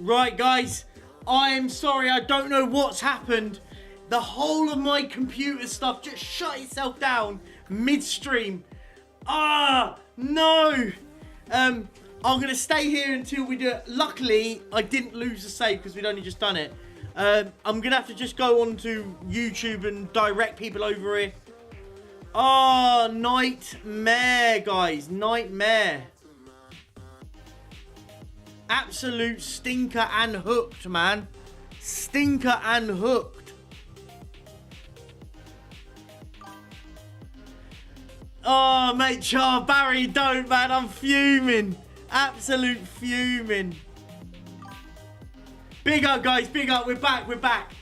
Right, guys. I am sorry. I don't know what's happened. The whole of my computer stuff just shut itself down midstream. Ah, no. I'm going to stay here until we do it. Luckily, I didn't lose the save because we'd only just done it. I'm going to have to just go on to YouTube and direct people over here. Oh, nightmare, guys. Nightmare. Absolute stinker and hooked, man. Stinker and hooked. Oh, mate, Barry, don't, man. I'm fuming. Absolute fuming. Big up, guys. Big up. We're back. We're back.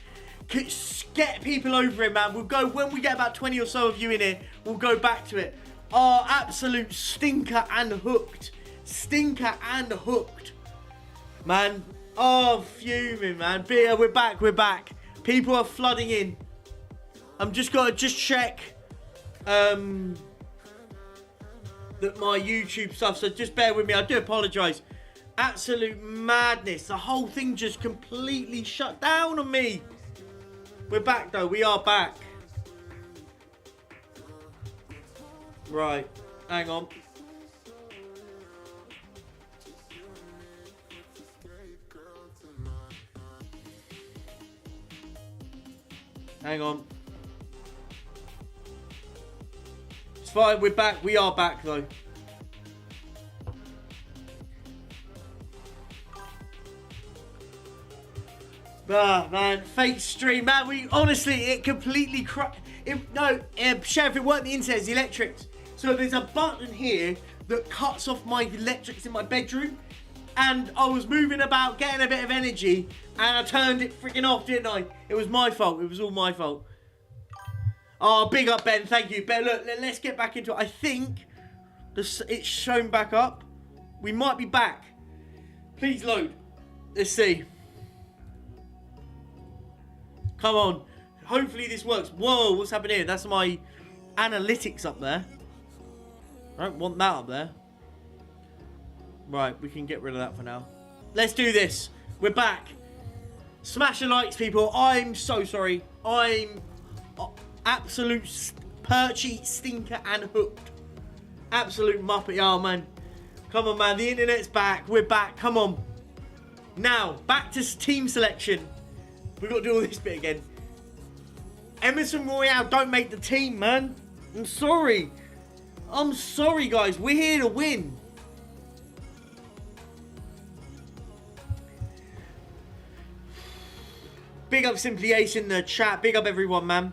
Get people over it, man. We'll go, when we get about 20 or so of you in here, we'll go back to it. Oh, absolute stinker and hooked. Stinker and hooked. Man. Oh, fuming, man. We're back. We're back. People are flooding in. I'm just got to check that my YouTube stuff, so just bear with me. I do apologise. Absolute madness. The whole thing just completely shut down on me. We're back, though. We are back. Right. Hang on. Hang on. It's fine. We're back. We are back, though. Ah, man, fake stream, man. We honestly, it completely Sheriff, it weren't the internet, it's the electrics. So there's a button here that cuts off my electrics in my bedroom, and I was moving about, getting a bit of energy, and I turned it freaking off, didn't I? It was my fault. It was all my fault. Oh, big up, Ben. Thank you, Ben. Look, let's get back into it. I think it's shown back up. We might be back. Please load. Let's see. Come on. Hopefully this works. Whoa, what's happening here? That's my analytics up there. I don't want that up there. Right, we can get rid of that for now. Let's do this. We're back. Smash the likes, people. I'm so sorry. I'm absolute Perchy, stinker and hooked. Absolute muppet. Oh, man. Come on, man. The internet's back. We're back. Come on. Now, back to team selection. We've got to do all this bit again. Emerson Royale don't make the team, man. I'm sorry. I'm sorry, guys. We're here to win. Big up Simply Ace in the chat. Big up everyone, man.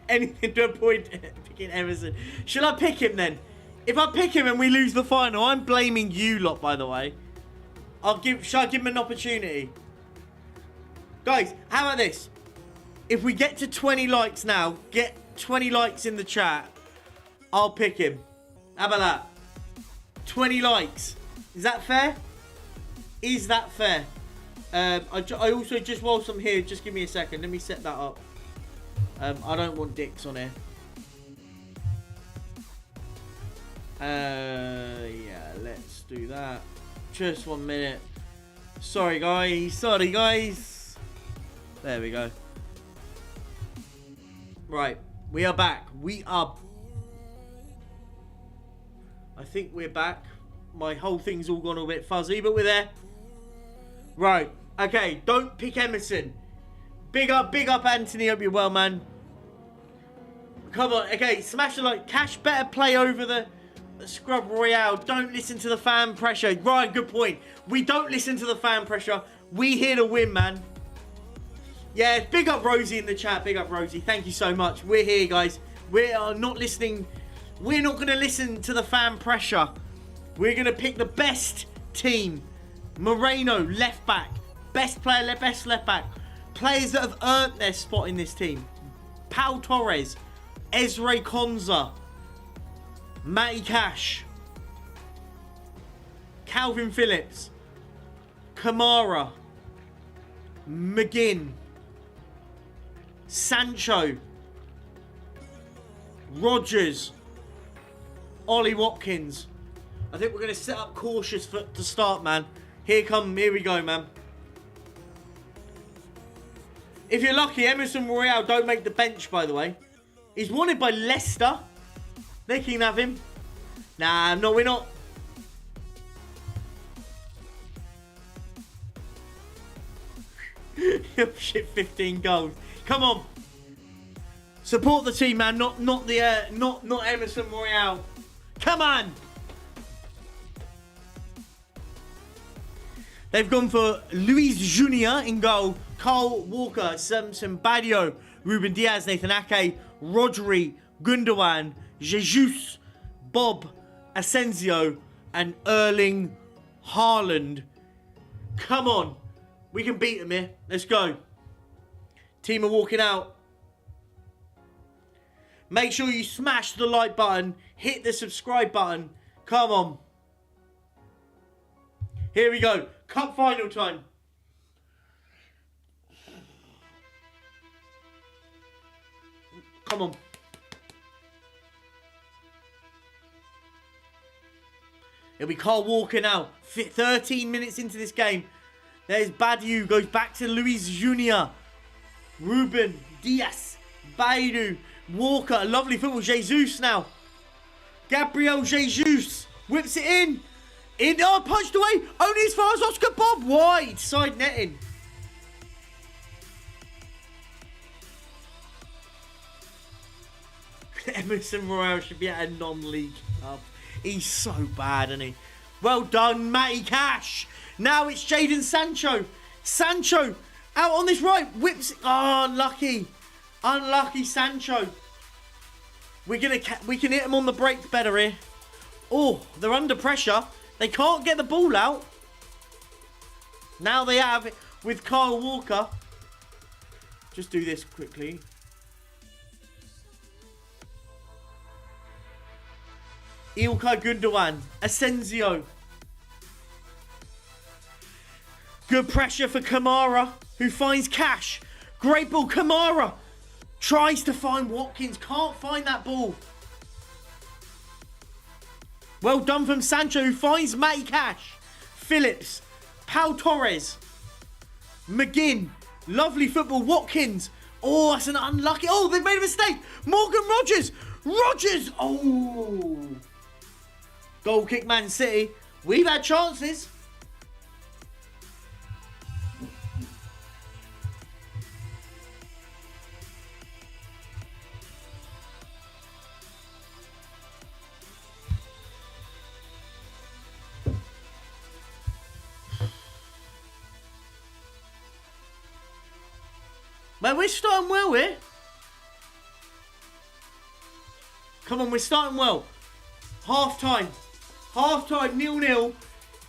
Anything to avoid picking Emerson. Should I pick him then? If I pick him and we lose the final, I'm blaming you lot, by the way. Shall I give him an opportunity? Guys, how about this? If we get to 20 likes now, get 20 likes in the chat, I'll pick him. How about that? 20 likes. Is that fair? Is that fair? I also, just whilst I'm here, just give me a second. Let me set that up. I don't want dicks on here. Yeah, let's do that. Just 1 minute. Sorry, guys. Sorry, guys. There we go. Right. We are back. We are... I think we're back. My whole thing's all gone a bit fuzzy, but we're there. Right. Okay. Don't pick Emerson. Big up Anthony. Hope you're well, man. Come on. Okay. Smash the like. Cash better play over the Scrub Royale. Don't listen to the fan pressure. Right. Good point. We don't listen to the fan pressure. We here to win, man. Yeah, big up Rosie in the chat. Big up Rosie. Thank you so much. We're here, guys. We are not listening. We're not going to listen to the fan pressure. We're going to pick the best team. Moreno, left back. Best player, best left back. Players that have earned their spot in this team. Pau Torres. Ezra Konza. Matty Cash. Calvin Phillips. Kamara. McGinn. Sancho. Rodgers. Ollie Watkins. I think we're going to set up cautious to start, man. Here we go, man. If you're lucky, Emerson Royale don't make the bench, by the way. He's wanted by Leicester. They can have him. Nah, no, we're not. Shit, 15 goals. Come on. Support the team, man. Not Emerson Royale. Come on. They've gone for Luis Junior in goal. Carl Walker, Samson Badio, Ruben Diaz, Nathan Ake, Rodri, Gundogan, Jesus, Bob Asensio, and Erling Haaland. Come on. We can beat them here. Let's go. Team are walking out. Make sure you smash the like button. Hit the subscribe button. Come on. Here we go. Cup final time. Come on. It'll be Carl Walker now. 13 minutes into this game. There's Badiou. Goes back to Luis Junior. Ruben Diaz. Baidu. Walker. Lovely football. Jesus now. Gabriel Jesus. Whips it in. Oh, punched away. Only as far as Oscar Bob. Wide. Side netting. Emerson Royale should be at a non-league club. He's so bad, isn't he? Well done, Matty Cash. Now it's Jadon Sancho. Sancho out on this right. Whips. Oh, unlucky. Unlucky Sancho. We can hit him on the break better here. Oh, they're under pressure. They can't get the ball out. Now they have it with Kyle Walker. Just do this quickly. Ilkay Gundogan. Asensio. Good pressure for Kamara, who finds Cash. Great ball. Kamara tries to find Watkins. Can't find that ball. Well done from Sancho, who finds Matty Cash. Phillips. Pau Torres. McGinn. Lovely football. Watkins. Oh, that's an unlucky. Oh, they've made a mistake. Morgan Rogers. Rogers. Oh. Goal kick, Man City. We've had chances. Man, we're starting well here. Come on, we're starting well. Half time. Half time, 0-0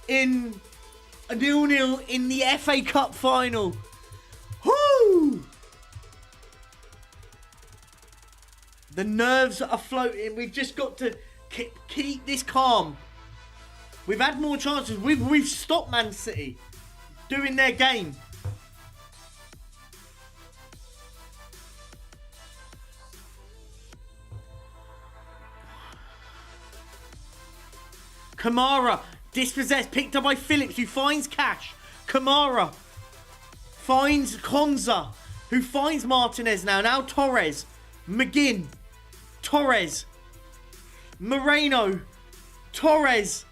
in a 0-0 in the FA Cup final. Whoo! The nerves are floating. We've just got to keep this calm. We've had more chances. We've stopped Man City doing their game. Kamara, dispossessed, picked up by Phillips, who finds Cash. Kamara finds Konza, who finds Martinez now. Now Torres, McGinn, Torres, Moreno, Torres.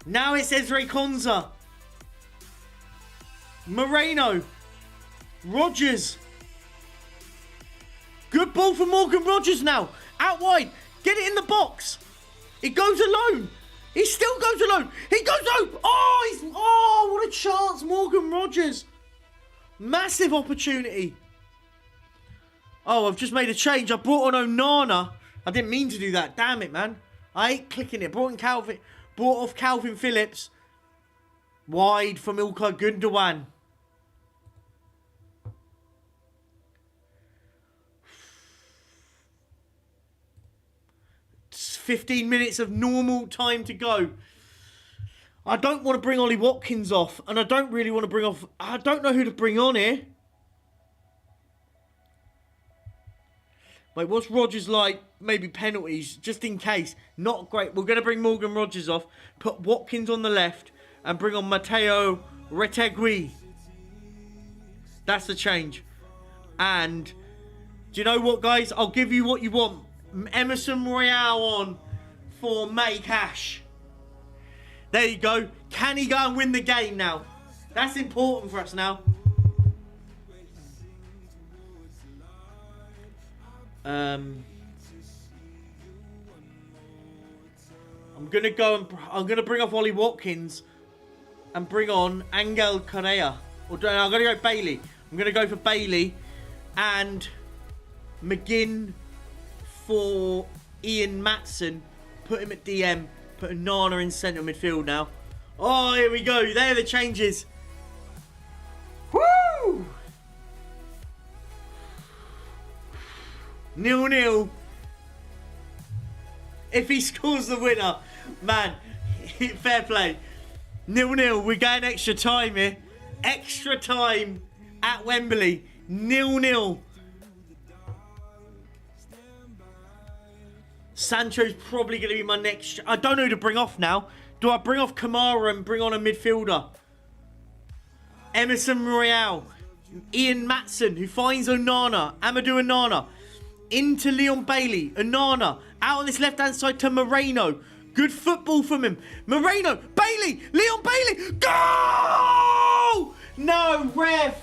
Now it's Ezri Konza. Moreno, Rogers. Good ball for Morgan Rogers now. Out wide. Get it in the box. It goes alone. He still goes alone. He goes home. Oh, what a chance. Morgan Rogers. Massive opportunity. Oh, I've just made a change. I brought on Onana. I didn't mean to do that. Damn it, man. I ain't clicking it. Brought off Calvin Phillips. Wide from Ilkay Gundogan. 15 minutes of normal time to go. I don't want to bring Ollie Watkins off. And I don't really want to bring off... I don't know who to bring on here. Wait, what's Rodgers like? Maybe penalties, just in case. Not great. We're going to bring Morgan Rodgers off, put Watkins on the left, and bring on Matteo Retegui. That's the change. And do you know what, guys? I'll give you what you want. Emerson Royale on for Matty Cash. There you go. Can he go and win the game now? That's important for us now. I'm gonna go and I'm gonna bring off Ollie Watkins and bring on Angel Correa. Or no, I'm gonna go Bailey. I'm gonna go for Bailey and McGinn for Ian Matson. Put him at DM. Put Nana in centre midfield now. Oh, here we go. There are the changes. Woo! 0-0. If he scores the winner, man, fair play. 0-0. We're going extra time here. Extra time at Wembley. 0-0. Sancho's probably going to be my next... I don't know who to bring off now. Do I bring off Kamara and bring on a midfielder? Emerson Royale. Ian Matson, who finds Onana. Amadou Onana. Into Leon Bailey. Onana. Out on this left-hand side to Moreno. Good football from him. Moreno. Bailey. Leon Bailey. Go! No, ref.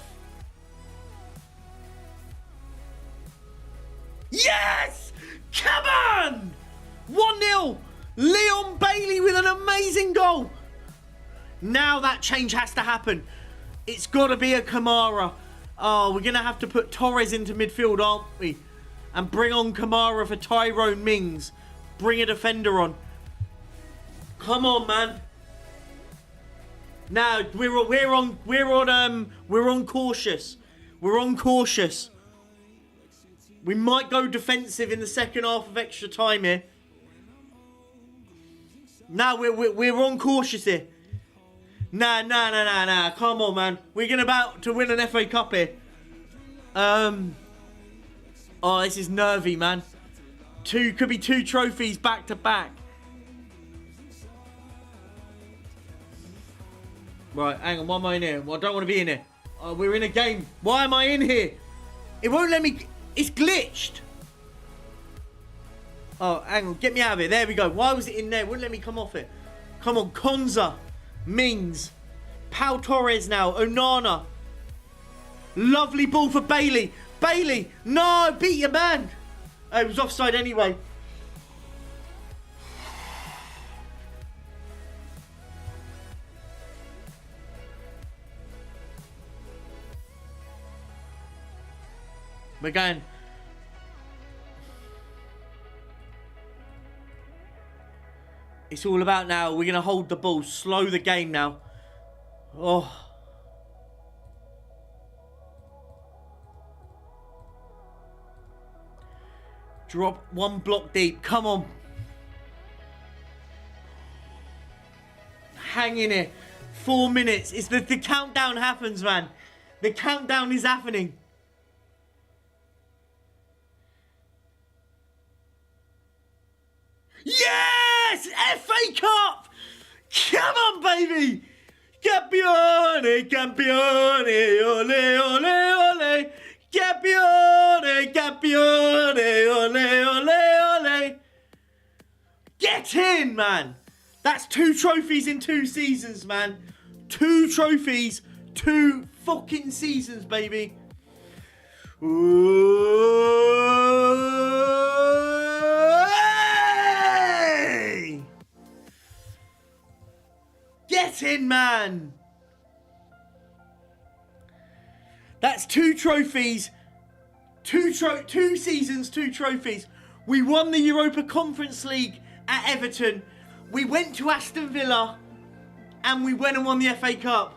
Yes! Come on! 1-0. Leon Bailey with an amazing goal. Now that change has to happen. It's got to be a Kamara. Oh, we're going to have to put Torres into midfield, aren't we? And bring on Kamara for Tyrone Mings. Bring a defender on. Come on, man. Now we're on cautious. We're on cautious. We might go defensive in the second half of extra time here. Now we're on cautious here. Nah. Come on, man. We're about to win an FA Cup here. Oh, this is nervy, man. Could be 2 trophies back to back. Right, hang on. Why am I in here? Well, I don't want to be in here. We're in a game. Why am I in here? It won't let me... It's glitched. Oh, hang on. Get me out of it. There we go. Why was it in there? It wouldn't let me come off it. Come on. Konza. Mings. Pau Torres now. Onana. Lovely ball for Bailey. Bailey. No. Beat your man. Oh, it was offside anyway. We're going. It's all about now. We're going to hold the ball. Slow the game now. Oh. Drop one block deep. Come on. Hang in here. 4 minutes. It's the countdown happens, man. The countdown is happening. Yes! FA Cup! Come on, baby! Campione, campione, ole, ole, ole. Campione, campione, ole, ole, ole. Get in, man! That's 2 trophies in 2 seasons, man. 2 trophies, 2 fucking seasons, baby. Hey! Get in, man. That's 2 trophies, 2 seasons, 2 trophies. We won the Europa Conference League at Everton. We went to Aston Villa and we went and won the FA Cup.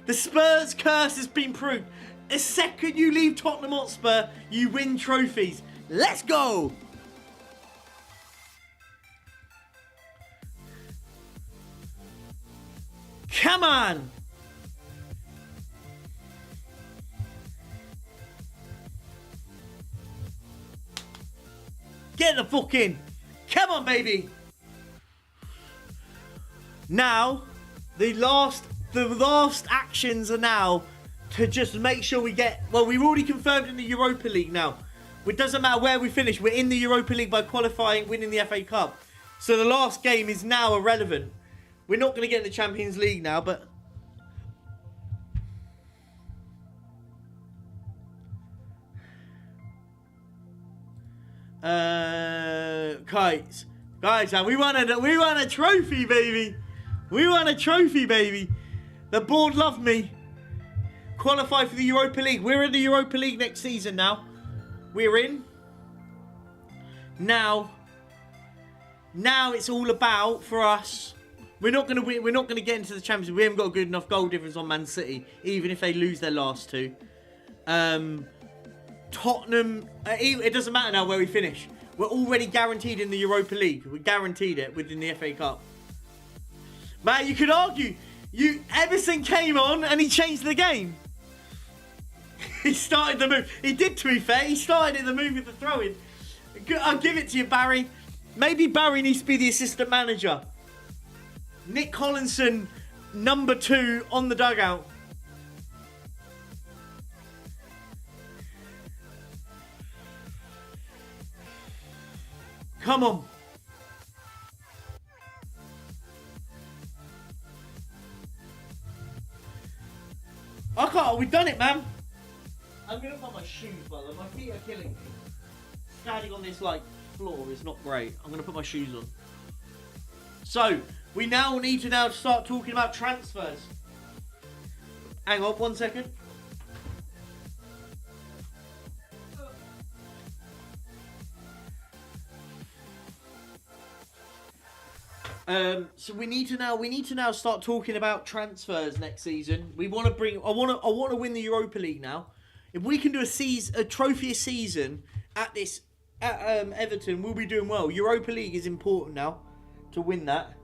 The Spurs curse has been proved. The second you leave Tottenham Hotspur, you win trophies. Let's go! Come on! Get the fuck in. Come on, baby. Now, the last actions are now to just make sure we get... Well, we've already confirmed in the Europa League now. It doesn't matter where we finish. We're in the Europa League by qualifying, winning the FA Cup. So the last game is now irrelevant. We're not going to get in the Champions League now, but... Guys, we won a trophy, baby. We won a trophy, baby. The board loved me. Qualify for the Europa League. We're in the Europa League next season now. We're in. Now it's all about for us. We're not gonna win. We're not gonna get into the Champions League. We haven't got a good enough goal difference on Man City, even if they lose their last two. Tottenham. It doesn't matter now where we finish. We're already guaranteed in the Europa League. We guaranteed it within the FA Cup. Man, you could argue. Emerson came on and he changed the game. He started the move. He did, to be fair. He started the move with the throw-in. I'll give it to you, Barry. Maybe Barry needs to be the assistant manager. Nick Collinson, number 2 on the dugout. Come on. I can't. We've done it, man. I'm going to put my shoes, brother. My feet are killing me. Standing on this, floor is not great. I'm going to put my shoes on. So, we now need to start talking about transfers. Hang on, 1 second. So we need to now start talking about transfers next season. I want to win the Europa League now. If we can do a trophy a season at Everton, we'll be doing well. Europa League is important now to win that.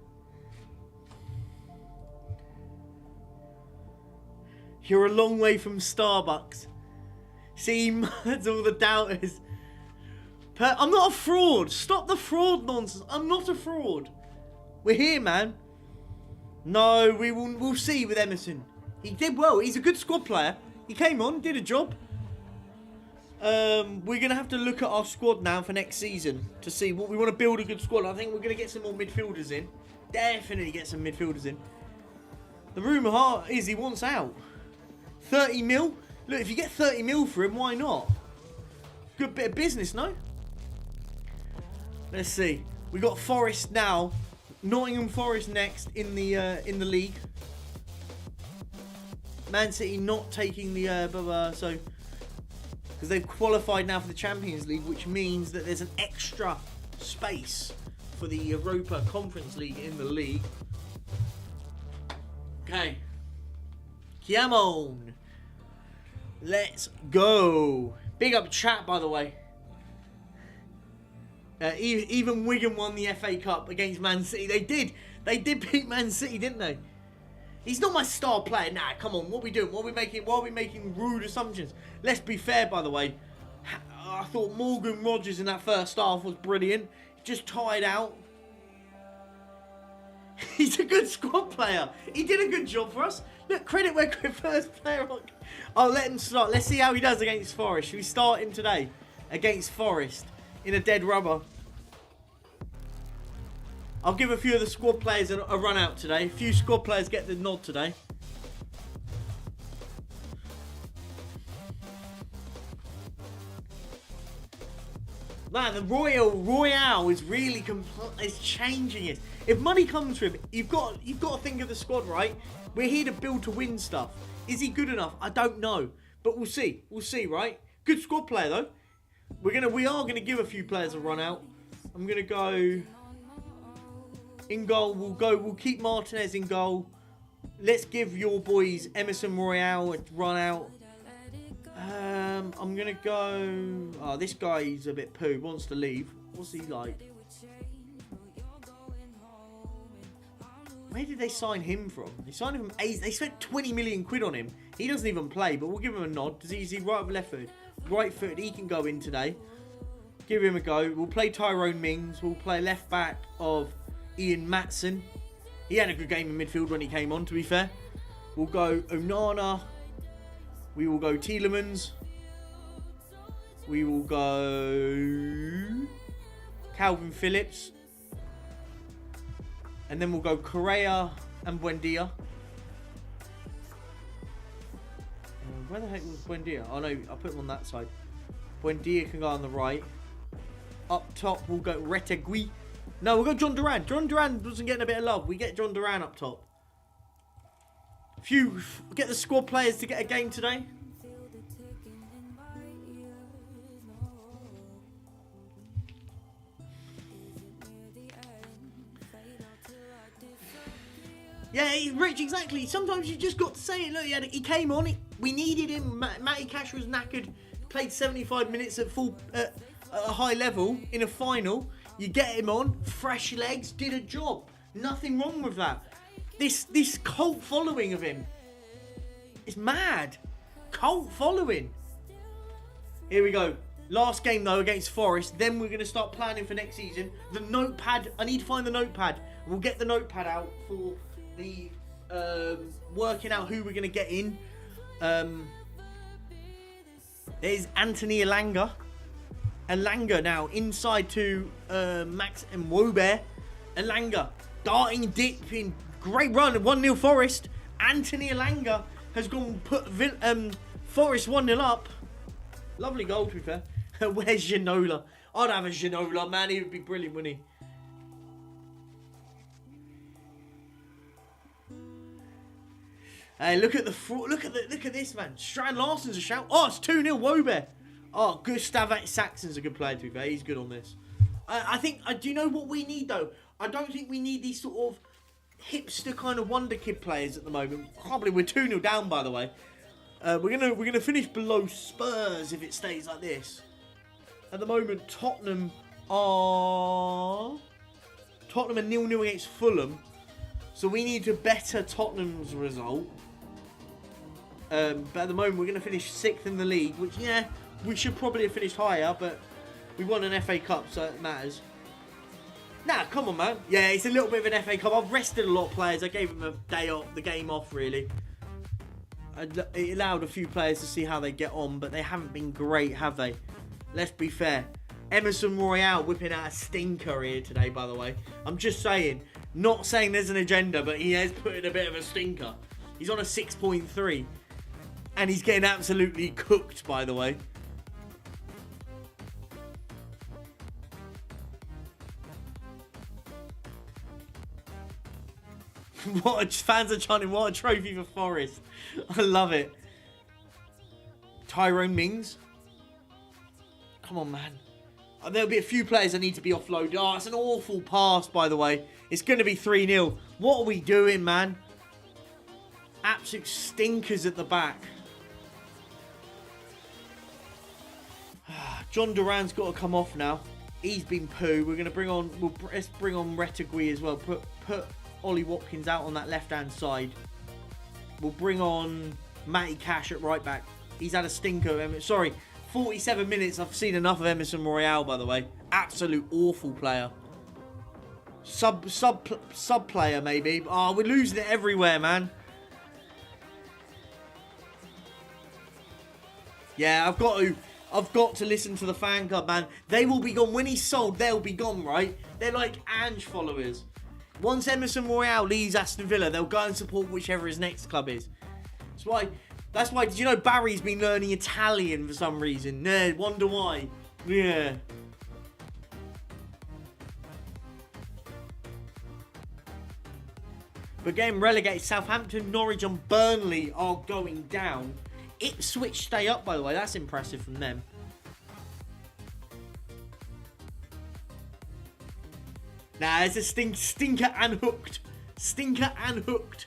You're a long way from Starbucks. See, that's all the doubters. I'm not a fraud. Stop the fraud nonsense. I'm not a fraud. We're here, man. No, we'll see with Emerson. He did well. He's a good squad player. He came on, did a job. We're going to have to look at our squad now for next season to see what we want to build a good squad. I think we're going to get some more midfielders in. Definitely get some midfielders in. The rumour is he wants out. 30 mil? Look, if you get 30 mil for him, why not? Good bit of business, no? Let's see. We got Forest now. Nottingham Forest next in the league. Man City not taking the so because they've qualified now for the Champions League, which means that there's an extra space for the Europa Conference League in the league. Okay, come on, let's go. Big up chat, by the way. Even Wigan won the FA Cup against Man City. They did beat Man City, didn't they? He's not my star player. Nah, come on. What are we doing? Why are we making rude assumptions? Let's be fair, by the way. I thought Morgan Rogers in that first half was brilliant. Just tied out. He's a good squad player. He did a good job for us. Look, credit where first player. I'll let him start. Let's see how he does against Forest. Should we start him today against Forest? In a dead rubber. I'll give a few of the squad players a run out today. A few squad players get the nod today. Man, the Royale is really is changing it. If money comes from him, you've got to think of the squad, right? We're here to build to win stuff. Is he good enough? I don't know, but we'll see. We'll see, right? Good squad player though. We are gonna give a few players a run out. I'm gonna go in goal. We'll keep Martinez in goal. Let's give your boys Emerson Royale a run out. I'm gonna go. Oh, this guy's a bit poo. Wants to leave. What's he like? Where did they sign him from? They signed him from A's. They spent 20 million quid on him. He doesn't even play, but we'll give him a nod. Is he right or left foot? Right foot. He can go in today. Give him a go. We'll play Tyrone Mings. We'll play left back of Ian Matson. He had a good game in midfield when he came on, to be fair. We'll go Onana. We will go Tielemans. We will go Calvin Phillips. And then we'll go Correa and Buendia. Where the heck was Buendia? Oh no, I'll put him on that side. Buendia can go on the right. Up top, we'll go Retegui. No, we'll go John Duran. John Duran wasn't getting a bit of love. We get John Duran up top. Get the squad players to get a game today. Yeah, Rich, exactly. Sometimes you just got to say it. Look, he came on. We needed him. Matty Cash was knackered. Played 75 minutes at a high level in a final. You get him on. Fresh legs. Did a job. Nothing wrong with that. This cult following of him is mad. Cult following. Here we go. Last game, though, against Forest. Then we're going to start planning for next season. The notepad. I need to find the notepad. We'll get the notepad out for the working out who we're going to get in. There's Anthony Elanga. Elanga now inside to Max and Wobert. Elanga darting deep in. Great run. 1-0 Forest. Anthony Elanga has gone put Forest 1-0 up. Lovely goal, to be fair. Where's Ginola? I'd have a Ginola, man. He would be brilliant, wouldn't he? Hey, look at this, man. Strand Larsen's a shout. Oh, it's 2-0 Wobert. Oh, Gustav Saxon's a good player, to be fair. He's good on this. I think. Do you know what we need though? I don't think we need these sort of hipster kind of wonder kid players at the moment. Probably we're 2-0 down, by the way. We're gonna finish below Spurs if it stays like this. At the moment, Tottenham are 0-0 against Fulham, so we need to better Tottenham's result. But at the moment, we're going to finish 6th in the league, which, yeah, we should probably have finished higher, but we won an FA Cup, so it matters. Nah, come on, man. Yeah, it's a little bit of an FA Cup. I've rested a lot of players. I gave them a day off, the game off, really. It allowed a few players to see how they get on, but they haven't been great, have they? Let's be fair. Emerson Royale whipping out a stinker here today, by the way. I'm just saying. Not saying there's an agenda, but he has put in a bit of a stinker. He's on a 6.3. And he's getting absolutely cooked, by the way. Fans are chanting, what a trophy for Forest. I love it. Tyrone Mings. Come on, man. There'll be a few players that need to be offloaded. Oh, it's an awful pass, by the way. It's going to be 3-0. What are we doing, man? Absolute stinkers at the back. John Duran's got to come off now. He's been poo. We're going to bring on... Let's bring on Retegui as well. Put Ollie Watkins out on that left-hand side. We'll bring on Matty Cash at right back. He's had a stinker. Sorry, 47 minutes. I've seen enough of Emerson Royale, by the way. Absolute awful player. Sub player, maybe. Oh, we're losing it everywhere, man. Yeah, I've got to listen to the fan club, man. They will be gone. When he's sold, they'll be gone, right? They're like Ange followers. Once Emerson Royale leaves Aston Villa, they'll go and support whichever his next club is. That's why, did you know Barry's been learning Italian for some reason? Yeah, wonder why. Yeah. But getting relegated, Southampton, Norwich and Burnley are going down. Ipswich stay up, by the way. That's impressive from them. Nah, it's a stinker and hooked. Stinker and hooked.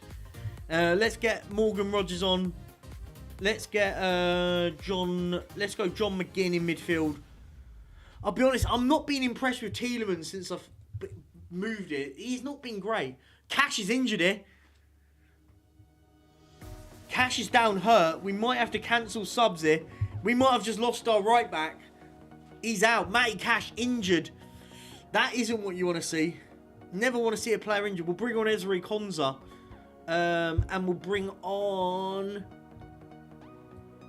Let's get Morgan Rogers on. Let's get John. Let's go John McGinn in midfield. I'll be honest, I'm not being impressed with Tielemans since I've moved it. He's not been great. Cash is injured here. Cash is down hurt. We might have to cancel subs here. We might have just lost our right back. He's out. Matty Cash injured. That isn't what you want to see. Never want to see a player injured. We'll bring on Ezri Konsa. And we'll bring on...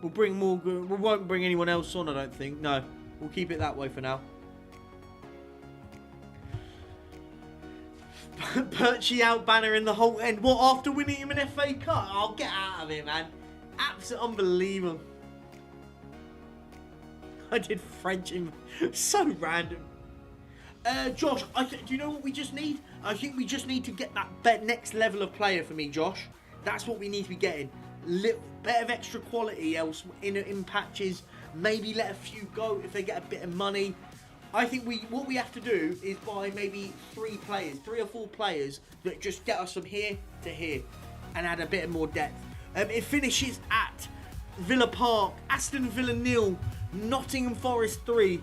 We'll bring Morgan. We won't bring anyone else on, I don't think. No. We'll keep it that way for now. Perchy out banner in the whole end. What, after winning him an FA Cup? Oh, get out of it, man. Absolutely unbelievable. I did French in... So random. Josh, do you know what we just need? I think we just need to get that next level of player for me, Josh. That's what we need to be getting. Bit of extra quality else in patches. Maybe let a few go if they get a bit of money. I think what we have to do is buy maybe 3 or 4 players that just get us from here to here and add a bit more depth. It finishes at Villa Park, Aston Villa 0, Nottingham Forest 3.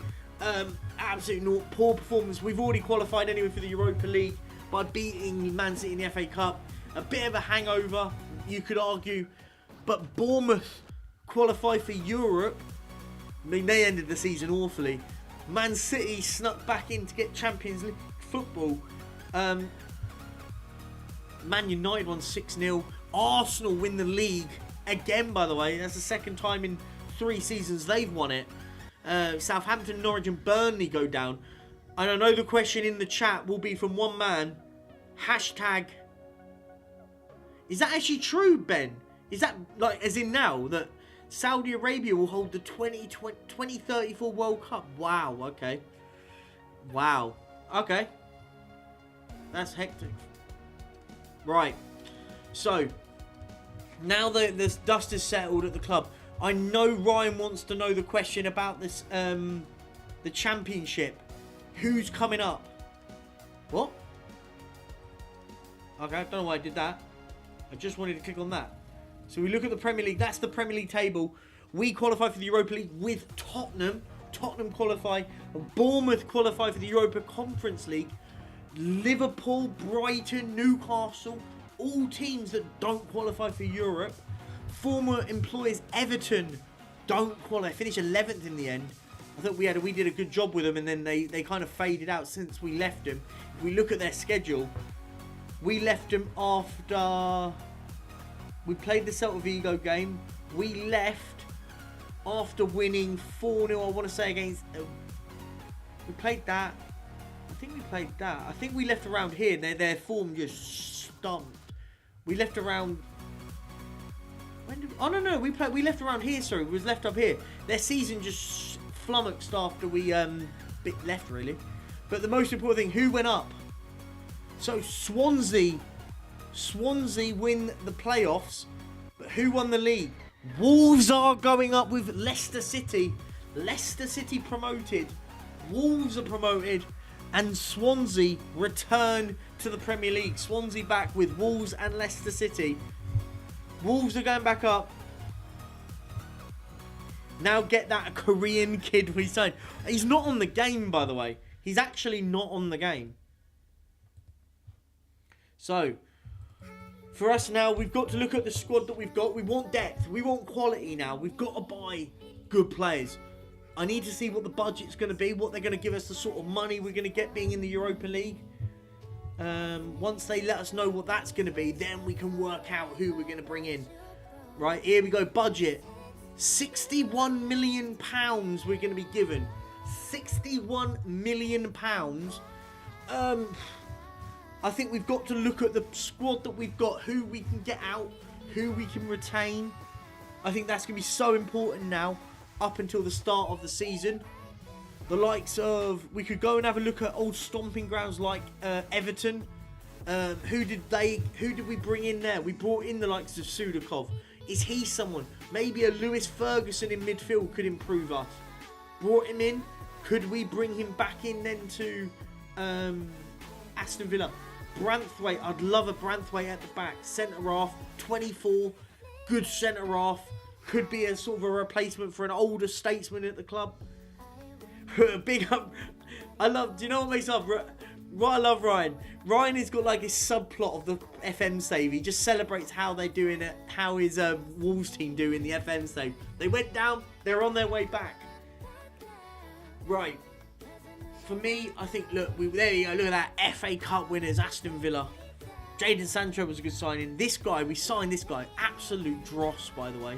Absolutely poor performance. We've already qualified anyway for the Europa League by beating Man City in the FA Cup. A bit of a hangover, you could argue. But Bournemouth qualified for Europe. I mean, they ended the season awfully. Man City snuck back in to get Champions League football. Man United won 6-0. Arsenal win the league again, by the way. That's the second time in 3 seasons they've won it. Southampton, Norwich and Burnley go down. And I know the question in the chat will be from one man. Hashtag. Is that actually true, Ben? Is that, like, as in now, that Saudi Arabia will hold the 2034 World Cup? Wow, okay. Wow. Okay. That's hectic. Right. So, now that this dust is settled at the club, I know Ryan wants to know the question about this, the championship. Who's coming up? What? Okay, I don't know why I did that. I just wanted to click on that. So we look at the Premier League. That's the Premier League table. We qualify for the Europa League with Tottenham. Tottenham qualify. Bournemouth qualify for the Europa Conference League. Liverpool, Brighton, Newcastle. All teams that don't qualify for Europe. Former employees Everton don't qualify. Finish 11th in the end. I thought we did a good job with them, and then they kind of faded out since we left them. If we look at their schedule, we left them after we played the Celta Vigo game. We left after winning 4-0, I want to say, against... we played that. I think we played that. I think we left around here. Their form just stumped. We left around... no. We left around here, sorry. We was left up here. Their season just flummoxed after we bit left, really. But the most important thing, who went up? So Swansea win the playoffs, but who won the league? Wolves are going up with Leicester City. Leicester City promoted. Wolves are promoted, and Swansea return to the Premier League. Swansea back with Wolves and Leicester City. Wolves are going back up. Now get that Korean kid we signed. He's not on the game, by the way. He's actually not on the game. So, for us now, we've got to look at the squad that we've got. We want depth. We want quality now. We've got to buy good players. I need to see what the budget's going to be, what they're going to give us, the sort of money we're going to get being in the Europa League. Once they let us know what that's going to be, then we can work out who we're going to bring in. Right, here we go. Budget. £61 million we're going to be given. £61 million. I think we've got to look at the squad that we've got, who we can get out, who we can retain. I think that's going to be so important now, up until the start of the season. The likes of, we could go and have a look at old stomping grounds like Everton. Who did we bring in there? We brought in the likes of Sudakov. Is he someone? Maybe a Lewis Ferguson in midfield could improve us. Brought him in. Could we bring him back in then to Aston Villa? Branthwaite, I'd love a Branthwaite at the back. Centre-half, 24, good centre-half. Could be a sort of a replacement for an older statesman at the club. Big up. Do you know what makes up? What I love Ryan. Ryan has got like his subplot of the FM save. He just celebrates how they're doing it, how his Wolves team do in the FM save. They went down, they're on their way back. Right. For me, I think, look, there you go. Look at that. FA Cup winners, Aston Villa. Jadon Sancho was a good signing. This guy, we signed this guy. Absolute dross, by the way.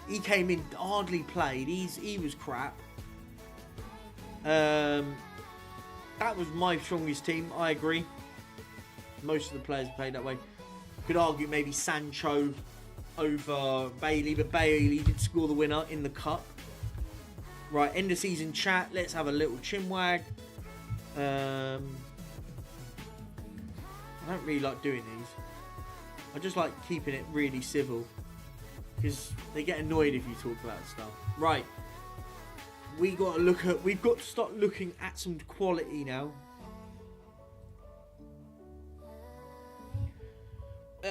He came in, hardly played. He was crap. That was my strongest team. I agree. Most of the players played that way. Could argue maybe Sancho over Bailey, but Bailey did score the winner in the cup. Right, end of season chat. Let's have a little chinwag. I don't really like doing these. I just like keeping it really civil, because they get annoyed if you talk about stuff. Right. We've got to start looking at some quality now.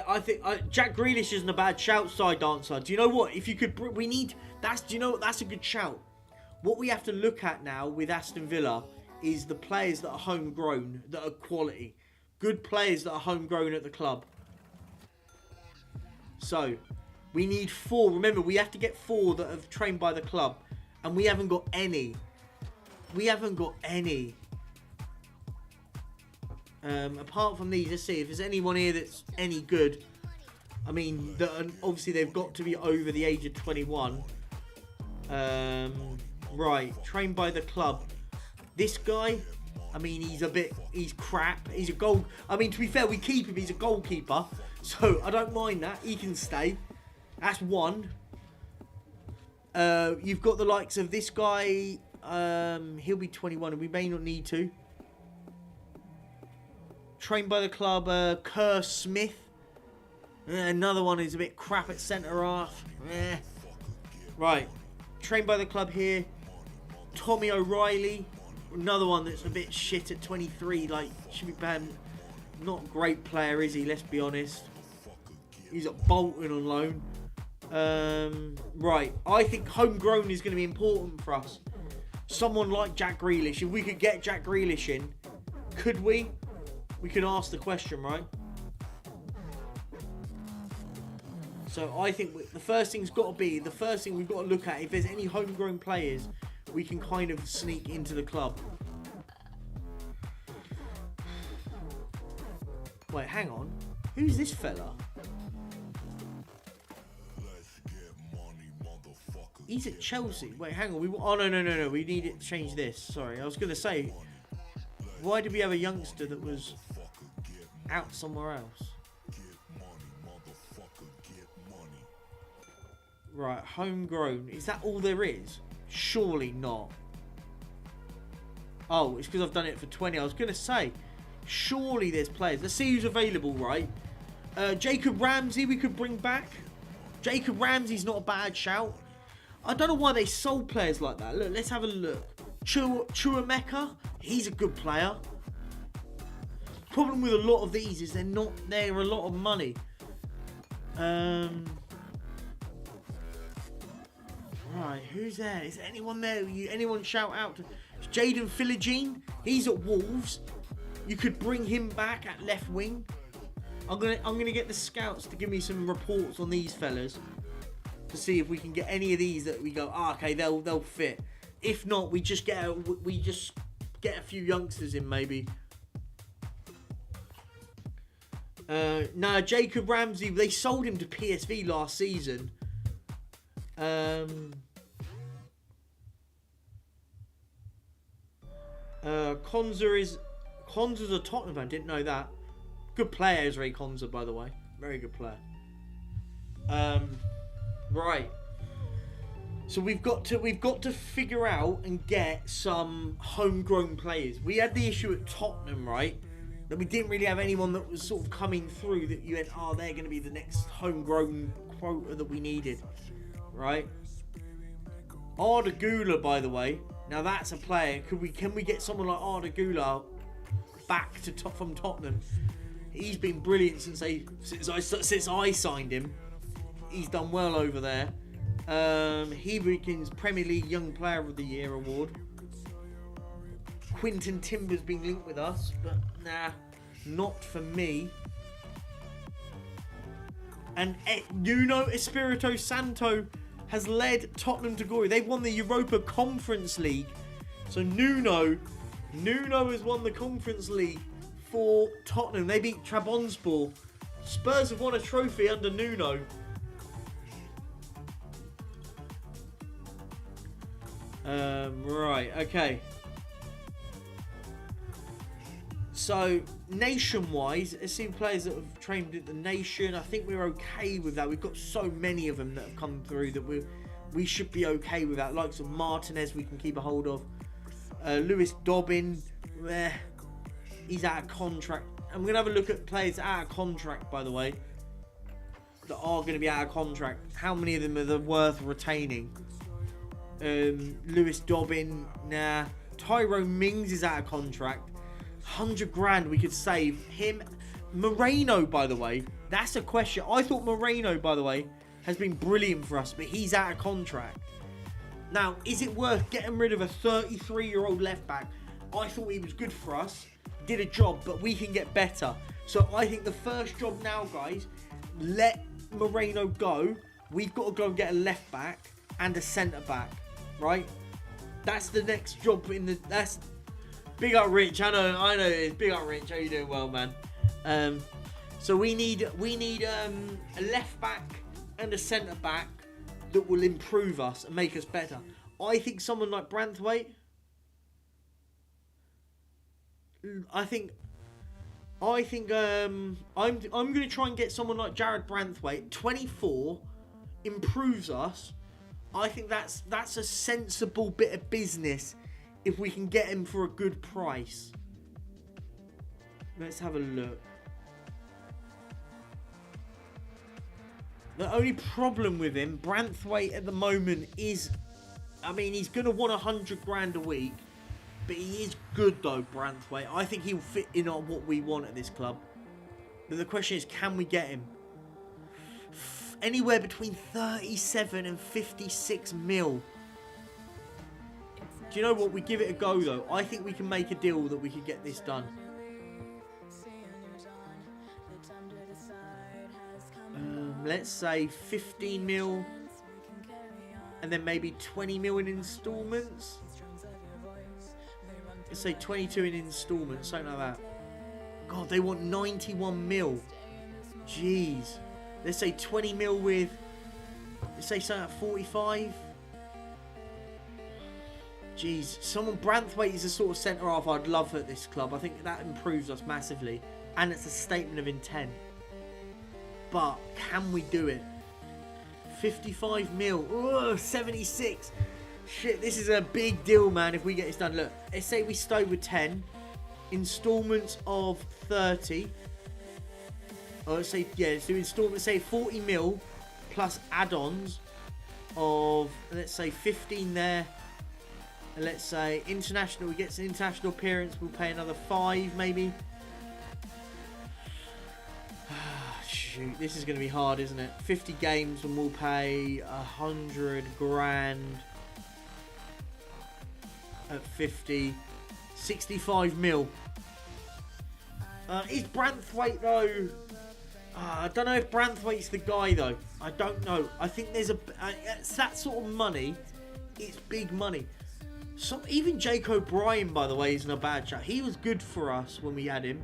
I think Jack Grealish isn't a bad shout, side dancer. Do you know what? If you could, do you know what? That's a good shout. What we have to look at now with Aston Villa is the players that are homegrown, that are quality. Good players that are homegrown at the club. So, we need 4. Remember, we have to get 4 that have trained by the club. And we haven't got any. Apart from these, let's see if there's anyone here that's any good. I mean, obviously they've got to be over the age of 21. Right, trained by the club. This guy, I mean, he's crap. He's a goal. I mean, to be fair, we keep him. He's a goalkeeper, so I don't mind that. He can stay. That's 1. You've got the likes of this guy. He'll be 21, and we may not need to. Trained by the club, Kerr Smith. Another one who's a bit crap at centre half. Right. Trained by the club here. Tommy O'Reilly. Another one that's a bit shit at 23. Like, should be banned. Not a great player, is he? Let's be honest. He's at Bolton on loan. Right. I think homegrown is going to be important for us. Someone like Jack Grealish. If we could get Jack Grealish in, could we? We can ask the question, right? So I think the first thing's got to be, the first thing we've got to look at, if there's any homegrown players we can kind of sneak into the club. Wait, hang on. Who's this fella? He's at Chelsea. Wait, hang on. Oh, no. We need to change this. Sorry, I was going to say, why did we have a youngster that was out somewhere else? Right, homegrown. Is that all there is? Surely not. Oh, it's because I've done it for 20. I was going to say, surely there's players. Let's see who's available, right? Jacob Ramsey we could bring back. Jacob Ramsey's not a bad shout. I don't know why they sold players like that. Look, let's have a look. Chuameka, he's a good player. Problem with a lot of these is they're a lot of money. Right, who's there? Is there anyone there? Anyone shout out to Jaden Philogene? He's at Wolves. You could bring him back at left wing. I'm gonna get the scouts to give me some reports on these fellas to see if we can get any of these that we go, okay, they'll fit. If not, we just get a few youngsters in maybe. No, Jacob Ramsey, they sold him to PSV last season. Konza's a Tottenham fan. Didn't know that. Good player, Ezra Konza, by the way. Very good player. Right. So we've got to figure out and get some homegrown players. We had the issue at Tottenham, right? That we didn't really have anyone that was sort of coming through that you went, they're going to be the next homegrown quota that we needed, right? Arda Güler, by the way. Now that's a player. Can we get someone like Arda Güler back from Tottenham? He's been brilliant since I signed him. He's done well over there. He wins Premier League Young Player of the Year award. Quinton Timber's been linked with us, but nah, not for me. And Nuno Espirito Santo has led Tottenham to glory. They've won the Europa Conference League So Nuno has won the Conference League for Tottenham. They beat Trabzonspor. Spurs have won a trophy under Nuno. Right, okay. So, nation-wise, let's see players that have trained at the nation. I think we're okay with that. We've got so many of them that have come through that we should be okay with that. Likes of Martinez, we can keep a hold of. Lewis Dobbin, he's out of contract. I'm going to have a look at players out of contract, by the way, that are going to be out of contract. How many of them are worth retaining? Lewis Dobbin, nah. Tyrone Mings is out of contract. 100 grand we could save him. Moreno, by the way, that's a question. I thought Moreno, by the way, has been brilliant for us, but he's out of contract. Now, is it worth getting rid of a 33-year-old left back? I thought he was good for us, did a job, but we can get better. So I think the first job now, guys, let Moreno go. We've got to go and get a left back and a centre back, right? That's the next job in the. That's big up, Rich. I know it is. Big up, Rich. How you doing, well, man? So we need a left back and a centre back that will improve us and make us better. I think someone like Branthwaite. I'm going to try and get someone like Jared Branthwaite. 24 improves us. I think that's a sensible bit of business if we can get him for a good price. Let's have a look. The only problem with him, Branthwaite at the moment is, I mean, he's going to want 100 grand a week, but he is good though, Branthwaite. I think he'll fit in on what we want at this club. But the question is, can we get him? Anywhere between 37 and 56 mil. Do you know what? We give it a go though. I think we can make a deal that we can get this done. Let's say 15 mil and then maybe 20 mil in installments. Let's say 22 in installments, something like that. God, they want 91 mil. Jeez. Let's say 20 mil with, let's say something like 45. Jeez, someone, Branthwaite is the sort of centre half I'd love at this club. I think that improves us massively, and it's a statement of intent. But can we do it? 55 mil. Oh, 76. Shit, this is a big deal, man, if we get this done. Look, let's say we start with 10. Installments of 30. Or let's say, yeah, let's do installments, say 40 mil plus add-ons of, let's say 15 there. And let's say international, we get an international appearance, we'll pay another 5 maybe. Shoot, this is going to be hard, isn't it? 50 games and we'll pay 100 grand at 50. 65 mil. Is Branthwaite though? I don't know if Branthwaite's the guy though. I don't know. I think there's it's that sort of money. It's big money. So even Jake O'Brien, by the way, isn't a bad chat. He was good for us when we had him.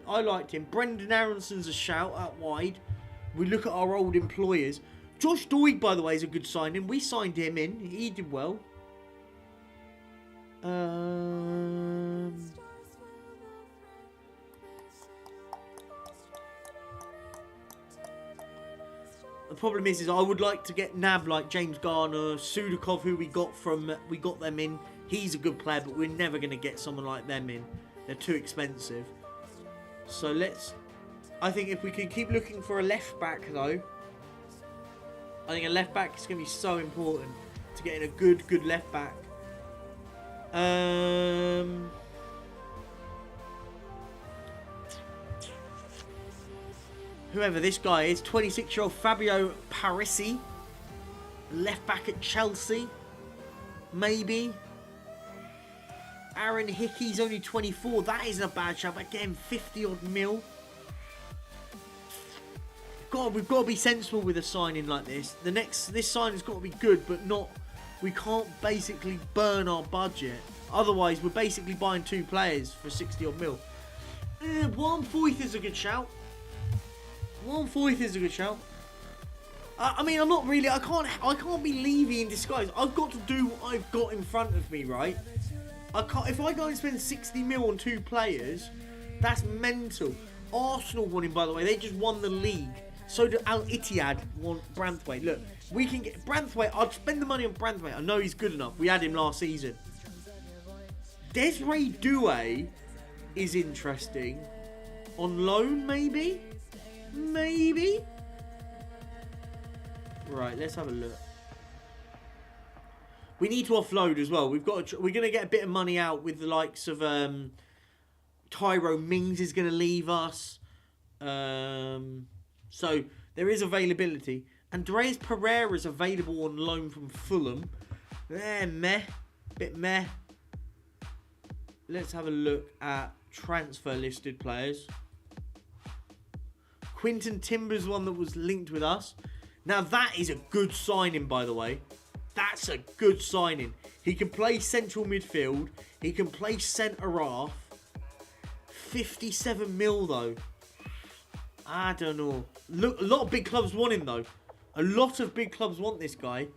I liked him. Brendan Aronson's a shout out wide. We look at our old employers. Josh Doig, by the way, is a good signing. We signed him in. He did well. The problem is I would like to get nab like James Garner, Sudakov, who we got them in. He's a good player, but we're never going to get someone like them in. They're too expensive. So I think if we can keep looking for a left back though, I think a left back is going to be so important to getting a good left back. Whoever this guy is, 26-year-old Fabio Parisi, left back at Chelsea, maybe. Aaron Hickey's only 24. That isn't a bad shot. Again, 50 odd mil. God, we've got to be sensible with a signing like this. This signing's got to be good, but not. We can't basically burn our budget. Otherwise, we're basically buying 2 players for 60 odd mil. 1/4 is a good shout. 1/4 is a good shout. I mean, I'm not really. I can't be Levy in disguise. I've got to do what I've got in front of me, right? I can't. If I go and spend 60 mil on 2 players, that's mental. Arsenal won him, by the way. They just won the league. So did Al Ittihad want Branthwaite. Look, we can get Branthwaite. I'd spend the money on Branthwaite. I know he's good enough. We had him last season. Desiree Doué is interesting. On loan, maybe? Maybe? Right, let's have a look. We need to offload as well. We're going to get a bit of money out with the likes of Tyro Mings is going to leave us. So there is availability. Andreas Pereira is available on loan from Fulham. Meh. Bit meh. Let's have a look at transfer listed players. Quinton Timber's one that was linked with us. Now that is a good signing, by the way. That's a good signing. He can play central midfield. He can play centre half. 57 mil though. I don't know. Look, a lot of big clubs want him though. A lot of big clubs want this guy.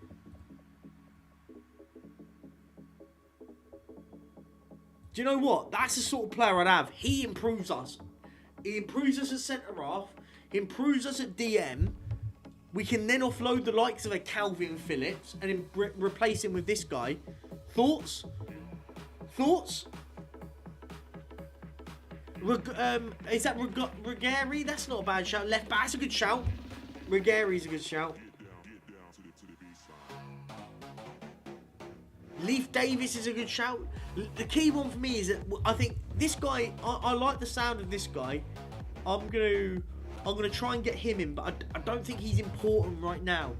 Do you know what? That's the sort of player I'd have. He improves us. He improves us at centre half. He improves us at DM. We can then offload the likes of a Calvin Phillips and replace him with this guy. Thoughts? Thoughts? Is that Ruggieri? That's not a bad shout. Left back. That's a good shout. Ruggieri's a good shout. Leif Davis is a good shout. The key one for me is that I think this guy. I like the sound of this guy. I'm gonna try and get him in, but I don't think he's important right now.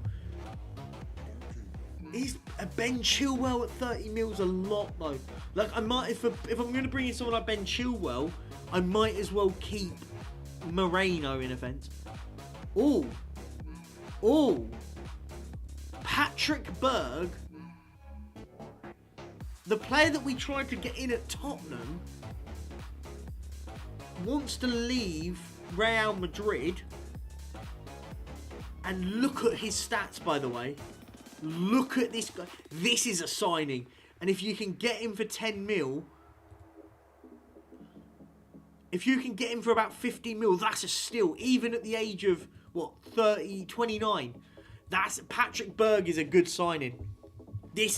He's a Ben Chilwell at 30 mils a lot though. Like I might, if I'm gonna bring in someone like Ben Chilwell, I might as well keep Moreno in offence. Oh, Patrick Berg, the player that we tried to get in at Tottenham, wants to leave Real Madrid. And look at his stats, by the way. Look at this guy. This is a signing. And if you can get him for 10 mil, if you can get him for about 50 mil, that's a steal. Even at the age of, what, 30, 29. Patrick Berg is a good signing. This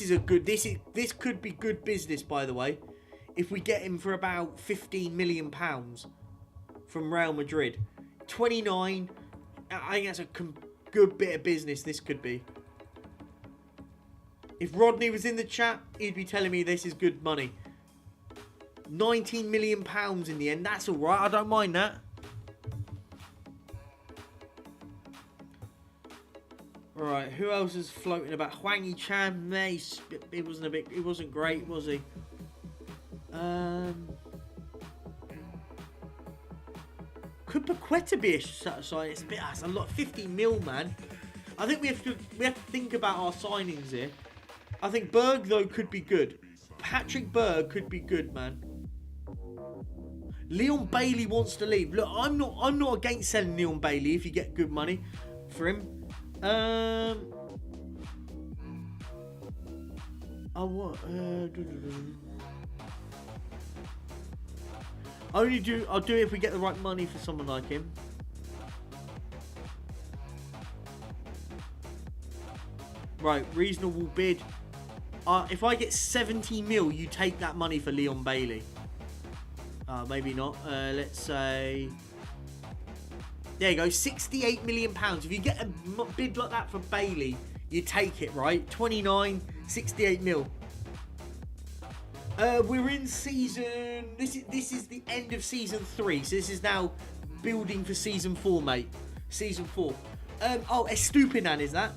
could be good business, by the way. If we get him for about £15 million from Real Madrid. 29. I think that's a good bit of business this could be. If Rodney was in the chat, he'd be telling me this is good money. £19 million in the end. That's alright. I don't mind that. Alright, who else is floating about? Hwang Yi-chan. It wasn't great, was he? Could Paqueta be a sign? That's a lot. 50 mil, man. I think we have to think about our signings here. I think Berg though could be good. Patrick Berg could be good, man. Leon Bailey wants to leave. Look, I'm not against selling Leon Bailey if you get good money for him. I'll do it if we get the right money for someone like him. Right, reasonable bid. If I get 70 mil, you take that money for Leon Bailey. Maybe not. Let's say... There you go, £68 million. If you get a bid like that for Bailey, you take it, right? 29, 68 mil. We're in season... This is the end of season 3. So this is now building for season 4, mate. Season 4. Estupinan is that?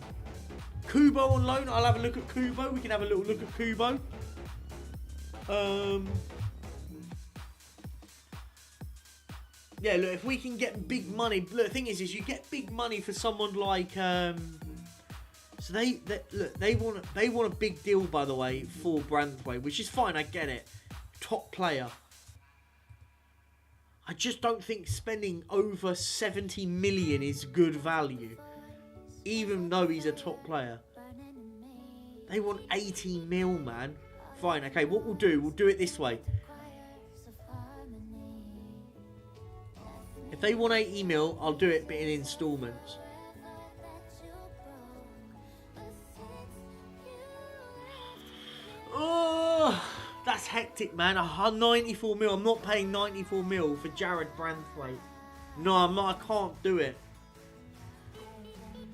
Kubo on loan. I'll have a look at Kubo. We can have a little look at Kubo. Yeah, look, if we can get big money... Look, the thing is you get big money for someone like So they want a big deal, by the way, for Branthwaite, which is fine. I get it. Top player. I just don't think spending over 70 million is good value, even though he's a top player. They want 80 mil, man. Fine, okay, what we'll do it this way. If they want 80 mil, I'll do it, but in installments. Oh, that's hectic, man. 94 mil. I'm not paying 94 mil for Jared Branthwaite. No, I'm not. I can't do it.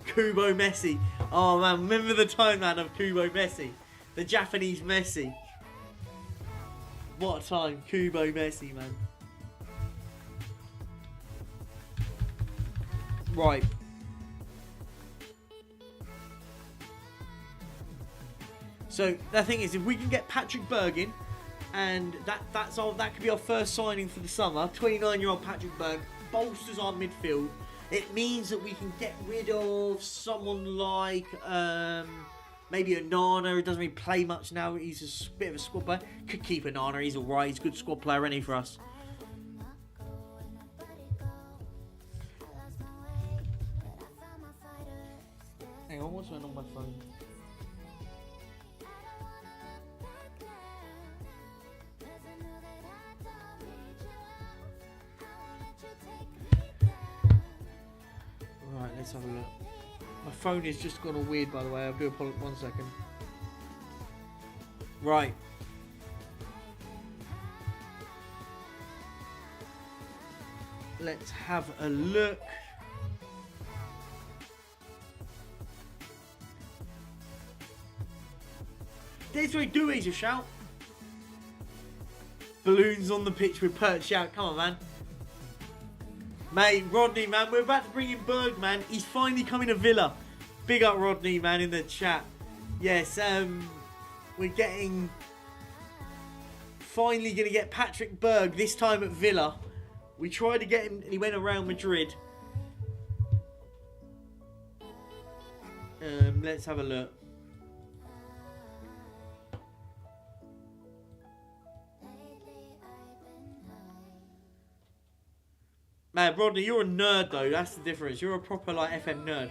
Kubo Messi. Oh, man. Remember the time, man, of Kubo Messi? The Japanese Messi. What a time. Kubo Messi, man. Right. So the thing is, if we can get Patrick Berg in, and that could be our first signing for the summer. 29-year-old Patrick Berg bolsters our midfield. It means that we can get rid of someone like maybe Onana, who doesn't really play much now. He's a bit of a squad player. Could keep Onana. He's alright. He's a good squad player, isn't he, for us? Hang on, what's going on my phone? Right, let's have a look. My phone is just gone all weird, by the way. I'll do apologize. 1 second. Right. Let's have a look. Desiree Doué's a shout. Balloons on the pitch with Perchy out. Come on, man. Mate, Rodney, man, we're about to bring in Berg, man. He's finally coming to Villa. Big up Rodney, man, in the chat. Yes, we're getting... Finally going to get Patrick Berg, this time at Villa. We tried to get him, and he went around Madrid. Let's have a look. Man, Rodney, you're a nerd, though. That's the difference. You're a proper, like, FM nerd.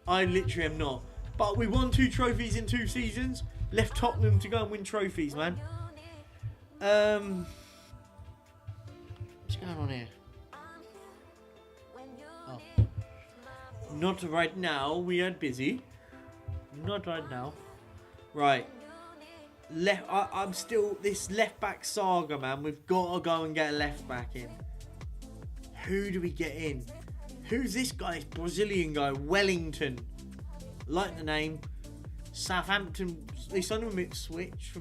I literally am not. But we won 2 trophies in 2 seasons. Left Tottenham to go and win trophies, man. What's going on here? Oh. Not right now. We are busy. Not right now. Right. I'm still... This left-back saga, man. We've got to go and get a left-back in. Who do we get in? Who's this guy? This Brazilian guy, Wellington. Like the name. Southampton. They signed him from Ipswich.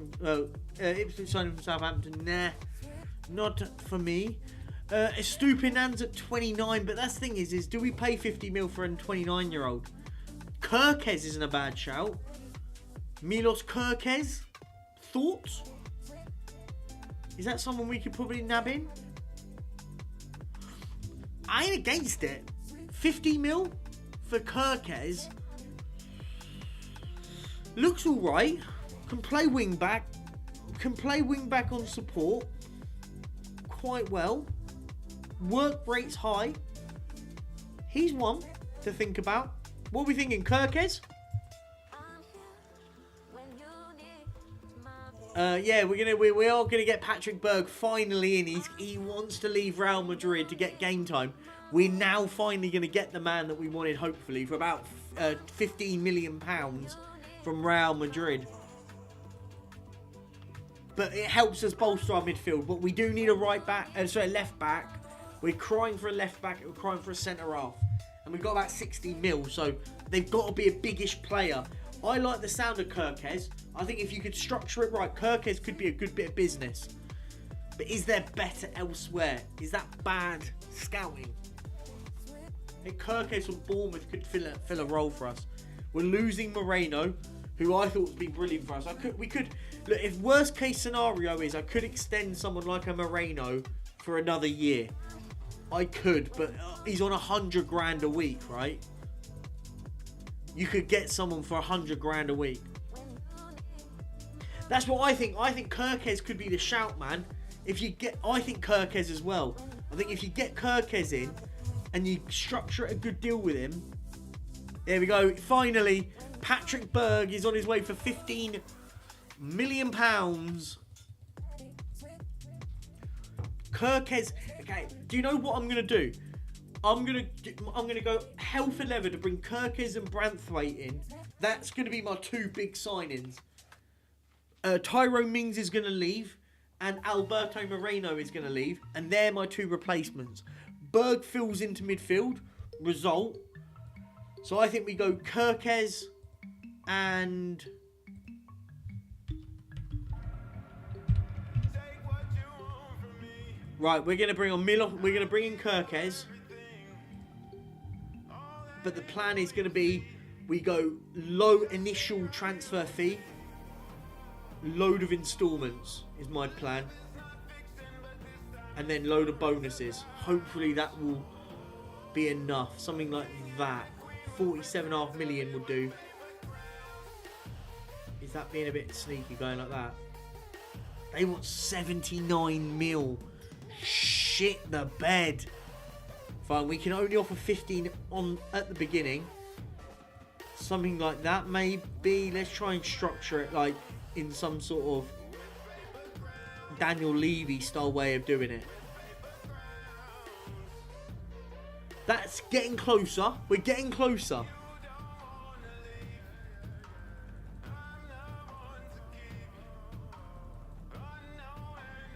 Ipswich signed him from Southampton. Nah, not for me. Estupinan's at 29, but that's the thing is do we pay 50 mil for a 29-year-old? Kirkes isn't a bad shout. Milos Kirkes. Thoughts? Is that someone we could probably nab in? I ain't against it. 50 mil for Kirkes. Looks alright. Can play wing back. Can play wing back on support. Quite well. Work rate's high. He's one to think about. What are we thinking? Kirkes? Yeah, we are gonna get Patrick Berg finally in. He wants to leave Real Madrid to get game time. We're now finally gonna get the man that we wanted, hopefully, for about £15 million from Real Madrid. But it helps us bolster our midfield. But we do need a left back. We're crying for a left back. We're crying for a centre half, and we've got about 60 mil. So they've got to be a biggish player. I like the sound of Kirkes. I think if you could structure it right, Kirkes could be a good bit of business. But is there better elsewhere? Is that bad scouting? I think Kirkes from Bournemouth could fill a role for us. We're losing Moreno, who I thought would be brilliant for us. We could look, if worst case scenario is I could extend someone like a Moreno for another year. I could, but he's on 100 grand a week, right? you could get someone for 100 grand a week. That's what I think. I think Kerkez could be the shout, man. If you get, I think Kerkez as well. I think if you get Kerkez in and you structure a good deal with him, there we go. Finally, Patrick Berg is on his way for £15 million. Kerkez. Okay, do you know what I'm gonna do? I'm gonna go hell for leather to bring Kerkez and Branthwaite in. That's gonna be my two big signings. Tyrone Mings is gonna leave, and Alberto Moreno is gonna leave, and they're my two replacements. Berg fills into midfield. Result. So I think we go Kerkez and right. We're gonna bring on Milo. We're gonna bring in Kerkez. But the plan is going to be, we go low initial transfer fee, load of installments is my plan, and then load of bonuses. Hopefully that will be enough, something like that. 47.5 million will do. Is that being a bit sneaky going like that? They want 79 mil. Shit the bed. Fine, we can only offer 15 on at the beginning. Something like that, maybe. Let's try and structure it like in some sort of Daniel Levy style way of doing it. That's getting closer. We're getting closer.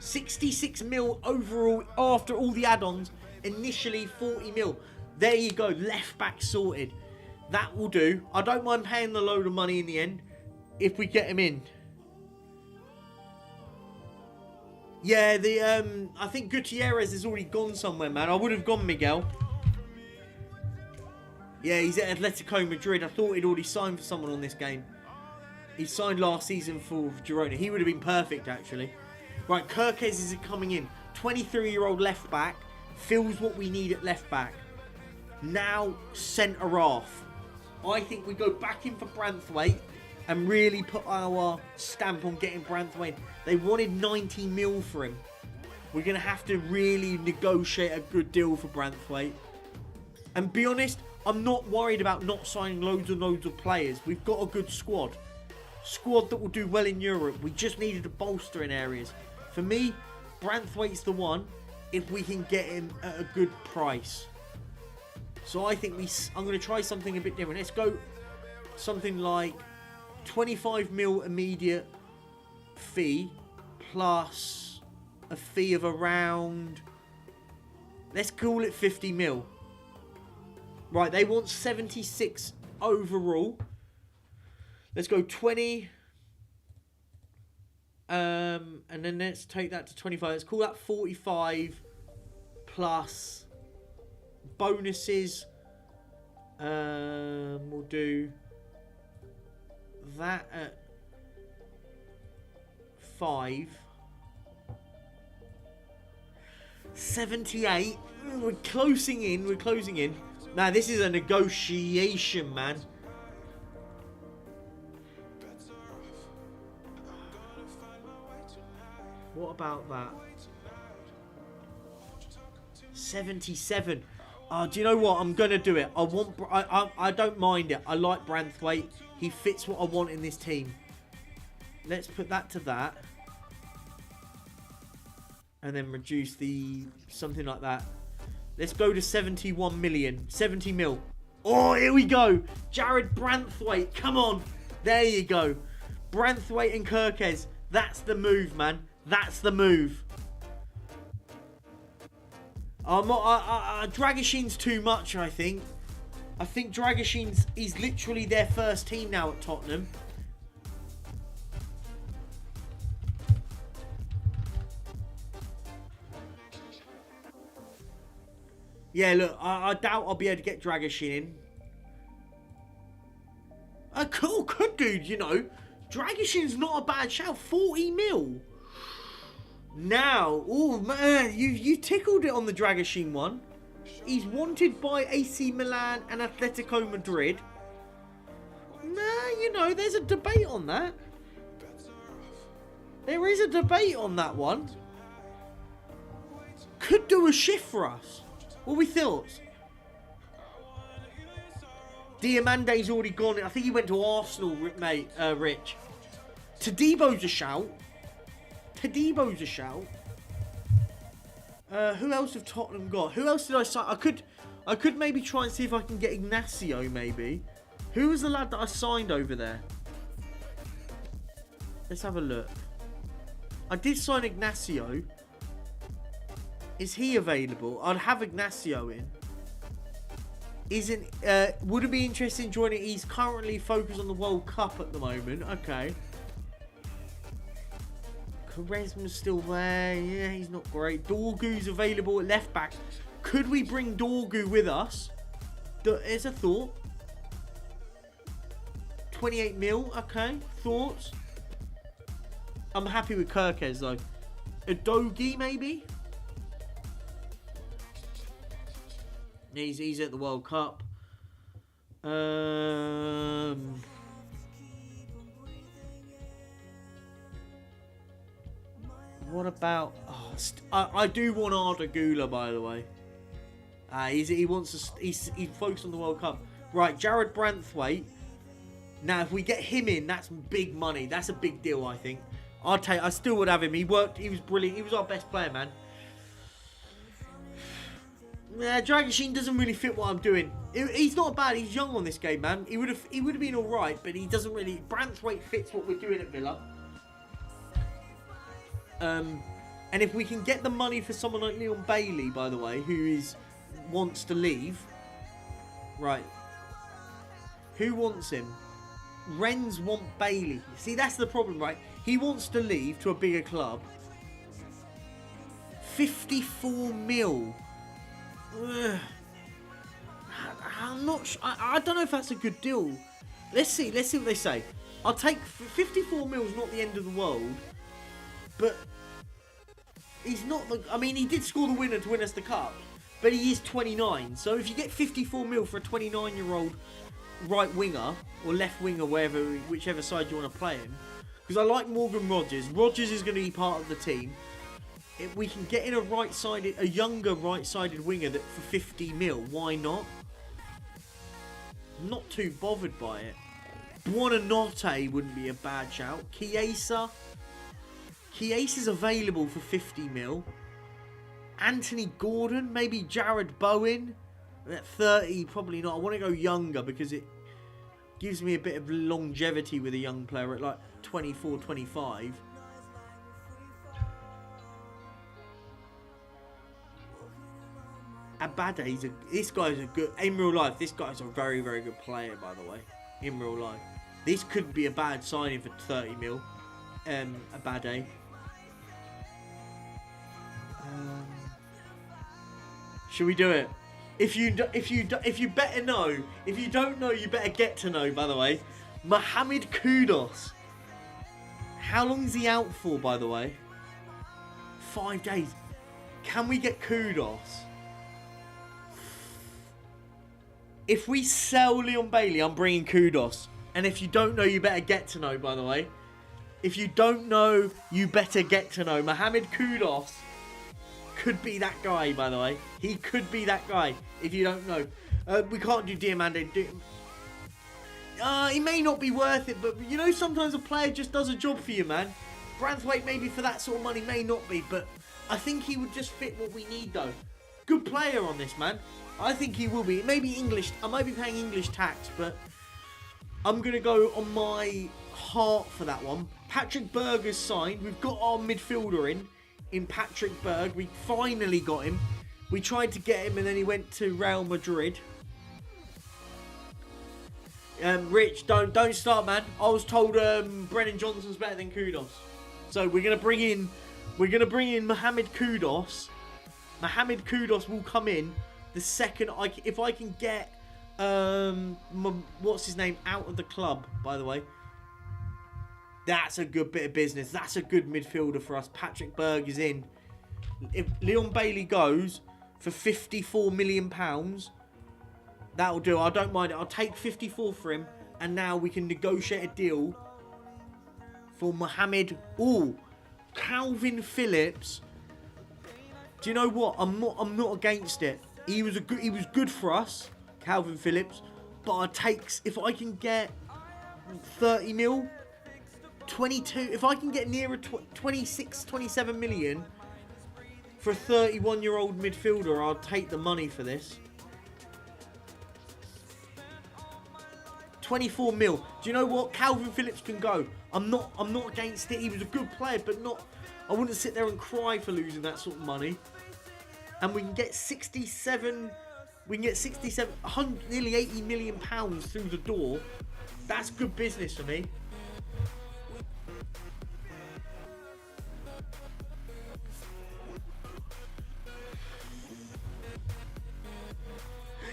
£66 mil overall after all the add-ons. Initially 40 mil. There you go. Left back sorted. That will do. I don't mind paying the load of money in the end if we get him in. Yeah, I think Gutierrez has already gone somewhere, man. I would have gone Miguel. Yeah, he's at Atletico Madrid. I thought he'd already signed for someone on this game. He signed last season for Girona. He would have been perfect, actually. Right, Kerkez is coming in. 23-year-old left back. Fills what we need at left back. Now centre half. I think we go back in for Branthwaite and really put our stamp on getting Branthwaite. They wanted 90 mil for him. We're going to have to really negotiate a good deal for Branthwaite. And be honest, I'm not worried about not signing loads and loads of players. We've got a good squad. Squad that will do well in Europe. We just needed to bolster in areas. For me, Branthwaite's the one. If we can get him at a good price. So I think I'm going to try something a bit different. Let's go something like 25 mil immediate fee plus a fee of around, let's call it 50 mil. Right, they want 76 overall. Let's go 20. And then let's take that to 25. Let's call that 45 plus bonuses. We'll do that at 5. 78. We're closing in. We're closing in. Now this is a negotiation, man. What about that? 77. Do you know what? I'm gonna do it. I don't mind it. I like Branthwaite. He fits what I want in this team. Let's put that to that, and then reduce the something like that. Let's go to 71 million. 70 mil. Oh, here we go. Jared Branthwaite. Come on. There you go. Branthwaite and Kerkez. That's the move, man. That's the move. Dragashin's too much, I think. I think Dragashin's is literally their first team now at Tottenham. Yeah, look, I doubt I'll be able to get Dragashin in. Cool, good dude, you know. Dragashin's not a bad shout. 40 mil. Now, oh man, you tickled it on the Dragashin one. He's wanted by AC Milan and Atletico Madrid. Nah, you know, there's a debate on that. There is a debate on that one. Could do a shift for us. What are we thoughts? Diamante's already gone. I think he went to Arsenal, mate, Rich. Tadebo's a shout. Tadebo's a shout. Who else have Tottenham got? Who else did I sign? I could maybe try and see if I can get Ignacio, maybe. Who was the lad that I signed over there? Let's have a look. I did sign Ignacio. Is he available? I'd have Ignacio in. Would it be interesting joining? He's currently focused on the World Cup at the moment. Okay. Quaresma's still there. Yeah, he's not great. Dorgu's available at left back. Could we bring Dorgu with us? There's a thought. 28 mil. Okay. Thoughts? I'm happy with Kirkes though. Udogie maybe? He's at the World Cup. What about? Oh, I do want Arda Güler, by the way. He wants to. He's focused on the World Cup. Right, Jared Branthwaite. Now, if we get him in, that's big money. That's a big deal, I think. I still would have him. He worked. He was brilliant. He was our best player, man. Dragon Sheen doesn't really fit what I'm doing. He's not bad. He's young on this game, man. He would have been all right, but he doesn't really. Branthwaite fits what we're doing at Villa. And if we can get the money for someone like Leon Bailey, by the way, who wants to leave, right? Who wants him? Rennes want Bailey. See, that's the problem, right? He wants to leave to a bigger club. 54 mil. Ugh. I'm not sure. I don't know if that's a good deal. Let's see what they say. I'll take 54 mil is not the end of the world, but he's not the. I mean, he did score the winner to win us the cup, but he is 29. So if you get 54 mil for a 29-year-old right winger or left winger, whichever side you want to play him, because I like Morgan Rogers. Rogers is going to be part of the team. If we can get in a younger right-sided winger for 50 mil, why not? I'm not too bothered by it. Buonanotte wouldn't be a bad shout. Chiesa is available for 50 mil. Anthony Gordon, maybe Jared Bowen. At 30, probably not. I want to go younger because it gives me a bit of longevity with a young player at like 24, 25. Abade, this guy's a good, in real life, this guy's a very, very good player, by the way, in real life. This couldn't be a bad signing for 30 mil, Abade. Should we do it? If you better know, if you don't know, you better get to know, by the way. Mohamed Kudus. How long is he out for, by the way? 5 days. Can we get Kudus? If we sell Leon Bailey, I'm bringing Kudus. And if you don't know, you better get to know, by the way. If you don't know, you better get to know. Mohamed Kudus could be that guy, by the way. He could be that guy, if you don't know. We can't do Diamante. He may not be worth it, but you know, sometimes a player just does a job for you, man. Branthwaite, maybe for that sort of money, may not be, but I think he would just fit what we need, though. Good player on this, man. I think he will be. Maybe English. I might be paying English tax, but I'm going to go on my heart for that one. Patrick Berg is signed. We've got our midfielder in Patrick Berg. We finally got him. We tried to get him and then he went to Real Madrid. Rich, don't start, man. I was told Brennan Johnson's better than Kudus. So we're going to bring in Mohamed Kudus. Mohamed Kudus will come in the second if I can get what's his name out of the club, by the way. That's a good bit of business. That's a good midfielder for us. Patrick Berg is in. If Leon Bailey goes for £54 million, that'll do. I don't mind it. I'll take 54 for him. and now we can negotiate a deal for Mohamed. Oh, Calvin Phillips. Do you know what? I'm not against it. He was good for us, Calvin Phillips. But if I can get 30 mil, 22, if I can get nearer 26, 27 million for a 31-year-old midfielder, I'll take the money for this. 24 mil. Do you know what? Calvin Phillips can go. I'm not against it. He was a good player, but not. I wouldn't sit there and cry for losing that sort of money. And we can get 67. We can get 67, 100, nearly 80 million pounds through the door. That's good business for me.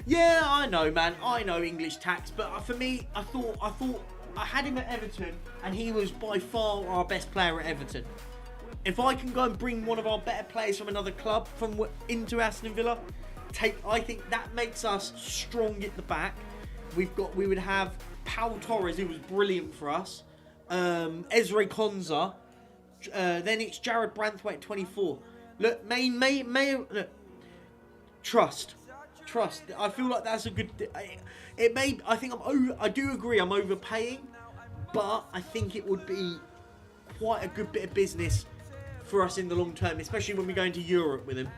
Yeah, I know, man. I know English tax, but for me, I thought I had him at Everton, and he was by far our best player at Everton. If I can go and bring one of our better players from another club into Aston Villa, I think that makes us strong at the back. We would have Pau Torres, who was brilliant for us. Ezra Konza. Then it's Jared Branthwaite, 24. Look, look. Trust. I feel like that's a good. I do agree. I'm overpaying, but I think it would be quite a good bit of business for us in the long term, especially when we go into Europe with him.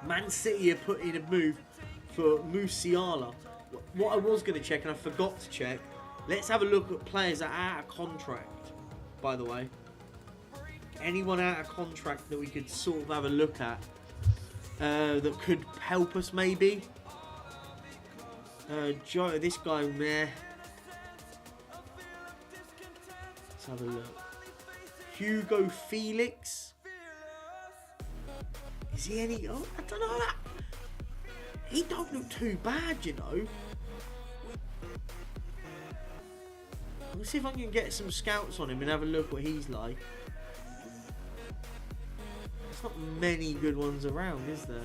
Man City are putting a move for Musiala. What I was going to check, and I forgot to check. Let's have a look at players that are out of contract. By the way, anyone out of contract that we could sort of have a look at. That could help us maybe. Joe, this guy, meh. Let's have a look. Hugo Felix. Is he any? Oh, I don't know that. He don't look too bad, you know. Let's see if I can get some scouts on him and have a look what he's like. Not many good ones around, is there?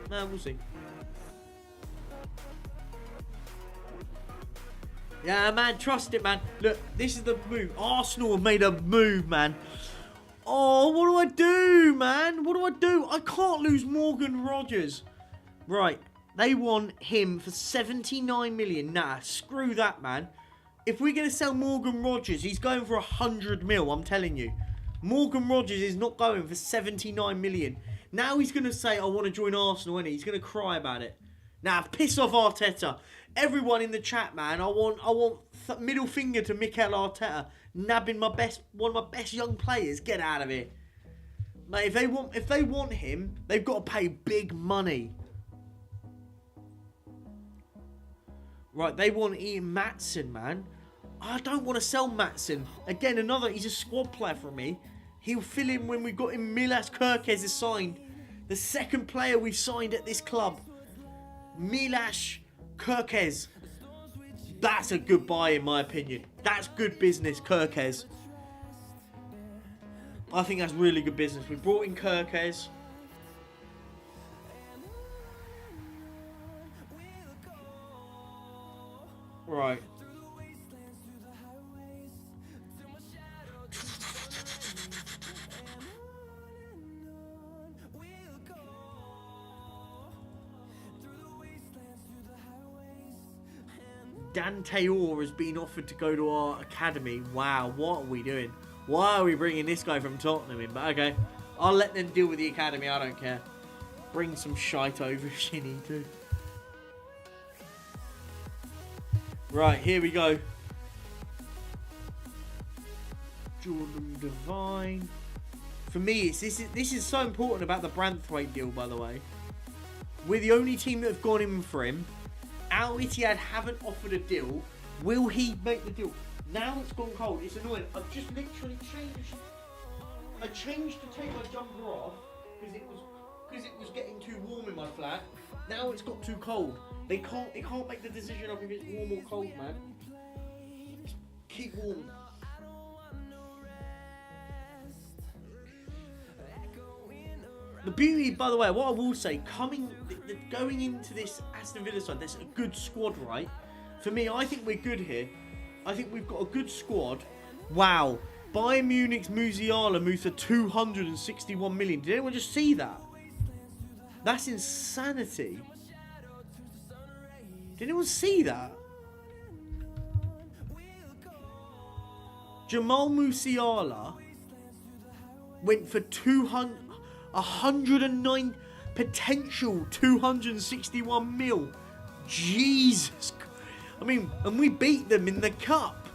No, we'll see. Yeah, man, trust it, man. Look, this is the move. Arsenal have made a move, man. Oh, what do I do, man? What do I do? I can't lose Morgan Rogers. Right. They want him for 79 million. Nah, screw that, man. If we're going to sell Morgan Rogers, he's going for 100 mil, I'm telling you. Morgan Rogers is not going for 79 million. Now he's going to say, I want to join Arsenal, and he's going to cry about it. Now, piss off Arteta. Everyone in the chat, man. I want middle finger to Mikel Arteta. Nabbing one of my best young players. Get out of here. Mate, if they want him, they've got to pay big money. Right, they want Ian Maatsen, man. I don't want to sell Maatsen. Again, he's a squad player for me. He'll fill in when we got him. Milas Kerkez is signed. The second player we've signed at this club. Milas Kerkez. That's a good buy in my opinion. That's good business, Kerkez. I think that's really good business. We brought in Kerkez. Right. Dante Orr has been offered to go to our academy. Wow, what are we doing? Why are we bringing this guy from Tottenham in? But okay, I'll let them deal with the academy. I don't care. Bring some shite over if you need to. Right, here we go. Jordan Devine. For me, this is so important about the Branthwaite deal, by the way. We're the only team that have gone in for him. Al Ittihad haven't offered a deal. Will he make the deal? Now it's gone cold. It's annoying. I've just literally changed. I changed to take my jumper off because it was getting too warm in my flat. Now it's got too cold. They can't make the decision of if it's warm or cold, man. Just keep warm. The beauty, by the way, what I will say, going into this Aston Villa side, there's a good squad, right? For me, I think we're good here. I think we've got a good squad. Wow. Bayern Munich's Musiala moves to 261 million. Did anyone just see that? That's insanity. Did anyone see that? Jamal Musiala went for 109 potential 261 mil. Jesus. I mean, and we beat them in the cup.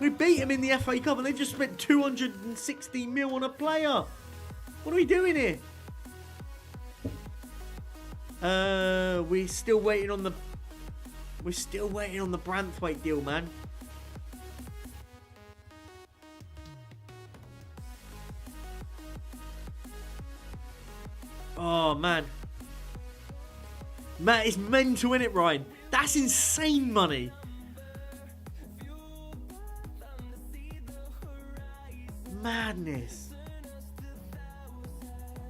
We beat them in the FA Cup and they just spent 260 mil on a player. What are we doing here? We're still waiting on the Branthwaite deal, man. Oh, man. Man, it's mental, innit, Ryan? That's insane money. Madness.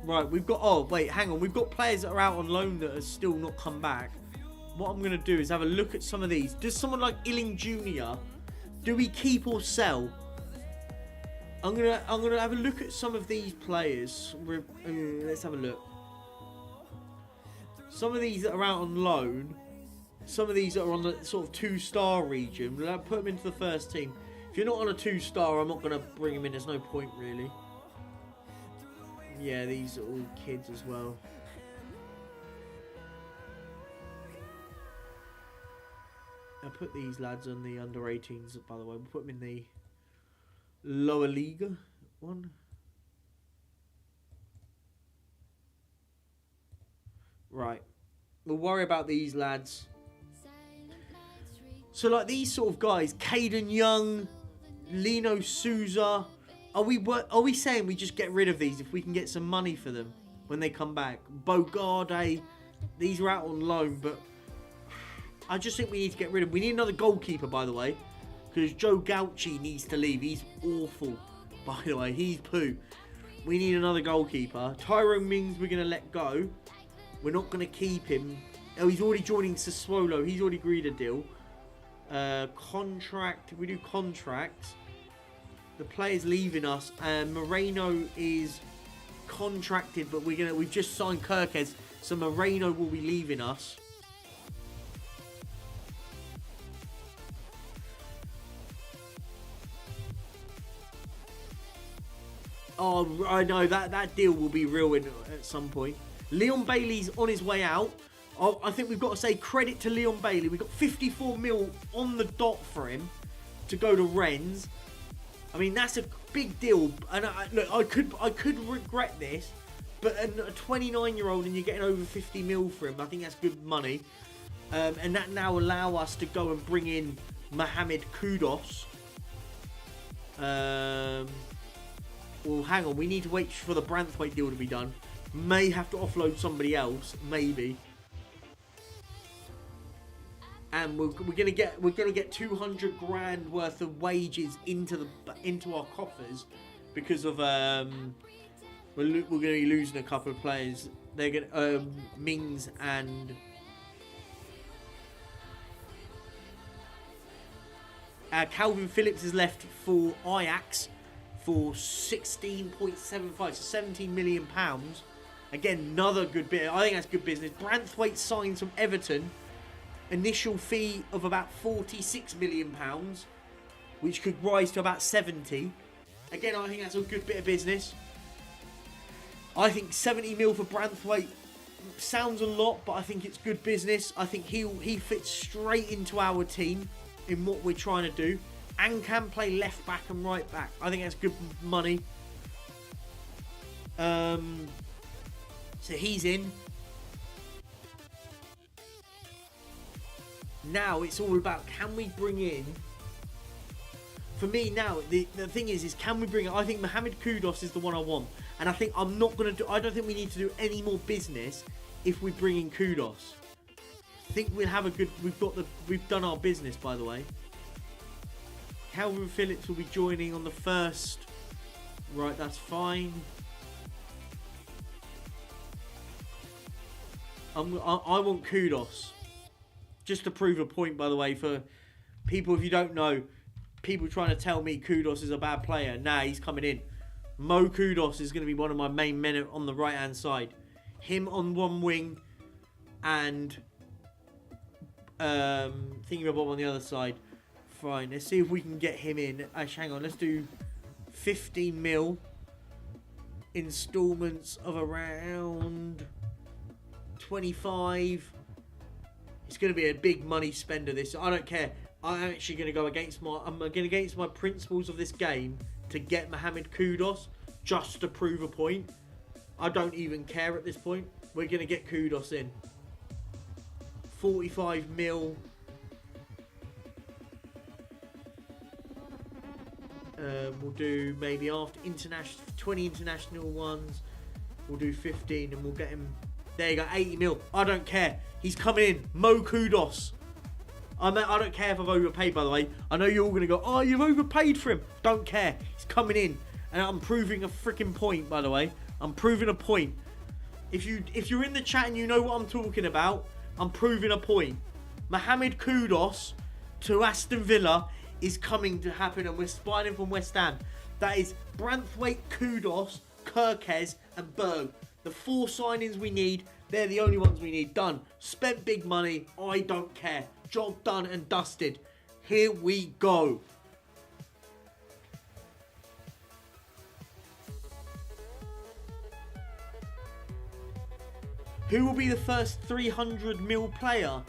Right, we've got... Oh, wait, hang on. We've got players that are out on loan that have still not come back. What I'm going to do is have a look at some of these. Does someone like Illing Jr., do we keep or sell? I'm gonna have a look at some of these players. Let's have a look. Some of these that are out on loan. Some of these that are on the sort of 2-star region. We'll put them into the first team. If you're not on a 2-star, I'm not going to bring them in. There's no point, really. Yeah, these are all kids as well. I'll put these lads on the under-18s, by the way. We'll put them in the lower league one. Right. We'll worry about these lads. So, like, these sort of guys, Caden Young, Lino Souza, are we saying we just get rid of these if we can get some money for them when they come back? Bogarde, these are out on loan, but I just think we need to get rid of them. We need another goalkeeper, by the way, because Joe Gauchi needs to leave. He's awful, by the way. He's poo. We need another goalkeeper. Tyrone Mings we're going to let go. We're not going to keep him. Oh, he's already joining Sassuolo. He's already agreed a deal. Contract. We do contracts. The player's leaving us. Moreno is contracted, but we've just signed Kirkes, so Moreno will be leaving us. Oh, I know that deal will be real at some point. Leon Bailey's on his way out. I think we've got to say credit to Leon Bailey. We've got 54 mil on the dot for him to go to Rennes. I mean, that's a big deal. And look, I could regret this, but a 29-year-old and you're getting over 50 mil for him, I think that's good money. And that now allow us to go and bring in Mohamed Kudus. Well, hang on. We need to wait for the Branthwaite deal to be done. May have to offload somebody else, maybe. And we're gonna get 200 grand worth of wages into our coffers because of we're gonna be losing a couple of players. They're gonna Mings and Calvin Phillips is left for Ajax for 16.75, so 17 million pounds. Again, another good bit. I think that's good business. Branthwaite signs from Everton. Initial fee of about 46 million pounds, which could rise to about 70. Again, I think that's a good bit of business. I think 70 mil for Branthwaite sounds a lot, but I think it's good business. I think he fits straight into our team in what we're trying to do, and can play left back and right back. I think that's good money. So he's in. Now it's all about, can we bring in... For me now, the thing is can we bring in... I think Mohamed Kudus is the one I want. And I think I don't think we need to do any more business if we bring in Kudus. I think we'll have a good... We've done our business, by the way. Calvin Phillips will be joining on the 1st. Right, that's fine. I want Kudos. Just to prove a point, by the way, for people, if you don't know, people trying to tell me Kudos is a bad player. Nah, he's coming in. Mo Kudos is going to be one of my main men on the right-hand side. Him on one wing and Thingamabob on the other side. Fine, let's see if we can get him in. Actually, hang on, let's do 15 mil installments of around 25. It's going to be a big money spender, this. I don't care. I'm actually going to go against my principles of this game to get Mohamed Kudos just to prove a point. I don't even care at this point. We're going to get Kudos in. 45 mil. We'll do maybe after 20 international ones. We'll do 15 and we'll get him. There you go, 80 mil. I don't care. He's coming in. Mo Kudos. I don't care if I've overpaid, by the way. I know you're all going to go, oh, you've overpaid for him. Don't care. He's coming in. And I'm proving a freaking point, by the way. I'm proving a point. If you're in the chat and you know what I'm talking about, I'm proving a point. Mohamed Kudos to Aston Villa is coming to happen, and we're spying him from West Ham. That is Branthwaite, Kudos, Kirkes and Berg. The 4 signings we need, they're the only ones we need. Done. Spent big money. I don't care. Job done and dusted. Here we go. Who will be the first 300 mil player?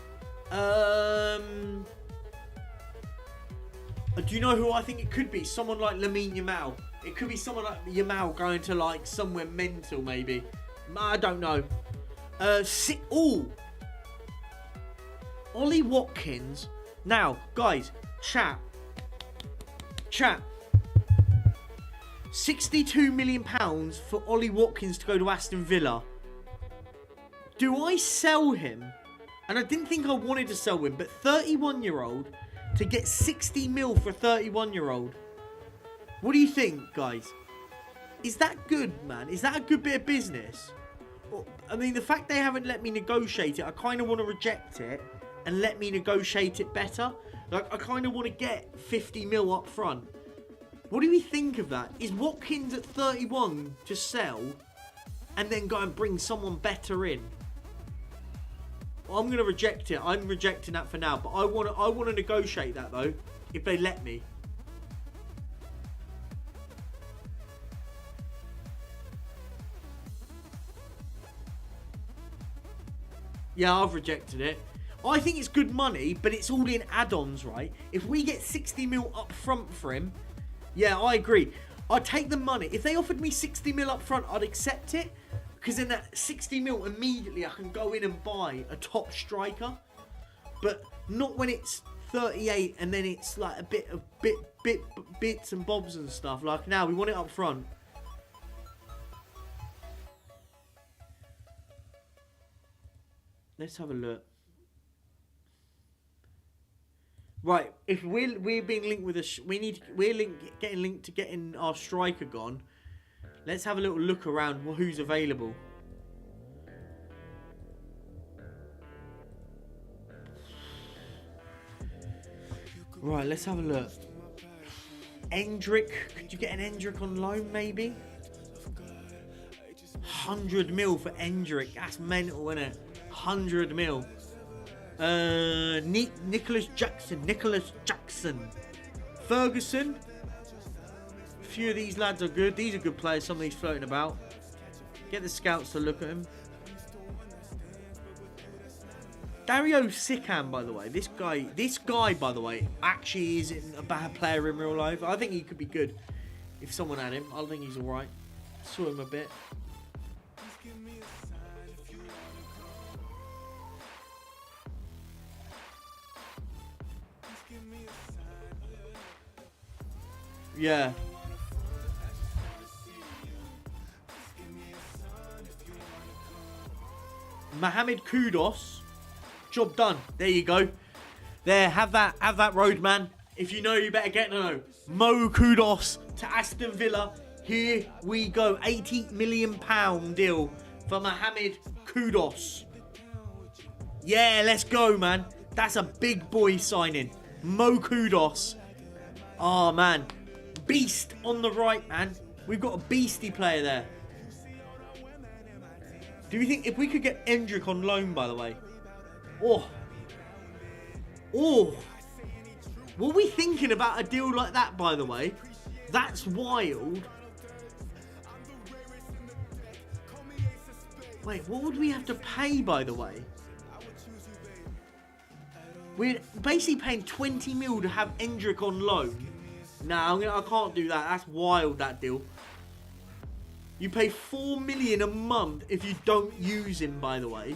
Do you know who I think it could be? Someone like Lamine Yamal. It could be someone like Yamal going to like somewhere mental, maybe. I don't know. Ollie Watkins. Now, guys, chat. 62 million pounds for Ollie Watkins to go to Aston Villa. Do I sell him? And I didn't think I wanted to sell him, but 31-year-old to get 60 mil for a 31-year-old. What do you think, guys? Is that good, man? Is that a good bit of business? I mean, the fact they haven't let me negotiate it, I kind of want to reject it and let me negotiate it better. Like, I kind of want to get 50 mil up front. What do we think of that? Is Watkins at 31 to sell and then go and bring someone better in? I'm going to reject it. I'm rejecting that for now. But I want to negotiate that, though, if they let me. Yeah, I've rejected it. I think it's good money, but it's all in add-ons, right? If we get 60 mil up front for him, yeah, I agree. I'd take the money. If they offered me 60 mil up front, I'd accept it. Because in that 60 mil, immediately I can go in and buy a top striker. But not when it's 38 and then it's like a bit of bits and bobs and stuff. Like now, we want it up front. Let's have a look. Right, if we're being linked with getting linked to getting our striker gone. Let's have a little look around who's available. Right, let's have a look. Endrick, could you get an Endrick on loan maybe? 100 mil for Endrick, that's mental, isn't it? 100 mil. Nicholas Jackson. Ferguson. A few of these lads are good. These are good players. Some of these floating about. Get the scouts to look at him. Dario Sican, by the way. This guy, by the way, actually isn't a bad player in real life. I think he could be good if someone had him. I think he's alright. Saw him a bit. Yeah. Mohamed Kudos. Job done. There you go. There, have that road, man. If you know, you better get to know. Mo Kudos to Aston Villa. Here we go. £80 million deal for Mohamed Kudos. Yeah, let's go, man. That's a big boy signing. Mo Kudos. Oh, man. Beast on the right, man. We've got a beastie player there. Do you think if we could get Endrick on loan, by the way? Oh. Oh. Were we thinking about a deal like that, by the way? That's wild. Wait, what would we have to pay, by the way? We're basically paying 20 mil to have Endrick on loan. Nah, I can't do that. That's wild, that deal. You pay 4 million a month if you don't use him, by the way.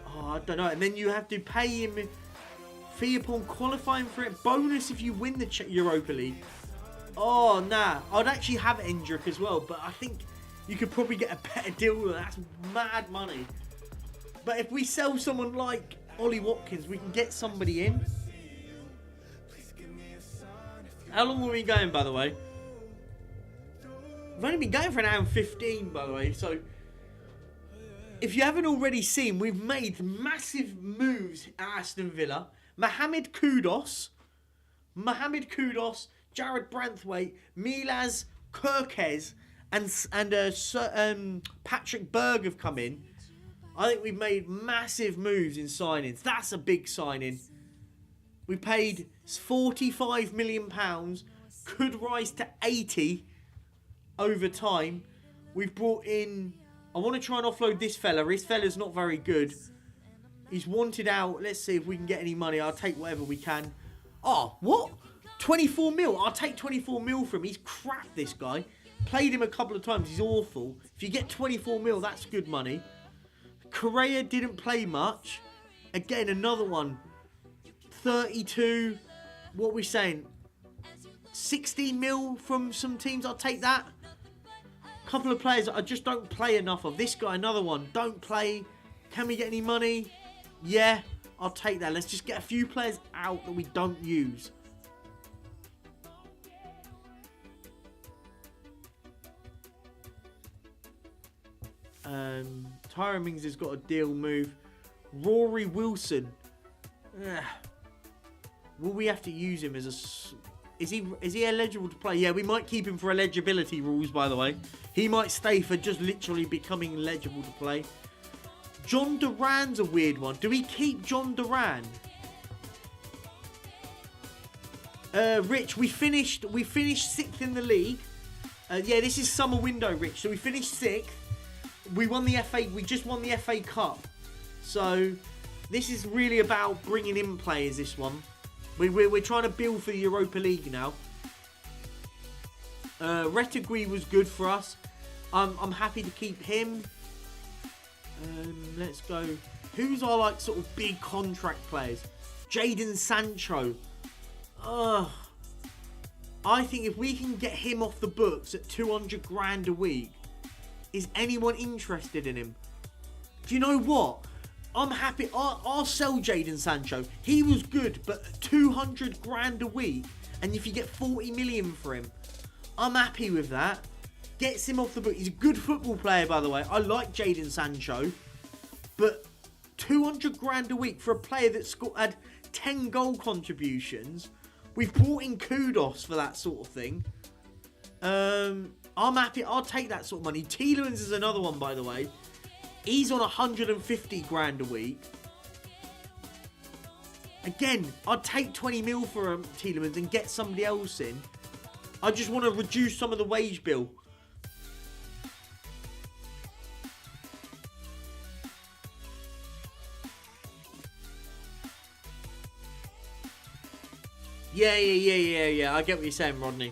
Oh, I don't know. And then you have to pay him fee upon qualifying for it. Bonus if you win the Europa League. Oh, nah. I'd actually have Endrick as well, but I think you could probably get a better deal. That's mad money. But if we sell someone like Ollie Watkins, we can get somebody in. How long have we been going, by the way? We've only been going for an hour and 15, by the way. So, if you haven't already seen, we've made massive moves at Aston Villa. Mohamed Kudus, Jared Branthwaite, Milas Kirkes, and Patrick Berg have come in. I think we've made massive moves in signings. That's a big signing. We paid £45 million. Could rise to 80 over time. We've brought in... I want to try and offload this fella. This fella's not very good. He's wanted out. Let's see if we can get any money. I'll take whatever we can. Oh, what? 24 mil. I'll take 24 mil from him. He's crap, this guy. Played him a couple of times. He's awful. If you get 24 mil, that's good money. Correa didn't play much. Again, another one. 32. What are we saying? 16 mil from some teams. I'll take that. Couple of players that I just don't play enough of. This guy, another one. Don't play. Can we get any money? Yeah, I'll take that. Let's just get a few players out that we don't use. Tyrone Mings has got a deal move. Rory Wilson. Will we have to use him as a... Is he eligible to play? Yeah, we might keep him for eligibility rules, by the way. He might stay for just literally becoming eligible to play. John Duran's a weird one. Do we keep John Duran? Rich, we finished 6th in the league. Yeah, this is summer window, Rich. So we finished 6th. We won the FA. We just won the FA Cup. So this is really about bringing in players. This one, we're trying to build for the Europa League now. Retegui was good for us. I'm happy to keep him. Let's go. Who's our like sort of big contract players? Jadon Sancho. I think if we can get him off the books at 200 grand a week, is anyone interested in him? Do you know what? I'm happy. I'll sell Jadon Sancho. He was good, but 200 grand a week, and if you get 40 million for him, I'm happy with that. Gets him off the book. He's a good football player, by the way. I like Jadon Sancho, but 200 grand a week for a player that's had 10 goal contributions. We've brought in Kudos for that sort of thing. I'm happy. I'll take that sort of money. Tielemans is another one, by the way. He's on 150 grand a week. Again, I'd take 20 mil for Tielemans and get somebody else in. I just want to reduce some of the wage bill. Yeah. I get what you're saying, Rodney.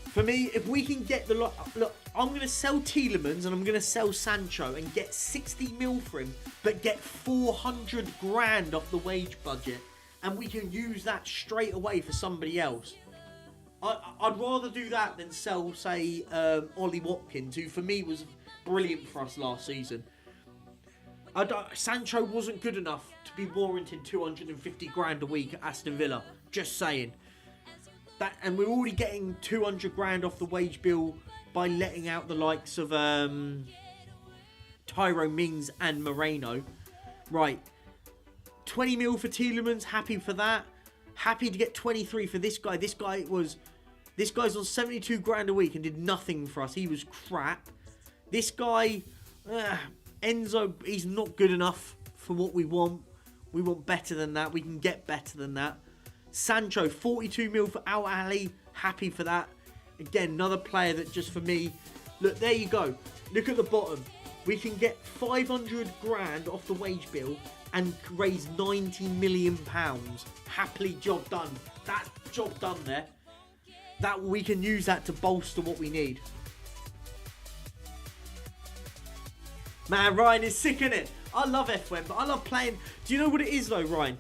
For me, if we can get the look, I'm going to sell Tielemans and I'm going to sell Sancho and get 60 mil for him, but get 400 grand off the wage budget, and we can use that straight away for somebody else. I'd rather do that than sell, say, Ollie Watkins, who for me was brilliant for us last season. Sancho wasn't good enough to be warranted 250 grand a week at Aston Villa. Just saying. And we're already getting 200 grand off the wage bill by letting out the likes of Tyro Mings and Moreno. Right. 20 mil for Tielemans. Happy for that. Happy to get 23 for this guy. This guy's on 72 grand a week and did nothing for us. He was crap. This guy, Enzo, he's not good enough for what we want. We want better than that. We can get better than that. Sancho, 42 mil for Al Ali. Happy for that. Again, another player that just for me. Look, there you go. Look at the bottom. We can get 500 grand off the wage bill and raise 90 million pounds. Happily, job done. That's job done there. That we can use that to bolster what we need. Man, Ryan is sick in it. I love F1, but I love playing. Do you know what it is though, Ryan?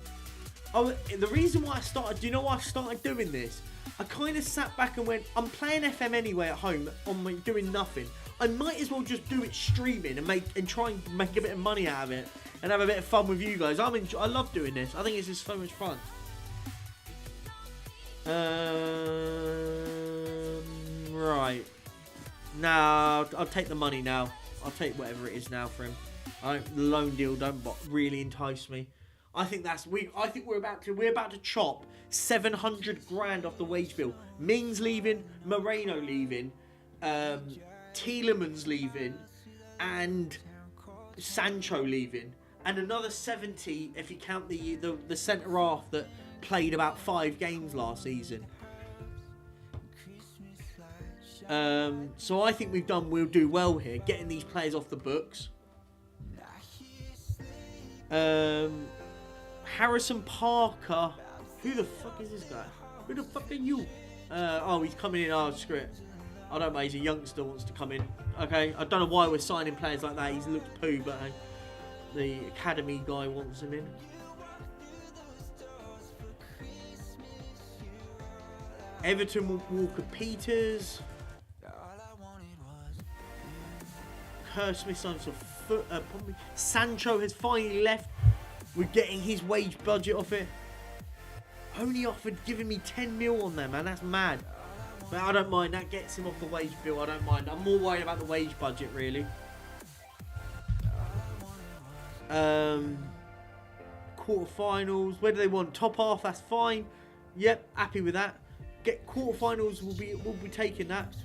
The reason why I started, do you know why I started doing this? I kind of sat back and went, I'm playing FM anyway at home, doing nothing. I might as well just do it streaming and try and make a bit of money out of it and have a bit of fun with you guys. I love doing this. I think it's just so much fun. Right. Now, I'll take the money now. I'll take whatever it is now for him. The loan deal don't really entice me. I think we're about to chop 700 grand off the wage bill. Mings leaving, Moreno leaving, Tielemans leaving, and Sancho leaving, and another 70 if you count the centre half that played about 5 games last season. So I think we'll do well here, getting these players off the books. Harrison Parker. Who the fuck is this guy? Who the fuck are you? He's coming in. Oh, screw it. I don't know. He's a youngster, wants to come in. Okay. I don't know why we're signing players like that. He's looked poo, but the academy guy wants him in. Everton will Walker Peters. Kerr Smith signs for Sancho has finally left. We're getting his wage budget off it. Only offered giving me 10 mil on there, man. That's mad. But I don't mind. That gets him off the wage bill. I don't mind. I'm more worried about the wage budget, really. Quarterfinals. Where do they want? Top half. That's fine. Yep. Happy with that. Get quarterfinals. We'll be taking that.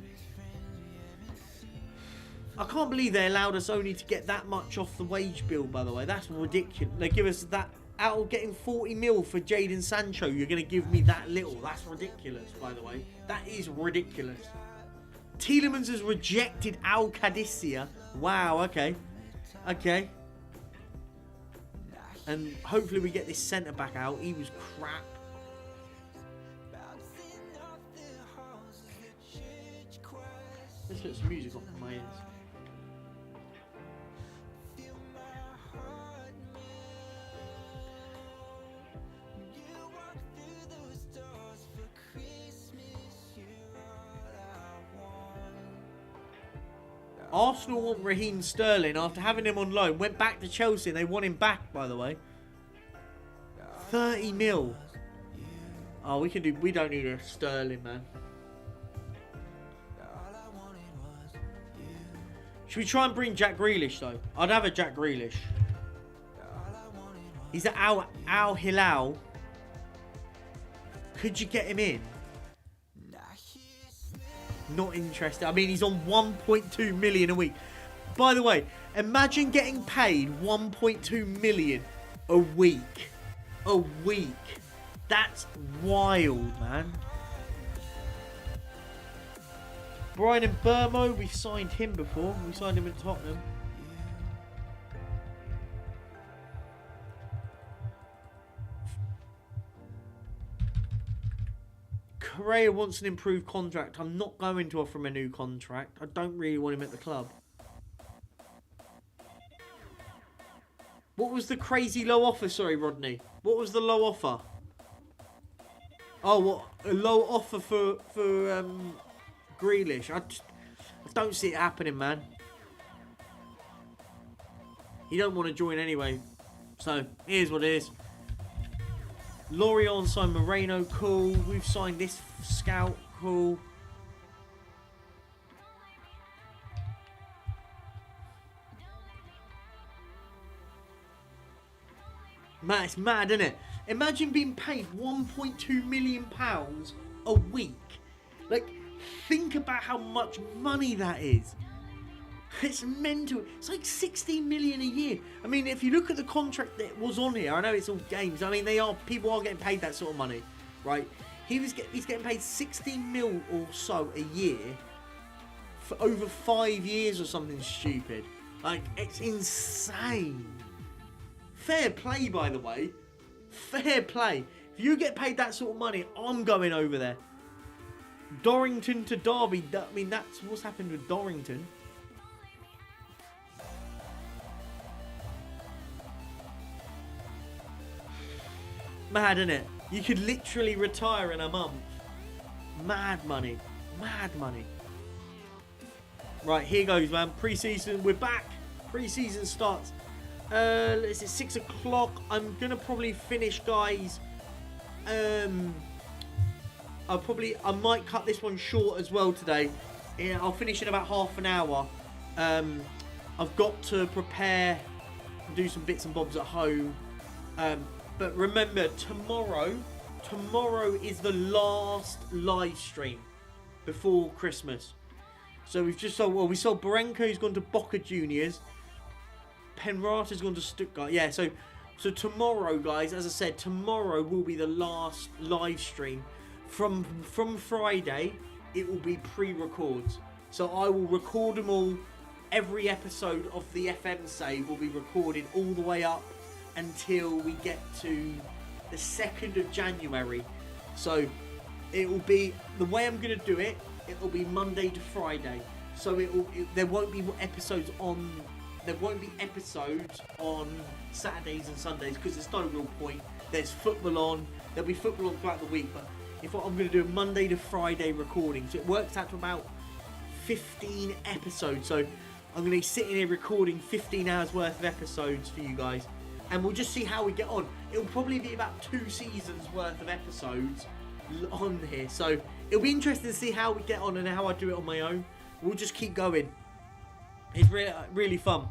I can't believe they allowed us only to get that much off the wage bill, by the way. That's ridiculous. They give us that out of getting 40 mil for Jadon Sancho. You're going to give me that little. That's ridiculous, by the way. That is ridiculous. Tielemans has rejected Al Qadisiyah. Wow, okay. Okay. And hopefully we get this centre back out. He was crap. Let's put some music on my ears. Arsenal want Raheem Sterling after having him on loan. Went back to Chelsea and they want him back, by the way. 30 mil. Oh, we don't need a Sterling, man. Should we try and bring Jack Grealish, though? I'd have a Jack Grealish. He's at Al Hilal. Could you get him in? Not interested. I mean, he's on 1.2 million a week. By the way, imagine getting paid 1.2 million a week. A week. That's wild, man. Brian Mbeumo, we signed him before. We signed him at Tottenham. Correa wants an improved contract. I'm not going to offer him a new contract. I don't really want him at the club. What was the crazy low offer? Sorry, Rodney. What was the low offer? Oh, what? A low offer for Grealish. I don't see it happening, man. He don't want to join anyway. So, here's what it is. Lorion signed Moreno, cool. We've signed this scout, cool. Man, it's mad, isn't it? Imagine being paid £1.2 million a week. Like, think about how much money that is. It's mental. It's like 16 million a year. I mean, if you look at the contract that was on here, I know it's all games. I mean, people are getting paid that sort of money, right? He's getting paid 16 mil or so a year for over 5 years or something stupid. Like, it's insane. Fair play, by the way. Fair play. If you get paid that sort of money, I'm going over there. Dorrington to Derby. I mean, that's what's happened with Dorrington. Mad, innit? You could literally retire in a month. Mad money. Mad money. Right, here goes, man. Pre-season, we're back. Pre-season starts. It's at 6 o'clock. I'm gonna probably finish, guys. I might cut this one short as well today. Yeah, I'll finish in about half an hour. I've got to prepare and do some bits and bobs at home. But remember, tomorrow is the last live stream before Christmas. So we've just sold, we sold Barenko, who's gone to Boca Juniors. Penrata's gone to Stuttgart. Yeah, so tomorrow, guys, as I said, tomorrow will be the last live stream. From Friday, it will be pre-records. So I will record them all. Every episode of the FM save will be recorded all the way up until we get to the 2nd of January. So it will be, the way I'm going to do it, it will be Monday to Friday. So there won't be episodes on Saturdays and Sundays because there's no real point. There's football on. There'll be football on throughout the week, but I'm going to do a Monday to Friday recording, so it works out to about 15 episodes. So I'm going to be sitting here recording 15 hours worth of episodes for you guys, and we'll just see how we get on. It'll probably be about 2 seasons worth of episodes on here, so it'll be interesting to see how we get on and how I do it on my own. We'll just keep going. It's really fun,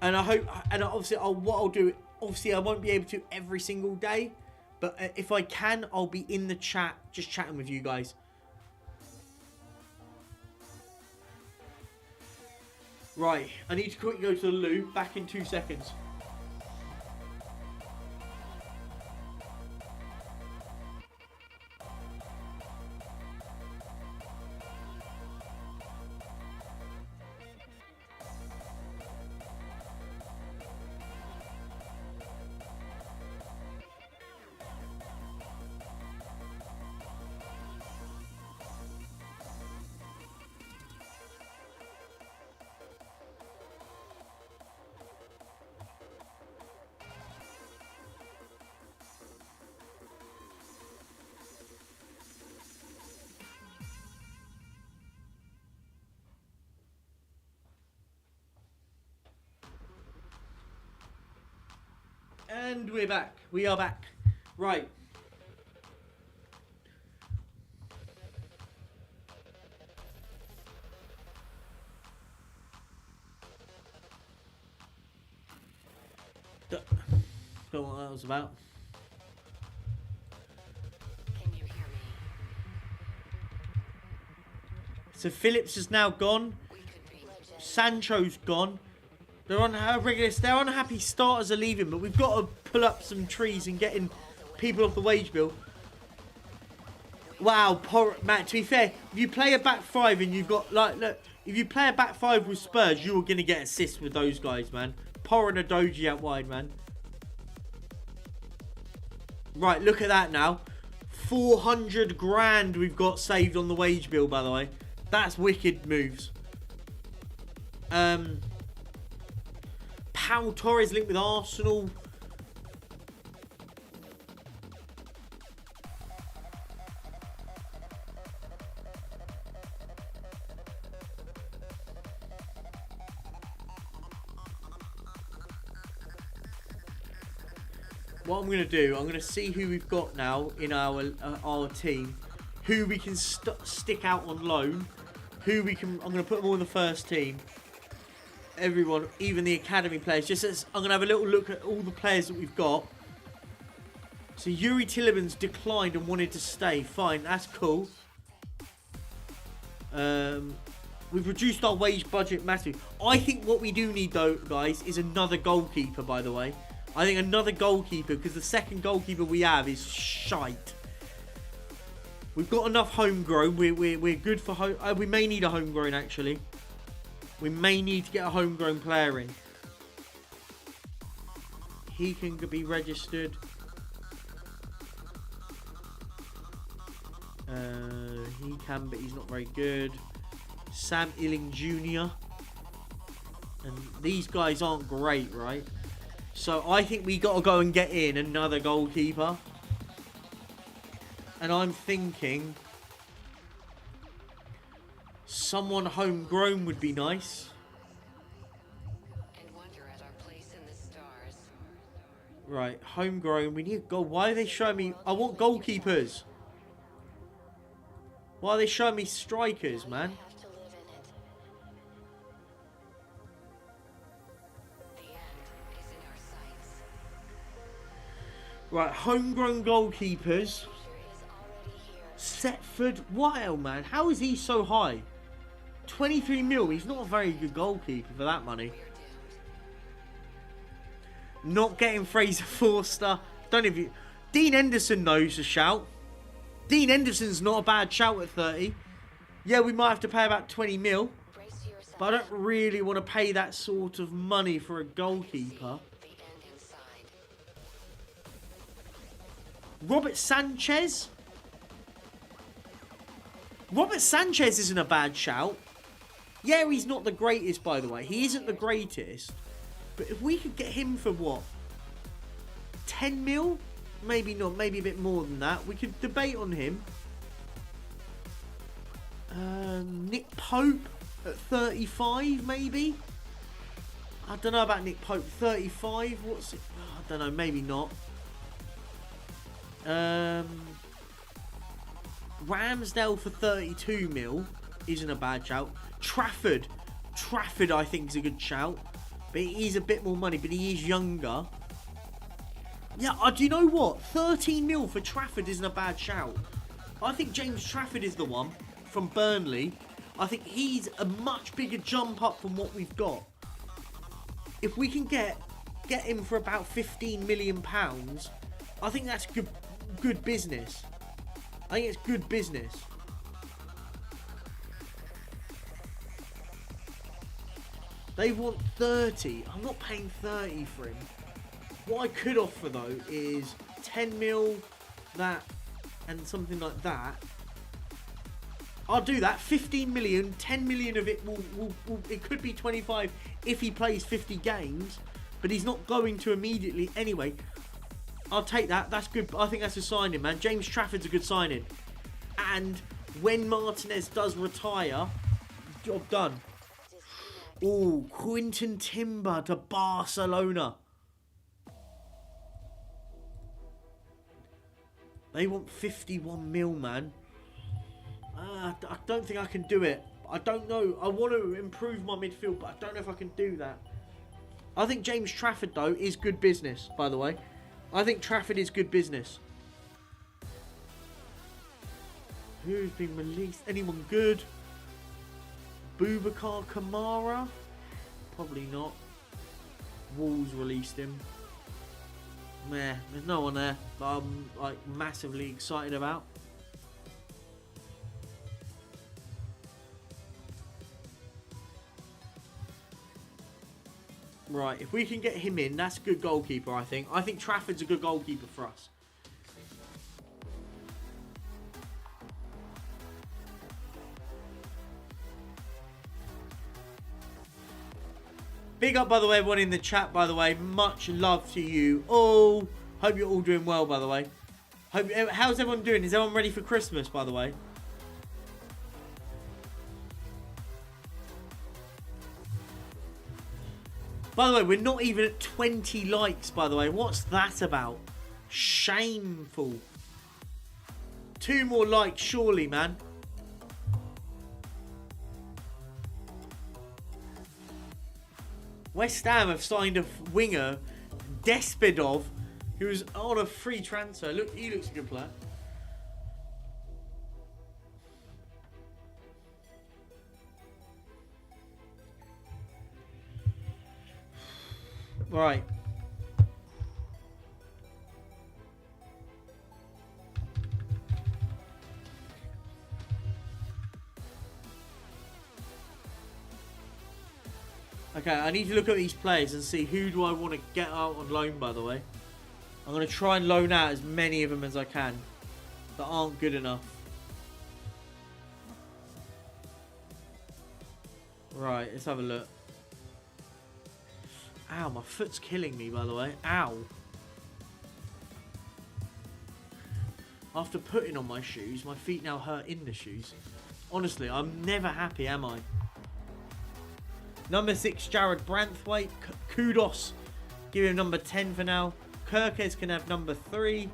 and I hope. And obviously, what I'll do. Obviously, I won't be able to every single day, but if I can, I'll be in the chat, just chatting with you guys. Right, I need to quickly go to the loo. Back in 2 seconds. And we're back. We are back. Right. Don't know what that was about. Can you hear me? So Phillips is now gone. Sancho's gone. They're unhappy starters are leaving, but we've got to pull up some trees and getting people off the wage bill. Wow, Matt, to be fair, if you play a back five and you've got, like, look, if you play a back five with Spurs, you're going to get assists with those guys, man. Porra and a Doji out wide, man. Right, look at that now. 400 grand we've got saved on the wage bill, by the way. That's wicked moves. Pau Torres linked with Arsenal. what I'm going to do, I'm going to see who we've got now in our team, who we can stick out on loan, who we can. I'm going to put them all in the first team. Everyone, even the academy players. Just as I'm going to have a little look at all the players that we've got. So Yuri Tillemans declined and wanted to stay. Fine, that's cool. We've reduced our wage budget massively. I think what we do need, though, guys, is another goalkeeper, by the way. I think another goalkeeper, because the second goalkeeper we have is shite. We've got enough homegrown. We're good for home. We may need a homegrown, actually. We may need to get a homegrown player in. He can be registered. He can, but he's not very good. Sam Illing Jr. And these guys aren't great, right? So I think we got to go and get in another goalkeeper. And I'm thinking someone homegrown would be nice. And wonder at our place in the stars. Right, homegrown. We need a goal. Why are they showing me? I want goalkeepers. Why are they showing me strikers, man? Right, homegrown goalkeepers. Setford. Wow, man. How is he so high? 23 mil. He's not a very good goalkeeper for that money. Not getting Fraser Forster. Don't know if you... Dean Henderson knows a shout. Dean Henderson's not a bad shout at 30. Yeah, we might have to pay about 20 mil. But I don't really want to pay that sort of money for a goalkeeper. Robert Sanchez. Robert Sanchez isn't a bad shout. Yeah, he's not the greatest, by the way. He isn't the greatest. But if we could get him for what? 10 mil? Maybe not. Maybe a bit more than that. We could debate on him. Nick Pope at 35, maybe? I don't know about Nick Pope. 35? What's it? I don't know. Maybe not. Ramsdale for 32 mil isn't a bad shout. Trafford, I think is a good shout, but he's a bit more money, but he is younger. Yeah, do you know what? 13 mil for Trafford isn't a bad shout. I think James Trafford is the one from Burnley. I think he's a much bigger jump up from what we've got. If we can get him for about £15 million, I think that's good business. I think it's good business. They want 30. I'm not paying 30 for him. What I could offer though is 10 mil, that, and something like that. I'll do that. 15 million, 10 million of it will it could be 25 if he plays 50 games, but he's not going to immediately anyway. I'll take that. That's good. I think that's a signing, man. James Trafford's a good signing. And when Martinez does retire, job done. Oh, Quinton Timber to Barcelona. They want 51 mil, man. I don't think I can do it. I don't know. I want to improve my midfield, but I don't know if I can do that. I think James Trafford, though, is good business, by the way. I think Trafford is good business. Who's been released? Anyone good? Boubacar Kamara? Probably not. Wolves released him. Meh, there's no one there that I'm like massively excited about. Right, if we can get him in, that's a good goalkeeper, I think. I think Trafford's a good goalkeeper for us. Big up, by the way, everyone in the chat, by the way. Much love to you all. Hope you're all doing well, by the way. How's everyone doing? Is everyone ready for Christmas, by the way? By the way, we're not even at 20 likes, by the way. What's that about? Shameful. 2 more likes, surely, man. West Ham have signed a winger, Despidov, who's on a free transfer. Look, he looks a good player. Right. Okay, I need to look at these players and see who do I want to get out on loan, by the way. I'm going to try and loan out as many of them as I can that aren't good enough. Right, let's have a look. Ow, my foot's killing me, by the way. Ow. After putting on my shoes, my feet now hurt in the shoes. Honestly, I'm never happy, am I? Number 6, Jared Branthwaite. Kudos. Give him number 10 for now. Kirkes can have number 3.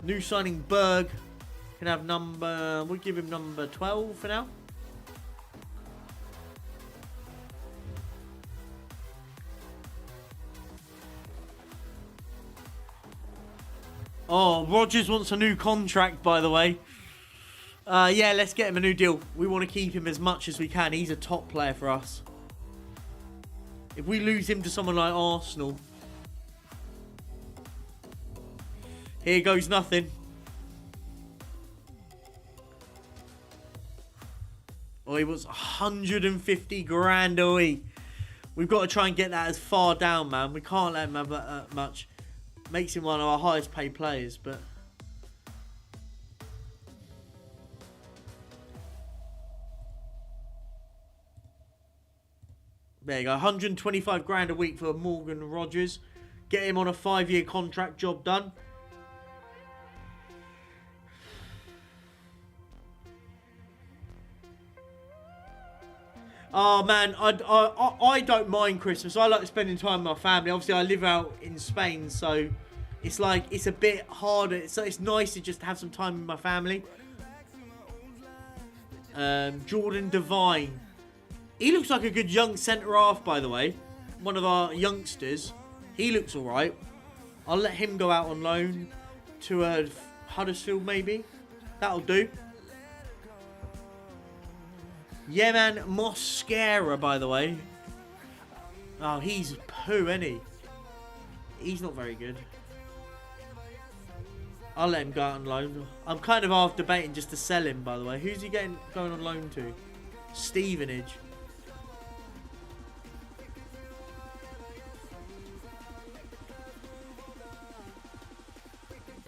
New signing Berg can have number... We'll give him number 12 for now. Oh, Rodgers wants a new contract, by the way. Yeah, let's get him a new deal. We want to keep him as much as we can. He's a top player for us. If we lose him to someone like Arsenal... Here goes nothing. Oh, he was 150 grand a week. We've got to try and get that as far down, man. We can't let him have that much. Makes him one of our highest paid players, but... There you go, 125 grand a week for Morgan Rodgers. Get him on a 5-year contract, job done. Oh man, I don't mind Christmas. I like spending time with my family. Obviously, I live out in Spain, so it's like it's a bit harder. So it's nice to just have some time with my family. Jordan Devine. He looks like a good young centre-half, by the way. One of our youngsters. He looks alright. I'll let him go out on loan to Huddersfield, maybe. That'll do. Yeah, man. Mosquera, by the way. Oh, he's poo, isn't he? He's not very good. I'll let him go out on loan. I'm kind of half debating just to sell him, by the way. Who's he going on loan to? Stevenage.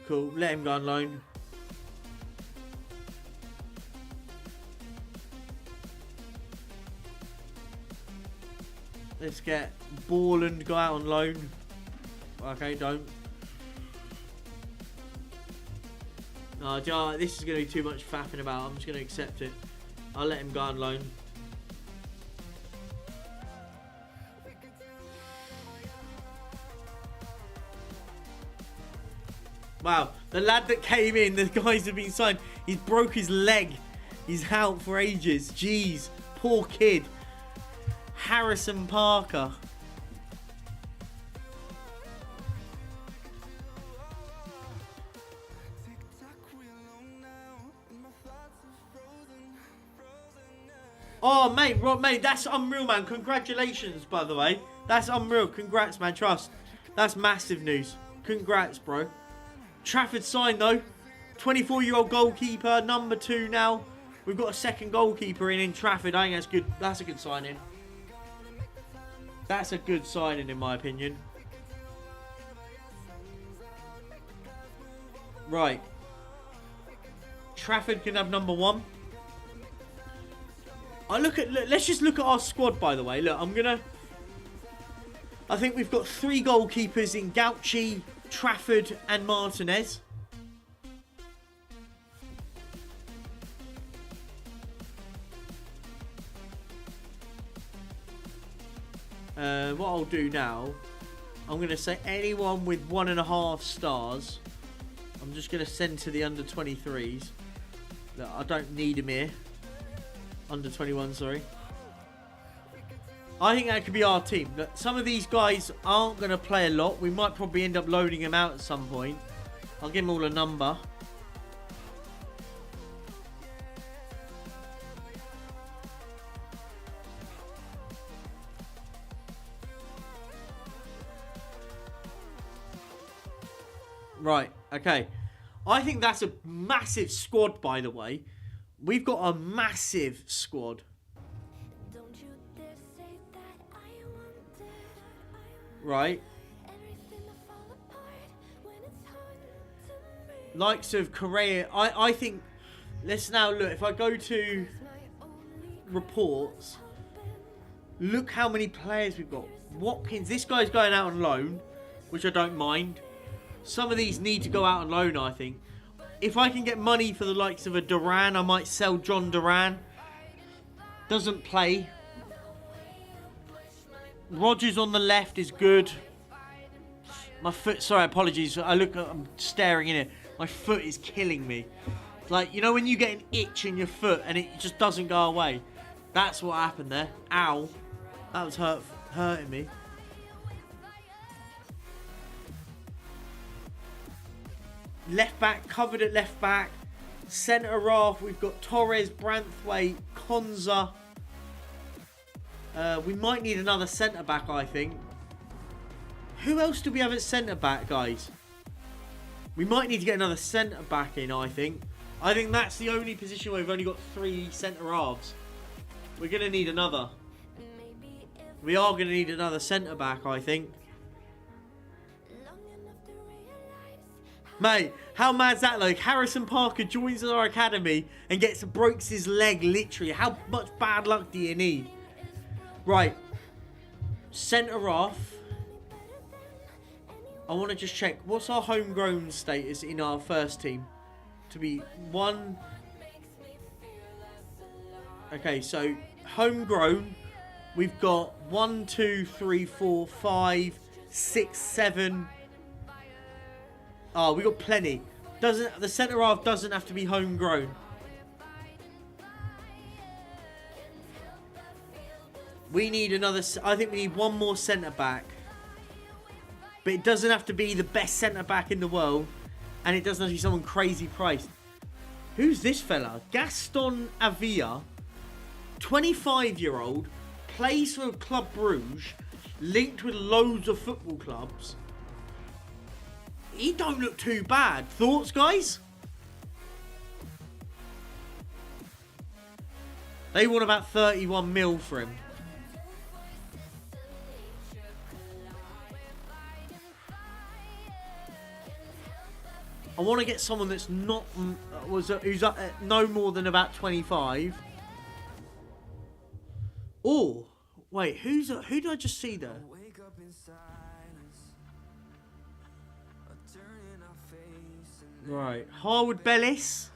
Cool, let him go on loan. Let's get Borland go out on loan. Okay, don't. No, this is going to be too much faffing about. I'm just going to accept it. I'll let him go on loan. Wow, the lad that came in, the guys have been signed. He's broke his leg. He's out for ages. Jeez, poor kid. Harrison Parker. Oh, mate, that's unreal, man. Congratulations, by the way. That's unreal. Congrats, man. Trust. That's massive news. Congrats, bro. Trafford signed, though. 24-year-old goalkeeper, number 2 now. We've got a second goalkeeper in Trafford. I think that's good. That's a good signing. That's a good signing, in my opinion. Right. Trafford can have number 1. Let's just look at our squad, by the way. Look, I think we've got 3 goalkeepers in Gauchi, Trafford and Martinez. What I'll do now, I'm going to say anyone with 1.5 stars. I'm just going to send to the under 23s. Look, I don't need him here. Under 21, sorry. I think that could be our team. But some of these guys aren't going to play a lot. We might probably end up loading them out at some point. I'll give them all a number. Right, okay. I think that's a massive squad, by the way. We've got a massive squad. Right. Likes of Korea. I think, let's now look. If I go to reports, look how many players we've got. Watkins, this guy's going out on loan, which I don't mind. Some of these need to go out on loan, I think. If I can get money for the likes of a Duran, I might sell John Duran. Doesn't play. Rogers on the left is good. My foot, sorry, apologies. I'm staring in it. My foot is killing me. It's like, you know when you get an itch in your foot and it just doesn't go away? That's what happened there. Ow. That was hurting me. Left back, covered at left back. Centre half, we've got Torres, Branthwaite, Konza. We might need another centre back, I think. Who else do we have at centre back, guys? We might need to get another centre back in, I think. I think that's the only position where we've only got 3 centre halves. We're going to need another. We are going to need another centre back, I think. Mate, how mad's that? Like, Harrison Parker joins our academy and breaks his leg, literally. How much bad luck do you need? Right. Centre half. I want to just check. What's our homegrown status in our first team? To be 1. Okay, so homegrown. We've got 1, 2, 3, 4, 5, 6, 7. Oh, we got plenty. The centre half doesn't have to be homegrown. We need another. I think we need one more centre back. But it doesn't have to be the best centre back in the world, and it doesn't have to be someone crazy priced. Who's this fella? Gaston Avila, 25-year-old, plays for Club Bruges, linked with loads of football clubs. He don't look too bad. Thoughts, guys? They want about 31 mil for him. I want to get someone that's not who's up at no more than about 25. Oh, wait, who did I just see there? Right, Harwood Bellis.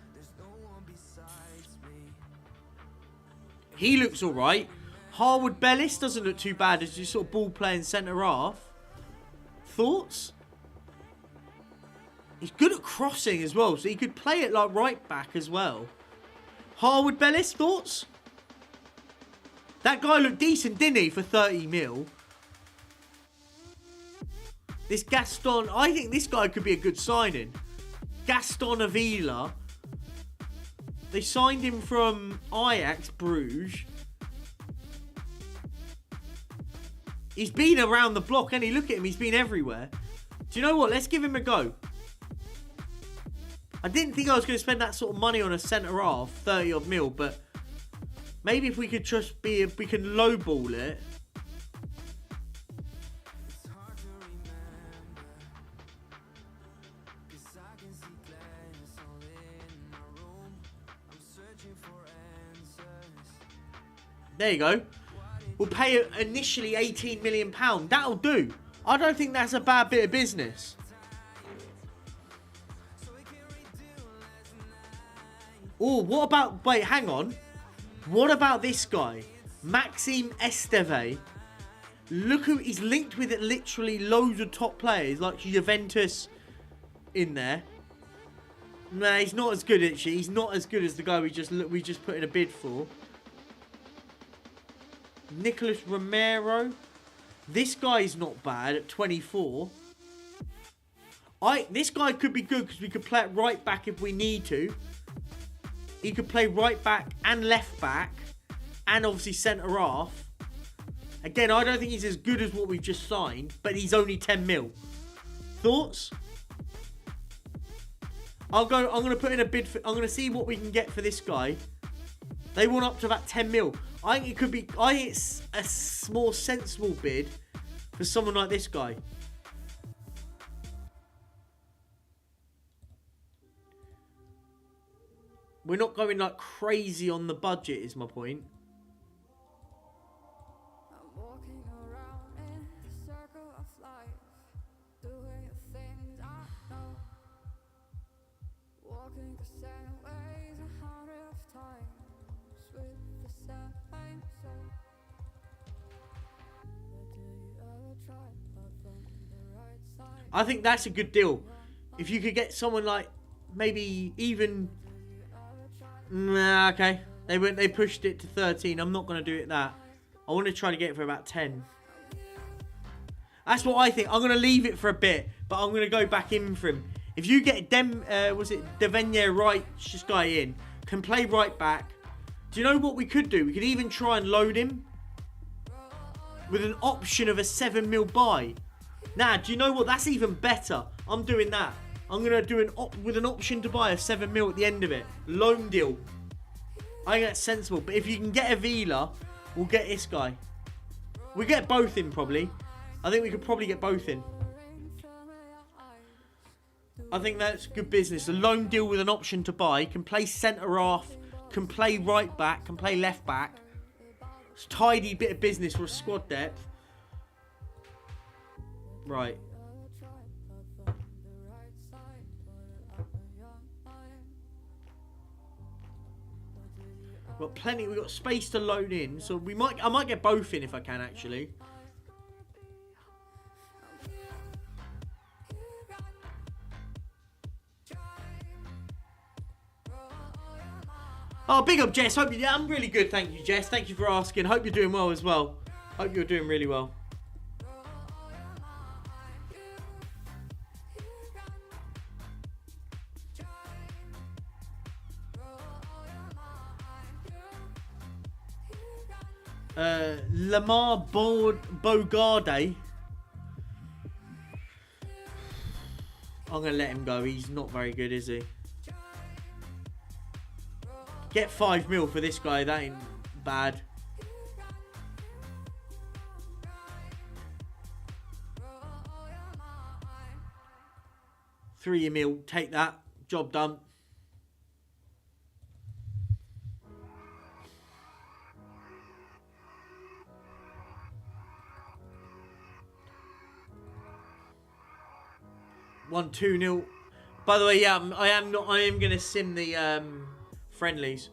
He looks all right. Harwood Bellis doesn't look too bad as you sort of ball playing centre half. Thoughts? He's good at crossing as well, so he could play it like right back as well. Harwood Bellis, thoughts? That guy looked decent, didn't he, for 30 mil? This Gaston, I think this guy could be a good signing. Gaston Avila. They signed him from Ajax Bruges. He's been around the block, and look at him, he's been everywhere. Do you know what? Let's give him a go. I didn't think I was going to spend that sort of money on a centre half, 30 odd mil, but maybe if we could just if we can lowball it. There you go. We'll pay it initially £18 million. That'll do. I don't think that's a bad bit of business. Oh, what about... Wait, hang on. What about this guy? Maxime Esteve. Look who he's linked with. It literally loads of top players like Juventus in there. Nah, he's not as good actually. He's not as good as the guy we just put in a bid for. Nicholas Romero. This guy's not bad at 24. This guy could be good because we could play it right back if we need to. He could play right back and left back, and obviously centre half. Again, I don't think he's as good as what we've just signed, but he's only 10 mil. Thoughts? I'm going to put in a bid for... I'm going to see what we can get for this guy. They want up to about 10 mil. I think it could be... I think it's a more sensible bid for someone like this guy. We're not going like crazy on the budget, is my point. I think that's a good deal. If you could get someone like maybe even... Nah, okay. They pushed it to 13. I'm not going to do it that. I want to try to get it for about 10. That's what I think. I'm going to leave it for a bit, but I'm going to go back in for him. If you get Devenye right, this guy in, can play right back. Do you know what we could do? We could even try and load him with an option of a 7 mil buy. Nah, do you know what? That's even better. I'm doing that. I'm going to do with an option to buy a 7 mil at the end of it. Loan deal. I think that's sensible. But if you can get a Vila, we'll get this guy. We'll get both in probably. I think we could probably get both in. I think that's good business. A loan deal with an option to buy. Can play centre half. Can play right back. Can play left back. It's a tidy bit of business for a squad depth. Right. Got plenty. We've got space to load in, so I might get both in if I can actually. Oh, big up, Jess. I'm really good. Thank you, Jess. Thank you for asking. Hope you're doing well as well. Hope you're doing really well. Lamar Bogarde. I'm going to let him go. He's not very good, is he? Get 5 mil for this guy. That ain't bad. $3 mil. Take that. Job done. One 2-0. By the way, yeah, I am gonna sim the friendlies.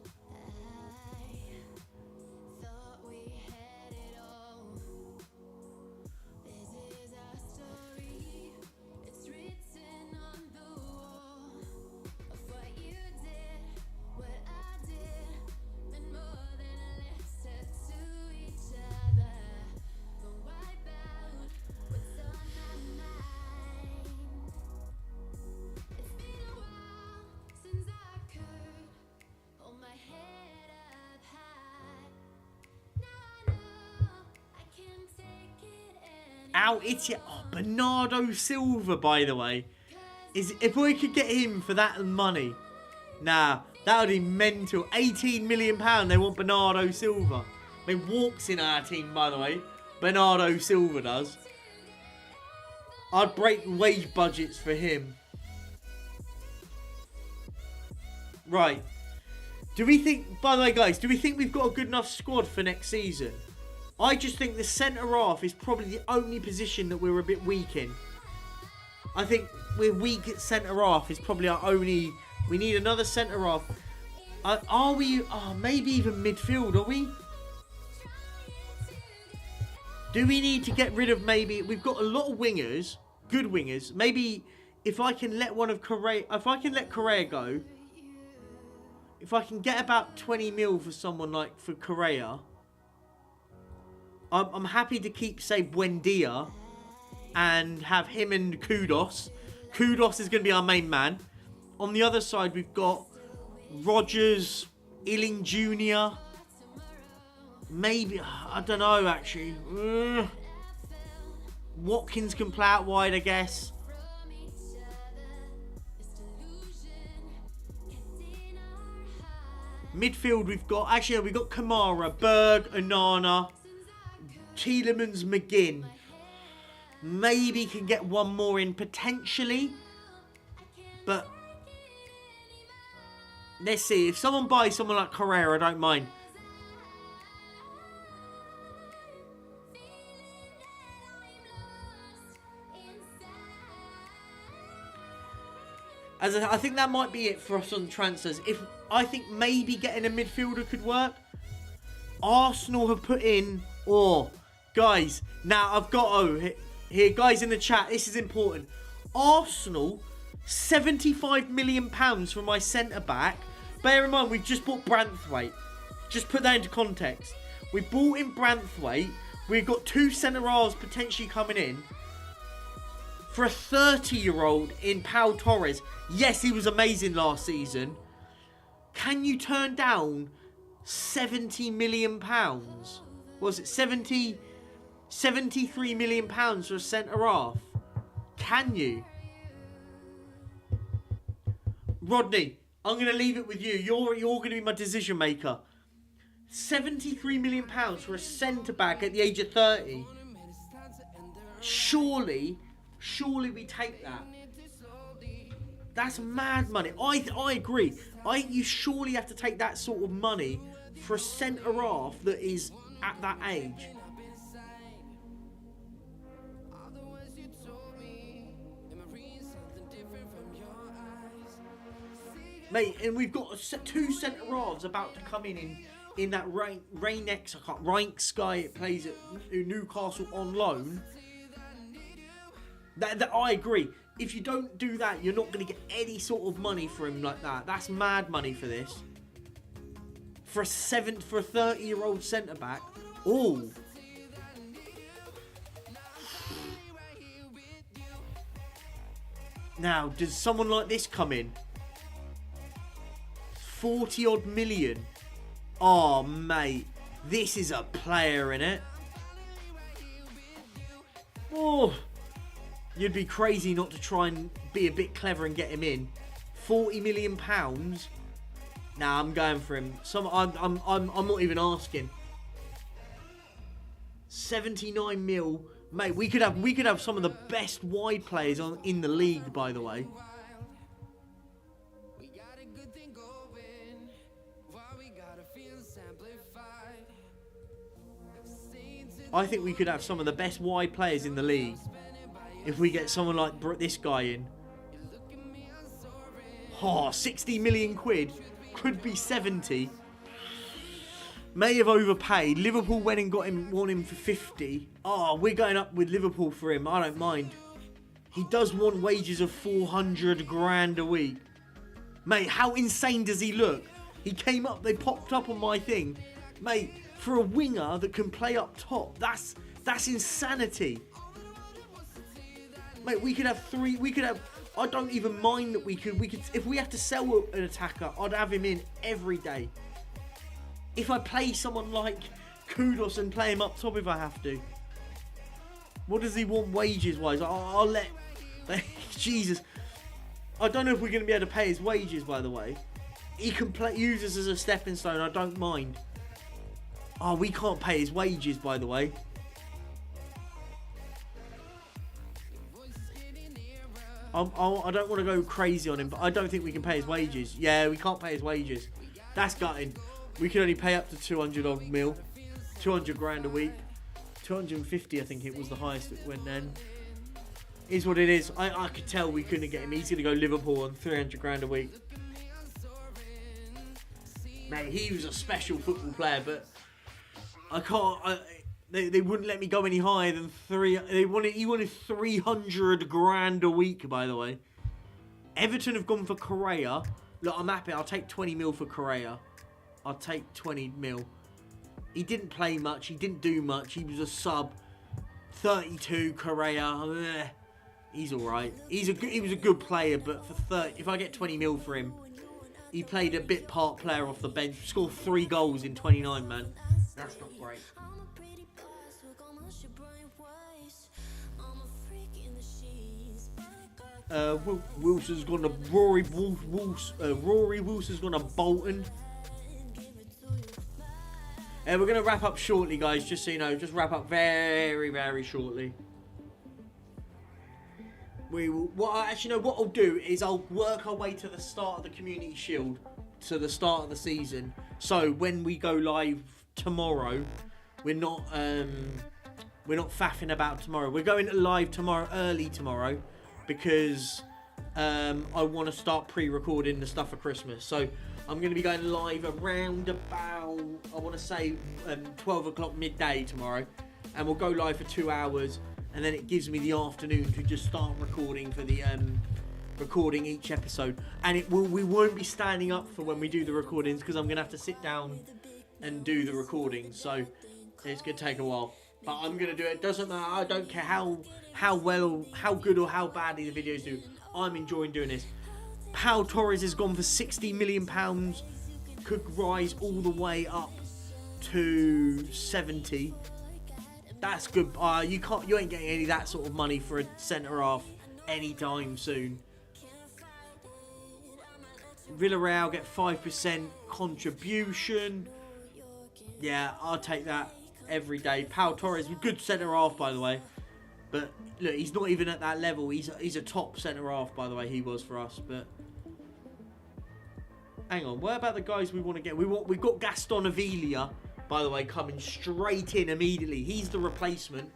Bernardo Silva, by the way. If we could get him for that money. Nah, that would be mental. £18 million they want Bernardo Silva. He walks in our team, by the way. Bernardo Silva does. I'd break wage budgets for him. Right. Do we think, by the way, guys, do we think we've got a good enough squad for next season? I just think the centre-half is probably the only position that we're a bit weak in. I think we're weak at centre-half is probably our only... We need another centre-half. Are we... Oh, maybe even midfield, are we? Do we need to get rid of maybe... We've got a lot of wingers, good wingers. Maybe if I can let one of Correa... If I can let Correa go... If I can get about 20 mil for someone like for Correa... I'm happy to keep, say, Buendia... And have him and Kudos. Kudos is going to be our main man. On the other side, we've got Rogers, Illing Jr. Maybe, I don't know, actually. Watkins can play out wide, I guess. Midfield, we've got, actually, we've got Kamara, Berg, Onana, Tielemans, McGinn. Maybe can get one more in potentially. But let's see. If someone buys someone like Correa, I don't mind. I think that might be it for us on transfers. If I think maybe getting a midfielder could work. Arsenal have put in... Oh, guys. Now, I've got... Here, guys in the chat, this is important. Arsenal, £75 million for my centre-back. Bear in mind, we've just bought Branthwaite. Just put that into context. We bought in Branthwaite. We've got 2 centre-halves potentially coming in. For a 30-year-old in Pau Torres. Yes, he was amazing last season. Can you turn down £70 million? Was it 73 million pounds for a centre-half? Can you? Rodney, I'm going to leave it with you. You're going to be my decision maker. 73 million pounds for a centre-back at the age of 30. Surely we take that. That's mad money. I agree. You surely have to take that sort of money for a centre-half that is at that age. Mate, and we've got 2 centre-halves about to come in that Reinx, Sky. It plays at Newcastle on loan. That I agree. If you don't do that, you're not going to get any sort of money for him like that. That's mad money for this. For a 30-year-old centre-back. Oh. Now, does someone like this come in? 40 odd million. Oh, mate. This is a player, innit? Oh. You'd be crazy not to try and be a bit clever and get him in. 40 million pounds. Nah, I'm going for him. I'm not even asking. 79 mil. Mate, we could have some of the best wide players in the league, by the way. I think we could have some of the best wide players in the league if we get someone like this guy in. Oh, 60 million quid. Could be 70. May have overpaid. Liverpool went and won him for 50. Oh, we're going up with Liverpool for him. I don't mind. He does want wages of 400 grand a week. Mate, how insane does he look? He came up, they popped up on my thing. Mate, for a winger that can play up top, that's insanity. Mate, we could have 3, I don't even mind that we could, if we have to sell an attacker, I'd have him in every day. If I play someone like Kudos and play him up top if I have to. What does he want wages-wise? I'll let... Jesus. I don't know if we're going to be able to pay his wages, by the way. He can use us as a stepping stone, I don't mind. Oh, we can't pay his wages, by the way. I don't want to go crazy on him, but I don't think we can pay his wages. Yeah, we can't pay his wages. That's gutting. We can only pay up to 200 odd mil. 200 grand a week. 250, I think it was the highest it went then. Is what it is. I could tell we couldn't get him. He's going to go Liverpool on 300 grand a week. Mate, he was a special football player, but I can't... They wouldn't let me go any higher than 3. He wanted 300 grand a week, by the way. Everton have gone for Correa. Look, I'm happy. I'll take 20 mil for Correa. I'll take 20 mil. He didn't play much. He didn't do much. He was a sub. 32 Correa. He's all right. He was a good player, but for 30, if I get 20 mil for him, he played a bit part player off the bench. Scored 3 goals in 29, man. That's not great. Wilson's gone to Rory Wilson's gone to Bolton. We're going to wrap up shortly, guys, just so you know. Just wrap up very, very shortly. What I'll do is I'll work our way to the start of the Community Shield, to the start of the season. So when we go live tomorrow, we're not faffing about tomorrow. We're going live tomorrow, early tomorrow, because I want to start pre-recording the stuff for Christmas. So I'm going to be going live around about, I want to say 12 o'clock midday tomorrow, and we'll go live for 2 hours. And then it gives me the afternoon to just start recording for the recording each episode. And we won't be standing up for when we do the recordings, because I'm gonna have to sit down and do the recording. So it's gonna take a while, but I'm gonna do it. Doesn't matter. I don't care how well, how good or how badly the videos do. I'm enjoying doing this. Pau Torres has gone for £60 million. Could rise all the way up to 70. That's good. You ain't getting any of that sort of money for a centre half anytime soon. Villarreal get 5% contribution. Yeah, I'll take that every day. Pau Torres, good centre half, by the way. But look, he's not even at that level. He's a top centre half, by the way. He was for us. But hang on, what about the guys we want to get? We've got Gaston Avila, by the way, coming straight in immediately. He's the replacement.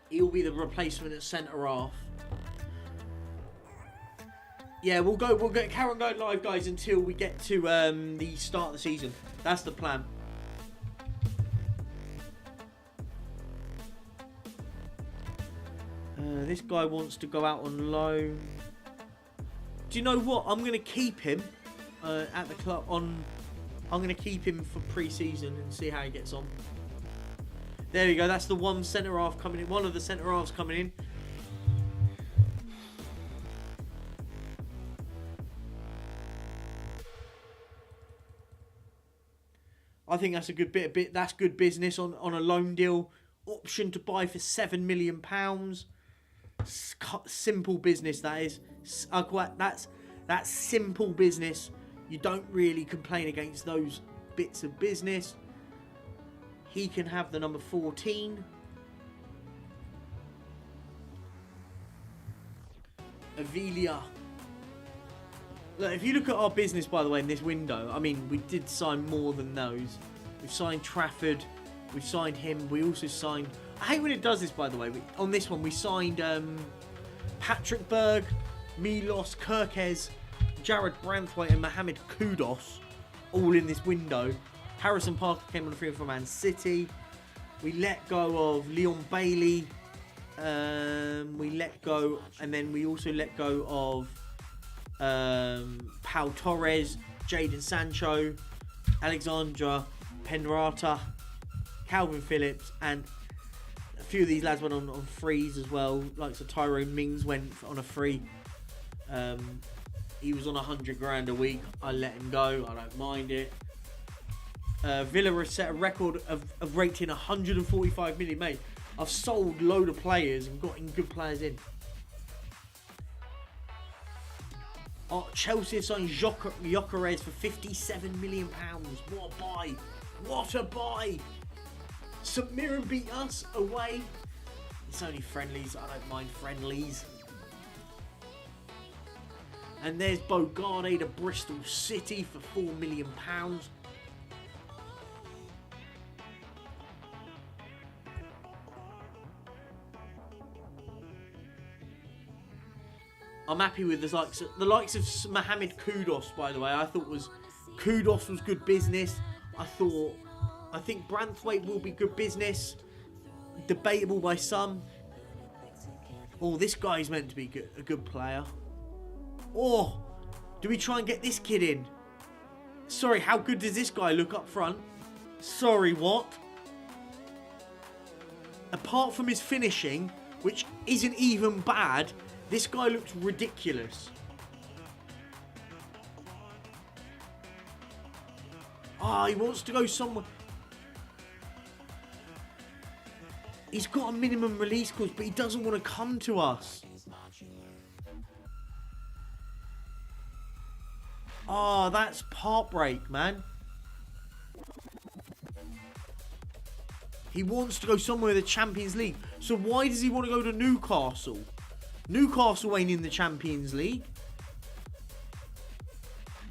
He'll be the replacement at centre half. Yeah, we'll carry on going live, guys, until we get to the start of the season. That's the plan. This guy wants to go out on loan. Do you know what? I'm going to keep him at the club I'm going to keep him for pre-season and see how he gets on. There we go. That's the one centre half coming in. One of the centre halves coming in. I think that's a good bit. That's good business on a loan deal. Option to buy for £7 million. Simple business, that is. That's simple business. You don't really complain against those bits of business. He can have the number 14. Avila. Look, if you look at our business, by the way, in this window, I mean, we did sign more than those. We've signed Trafford. We've signed him. We also signed... I hate when it does this, by the way. On this one, we signed Patrick Berg, Milos Kerkez, Jared Branthwaite and Mohamed Kudus, all in this window. Harrison Parker came on the free from Man City. We let go of Leon Bailey. We let go, and then we also let go of Pau Torres, Jadon Sancho, Alexandra Penrata, Calvin Phillips, and a few of these lads went on frees as well. Like so Tyrone Mings went on a free. He was on 100 grand a week. I let him go. I don't mind it. Villa has set a record of rating 145 million. Mate, I've sold a load of players and gotten good players in. Chelsea have signed Gyökeres for £57 million. What a buy! What a buy! St Mirren beat us away. It's only friendlies. I don't mind friendlies. And there's Bogarde to Bristol City for £4 million. I'm happy with the likes of Mohamed Kudus, by the way. I thought Kudus was good business. I thought I think Branthwaite will be good business. Debatable by some. Oh, this guy's meant to be a good player. Oh, do we try and get this kid in? Sorry, how good does this guy look up front? Sorry, what? Apart from his finishing, which isn't even bad, this guy looks ridiculous. Ah, he wants to go somewhere. He's got a minimum release clause, but he doesn't want to come to us. Ah, that's heartbreak, man. He wants to go somewhere in the Champions League. So why does he want to go to Newcastle? Newcastle ain't in the Champions League.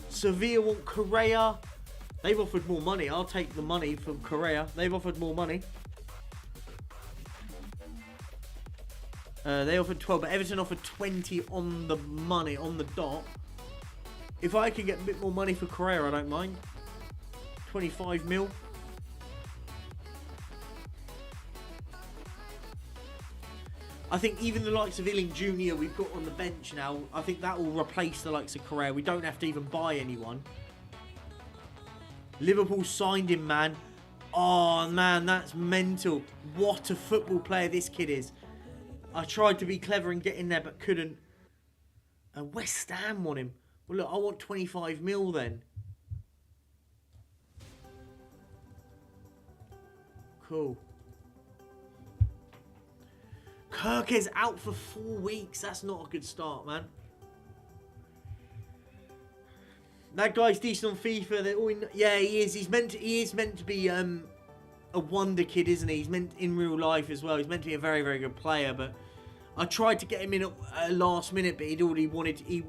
Sevilla want Correa. They've offered more money. I'll take the money from Correa. They've offered more money. They offered 12, but Everton offered 20 on the money, on the dot. If I can get a bit more money for Correa, I don't mind. 25 mil. I think even the likes of Illing Jr. we've got on the bench now, I think that will replace the likes of Correa. We don't have to even buy anyone. Liverpool signed him, man. Oh, man, that's mental. What a football player this kid is. I tried to be clever and get in there, but couldn't. West Ham want him. Well, look, I want 25 mil then. Cool. Kirk is out for 4 weeks. That's not a good start, man. That guy's decent on FIFA. They're all yeah, he is. He is meant to be a wonder kid, isn't he? He's meant in real life as well. He's meant to be a very, very good player. But I tried to get him in at last minute, but he'd already wanted he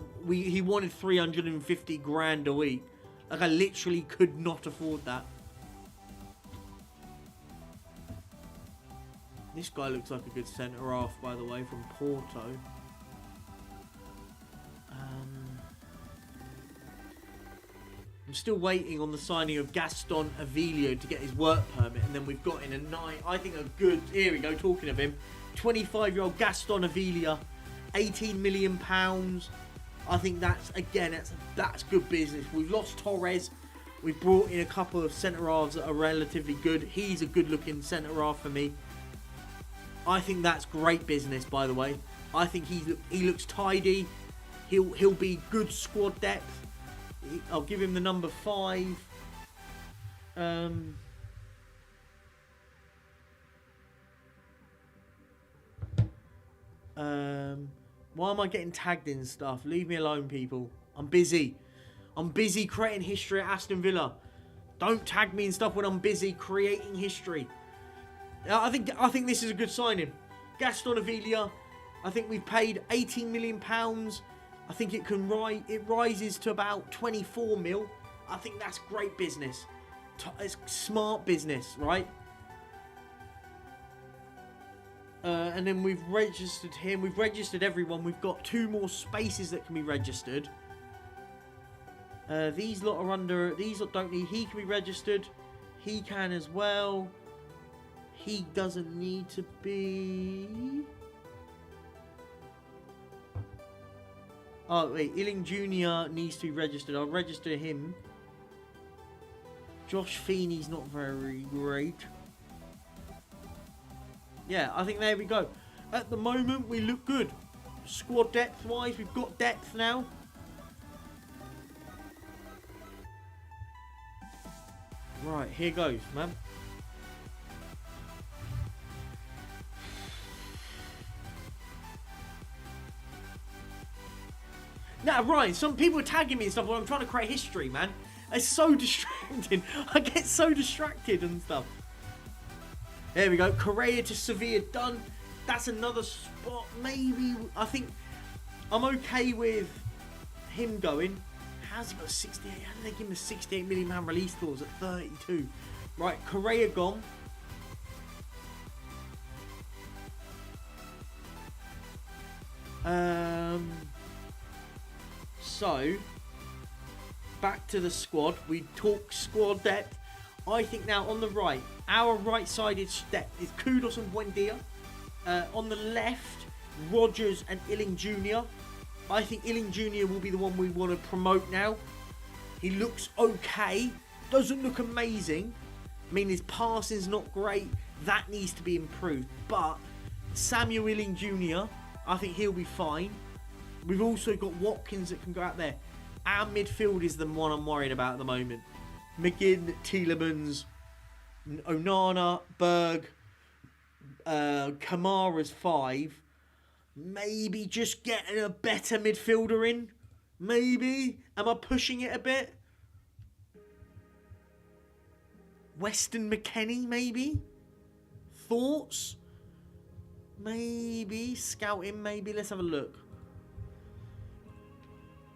wanted 350 grand a week. Like I literally could not afford that. This guy looks like a good centre half, by the way, from Porto. I'm still waiting on the signing of Gaston Avilio to get his work permit, and then we've got in I think a good, here we go, talking of him, 25-year-old Gaston Avilio, £18 million. I think that's, again, that's good business. We've lost Torres. We've brought in a couple of centre-halves that are relatively good. He's a good-looking centre-half for me. I think that's great business, by the way. I think he looks tidy. He'll be good squad depth. I'll give him the number 5. Why am I getting tagged in stuff? Leave me alone, people. I'm busy. I'm busy creating history at Aston Villa. Don't tag me in stuff when I'm busy creating history. I think this is a good signing. Gaston Avilio. I think we've paid £18 million. I think it rises to about 24 mil. I think that's great business. It's smart business, right? And then we've registered him. We've registered everyone. We've got 2 more spaces that can be registered. These lot are under. These lot don't need. He can be registered. He can as well. He doesn't need to be. Oh, wait. Illing Jr. needs to be registered. I'll register him. Josh Feeney's not very great. Yeah, I think there we go. At the moment, we look good. Squad depth-wise, we've got depth now. Right, here goes, man. Now, Ryan, some people are tagging me and stuff while I'm trying to create history, man. It's so distracting. I get so distracted and stuff. There we go. Correa to Sevilla, done. That's another spot. Maybe, I think I'm okay with him going. How's he got 68? How did they give him a £68 million release clause at 32? Right, Correa gone. So, back to the squad. We talk squad depth. I think now on the right, our right-sided step is Kudos and Buendia. On the left, Rogers and Illing Jr. I think Illing Jr. will be the one we want to promote now. He looks okay. Doesn't look amazing. I mean, his passing's not great. That needs to be improved. But Samuel Illing Jr., I think he'll be fine. We've also got Watkins that can go out there. Our midfield is the one I'm worried about at the moment. McGinn, Tielemans, Onana, Berg, Kamara's 5. Maybe just getting a better midfielder in. Maybe. Am I pushing it a bit? Weston McKennie, maybe? Thoughts? Maybe. Scouting, maybe. Let's have a look.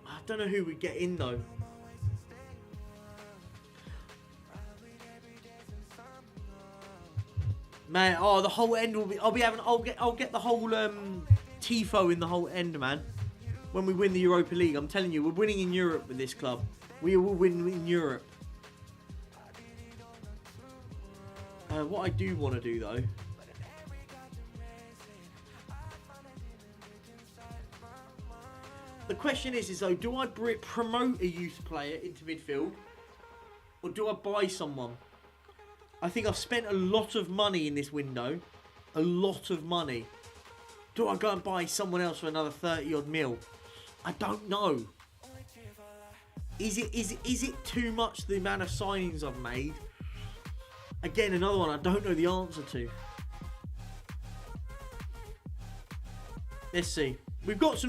I don't know who we get in, though. Man, oh, the whole end will be... I'll get the whole tifo in the whole end, man. When we win the Europa League. I'm telling you, we're winning in Europe with this club. We will win in Europe. What I do want to do, though... The question is though, do I promote a youth player into midfield? Or do I buy someone? I think I've spent a lot of money in this window. A lot of money. Do I go and buy someone else for another 30 odd mil? I don't know. Is it too much, the amount of signings I've made? Again, another one I don't know the answer to. Let's see. We've got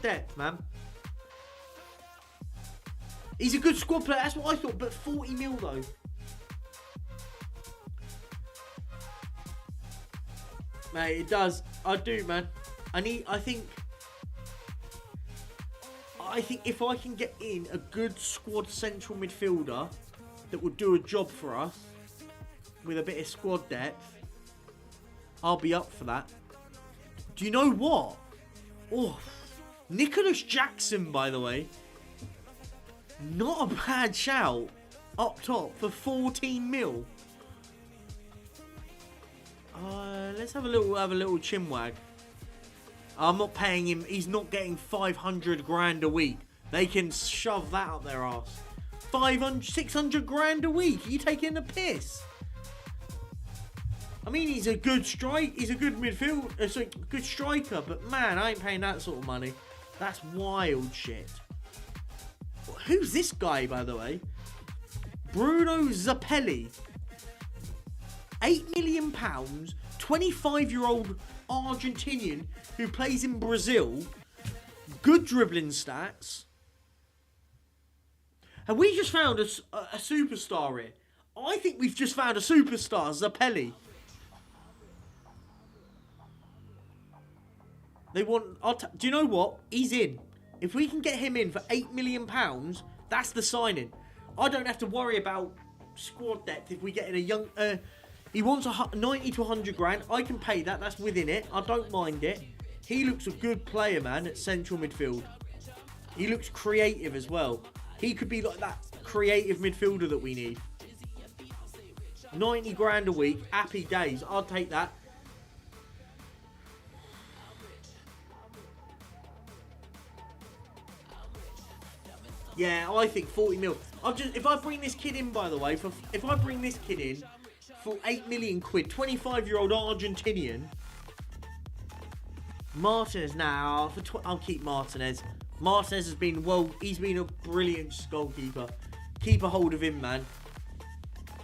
depth, man. He's a good squad player, that's what I thought, but 40 mil though. Mate, it does. I do, man. I think if I can get in a good squad central midfielder that will do a job for us with a bit of squad depth, I'll be up for that. Do you know what? Oh, Nicholas Jackson, by the way. Not a bad shout. Up top for 14 mil. Let's have a little chinwag. I'm not paying him. He's not getting 500 grand a week. They can shove that up their arse. 500, 600 grand a week. Are you taking the piss? I mean, he's a good strike. He's a good midfield. Sorry, good striker. But man, I ain't paying that sort of money. That's wild shit. Who's this guy, by the way? Bruno Zappelli. £8 million. 25-year-old Argentinian who plays in Brazil. Good dribbling stats. Have we just found a superstar here? I think we've just found a superstar, Zappelli. They want... do you know what? He's in. If we can get him in for £8 million, that's the signing. I don't have to worry about squad depth if we get in a young... he wants 90 to 100 grand. I can pay that. That's within it. I don't mind it. He looks a good player, man, at central midfield. He looks creative as well. He could be like that creative midfielder that we need. 90 grand a week. Happy days. I'll take that. Yeah, I think 40 mil. If I bring this kid in, by the way, if I bring this kid in for 8 million quid, 25-year-old Argentinian, Martinez now, I'll keep Martinez. Martinez has been, he's been a brilliant goalkeeper. Keep a hold of him, man.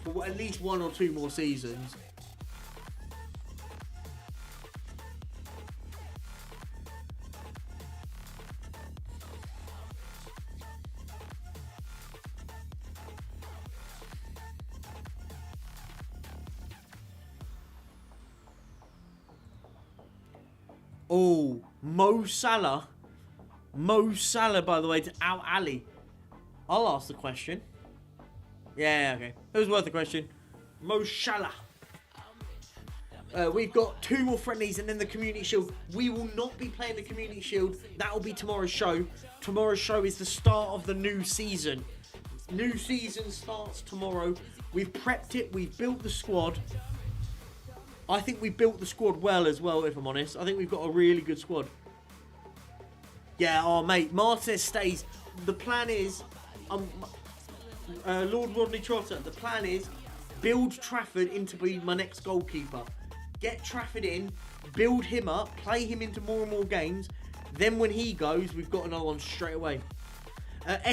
For at least 1 or 2 more seasons. Oh, Mo Salah. Mo Salah, by the way, to Al Ali. I'll ask the question. Yeah, okay. It was worth the question. Mo Salah. We've got 2 more friendlies and then the Community Shield. We will not be playing the Community Shield. That will be tomorrow's show. Tomorrow's show is the start of the new season. New season starts tomorrow. We've prepped it. We've built the squad. I think we built the squad well as well, if I'm honest. I think we've got a really good squad. Yeah, oh, mate. Martinez stays. The plan is... Lord Rodney Trotter, the plan is build Trafford into be my next goalkeeper. Get Trafford in, build him up, play him into more and more games. Then when he goes, we've got another one straight away.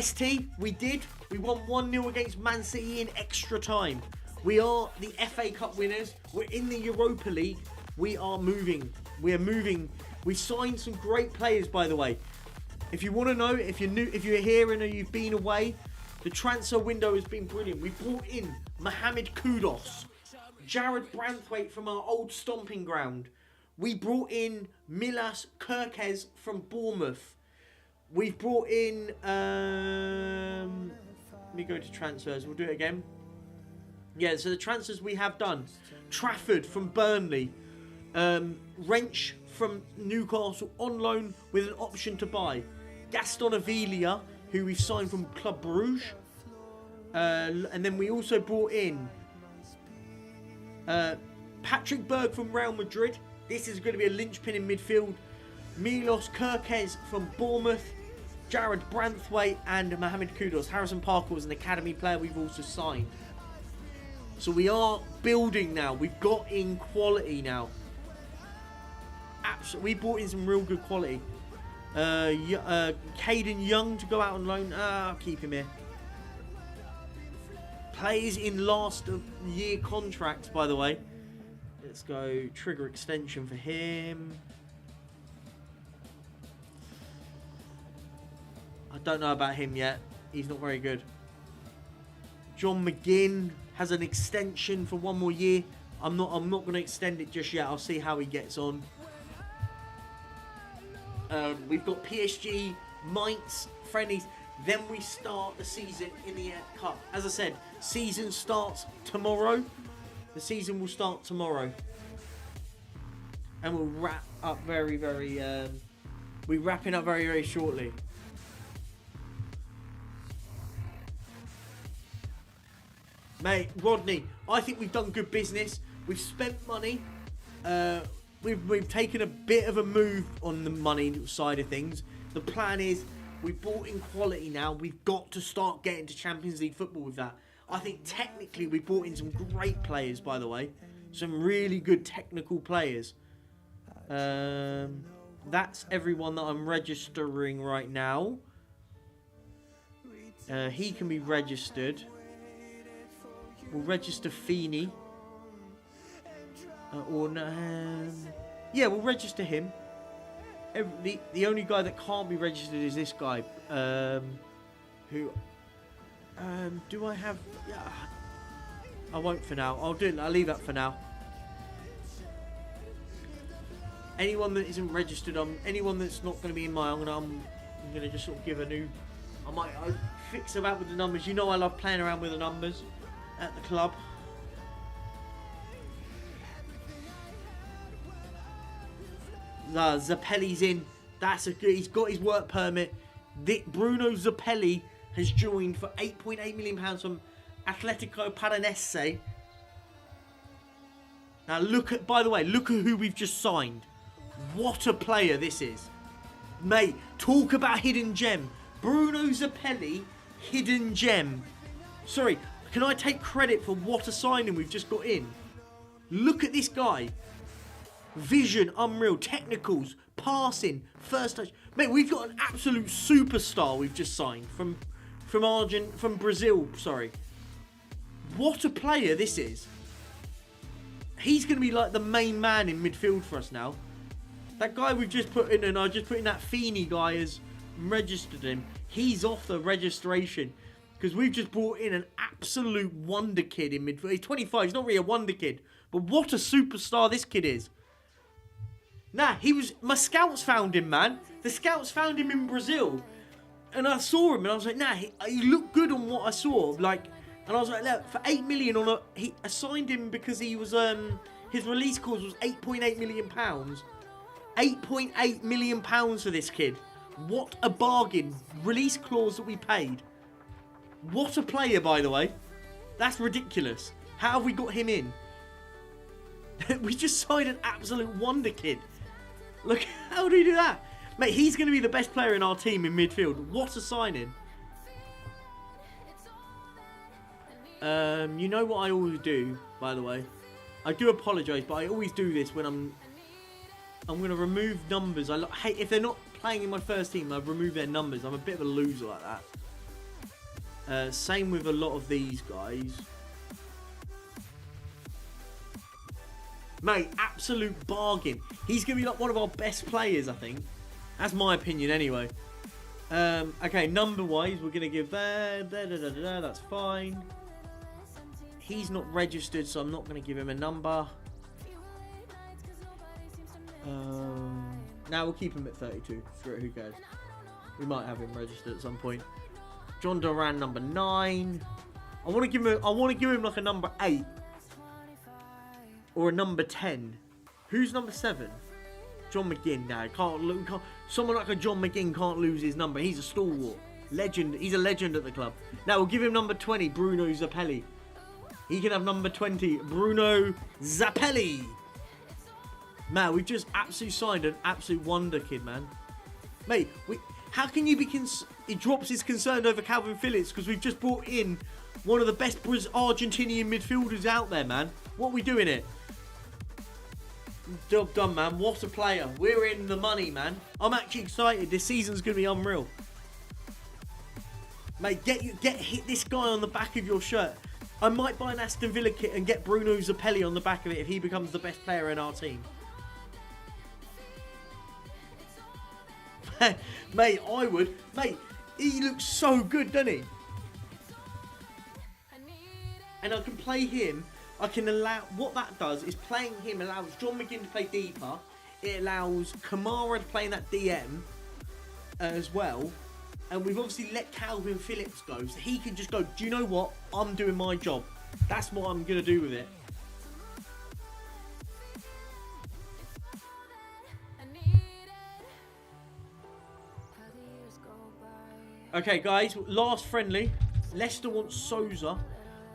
ST, we won 1-0 against Man City in extra time. We are the FA Cup winners. We're in the Europa League. We are moving. We're moving. We signed some great players, by the way. If you want to know, if you're new, if you're here and you've been away, the transfer window has been brilliant. We brought in Mohamed Kudus, Jared Branthwaite from our old stomping ground. We brought in Milas Kerkez from Bournemouth. We've brought in... let me go to transfers. We'll do it again. Yeah, so the transfers we have done. Trafford from Burnley. Wrench from Newcastle on loan with an option to buy. Gaston Avilia, who we've signed from Club Bruges. And then we also brought in Patrick Berg from Real Madrid. This is going to be a linchpin in midfield. Milos Kerkez from Bournemouth. Jared Branthwaite and Mohamed Kudus. Harrison Parker was an academy player we've also signed. So we are building now. We've got in quality now. Absolutely. We brought in some real good quality. Caden Young to go out on loan. I'll keep him here. Plays in last year contracts, by the way. Let's go trigger extension for him. I don't know about him yet. He's not very good. John McGinn has an extension for 1 more year. I'm not going to extend it just yet. I'll see how he gets on. We've got PSG, Mainz, friendlies. Then we start the season in the Cup. As I said, season starts tomorrow. The season will start tomorrow. And we'll wrap up very, we're wrapping up very, very shortly. Mate, Rodney, I think we've done good business. We've spent money. We've taken a bit of a move on the money side of things. The plan is we bought in quality now. We've got to start getting to Champions League football with that. I think technically we brought in some great players, by the way. Some really good technical players. That's everyone that I'm registering right now. He can be registered. We'll register Feeney. Yeah, we'll register him. The only guy that can't be registered is this guy. Who? Do I have? Yeah, I won't for now. I'll do it. I'll leave that for now. Anyone that isn't registered, anyone that's not going to be in my, I'm gonna just sort of give a new. I'll fix about with the numbers. You know I love playing around with the numbers at the club. Zappelli's in. He's got his work permit. Bruno Zappelli has joined for £8.8 million from Atletico Paranaense. Now by the way, look at who we've just signed. What a player this is. Mate, talk about hidden gem. Bruno Zappelli, hidden gem. Sorry, can I take credit for what a signing we've just got in? Look at this guy. Vision, unreal, technicals, passing, first touch. Mate, we've got an absolute superstar we've just signed from Brazil, sorry. What a player this is. He's going to be like the main man in midfield for us now. That guy we've just put in, and I just put in that Feeney guy as registered him. He's off the registration because we've just brought in an absolute wonder kid in midfield. He's 25, he's not really a wonder kid, but what a superstar this kid is. Nah, my scouts found him, man. The scouts found him in Brazil. And I saw him and I was like, nah, he looked good on what I saw. Like, and I was like, look, for 8 million he assigned him because he was, his release clause was £8.8 million. £8.8 million for this kid. What a bargain. Release clause that we paid. What a player, by the way. That's ridiculous. How have we got him in? We just signed an absolute wonder kid. Look, how do we do that? Mate, he's going to be the best player in our team in midfield. What a signing. You know what I always do, by the way? I do apologise, but I always do this when I'm going to remove numbers. I hate if they're not playing in my first team, I remove their numbers. I'm a bit of a loser like that. Same with a lot of these guys. Mate, absolute bargain. He's going to be like one of our best players, I think. That's my opinion anyway. Okay, number-wise, we're going to give that. That's fine. He's not registered, so I'm not going to give him a number. Now we'll keep him at 32. Screw it, who cares? We might have him registered at some point. John Duran, number 9. I want to give him like a number 8 or a number 10. Who's number 7? John McGinn. Now can't. Someone like a John McGinn can't lose his number. He's a stalwart, legend. He's a legend at the club. Now we'll give him number 20, Bruno Zappelli. He can have number 20, Bruno Zappelli. Man, we've just absolutely signed an absolute wonder kid, man. Mate, how can you be he drops his concern over Calvin Phillips because we've just brought in one of the best Argentinian midfielders out there, man. What are we doing here? Job done, man. What a player. We're in the money, man. I'm actually excited. This season's going to be unreal. Mate, hit this guy on the back of your shirt. I might buy an Aston Villa kit and get Bruno Zappelli on the back of it if he becomes the best player in our team. Mate, I would. Mate, he looks so good, doesn't he? And I can play him. I can allow... What that does is playing him allows John McGinn to play deeper. It allows Kamara to play in that DM as well. And we've obviously let Calvin Phillips go. So he can just go, do you know what? I'm doing my job. That's what I'm going to do with it. Okay, guys. Last friendly. Leicester wants Souza.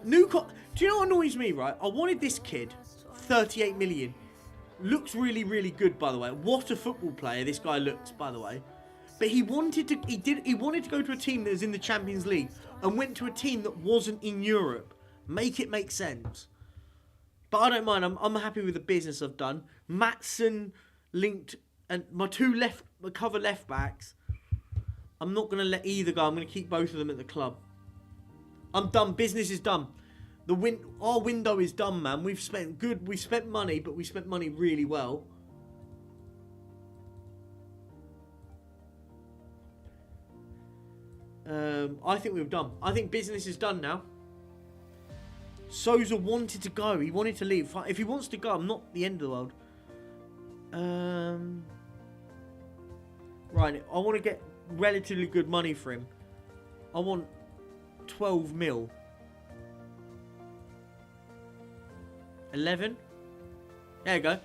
Do you know what annoys me, right? I wanted this kid. 38 million. Looks really, really good, by the way. What a football player this guy looks, by the way. But he wanted to go to a team that was in the Champions League and went to a team that wasn't in Europe. Make it make sense. But I don't mind. I'm happy with the business I've done. Maatson linked, and my cover left backs. I'm not going to let either go. I'm going to keep both of them at the club. I'm done. Business is done. Our window is done, man. We've spent money, but we spent money really well. I think we've done. I think business is done now. Souza wanted to go. He wanted to leave. If he wants to go, I'm not the end of the world. Right, I want to get relatively good money for him. I want 12 mil. 11? There you go.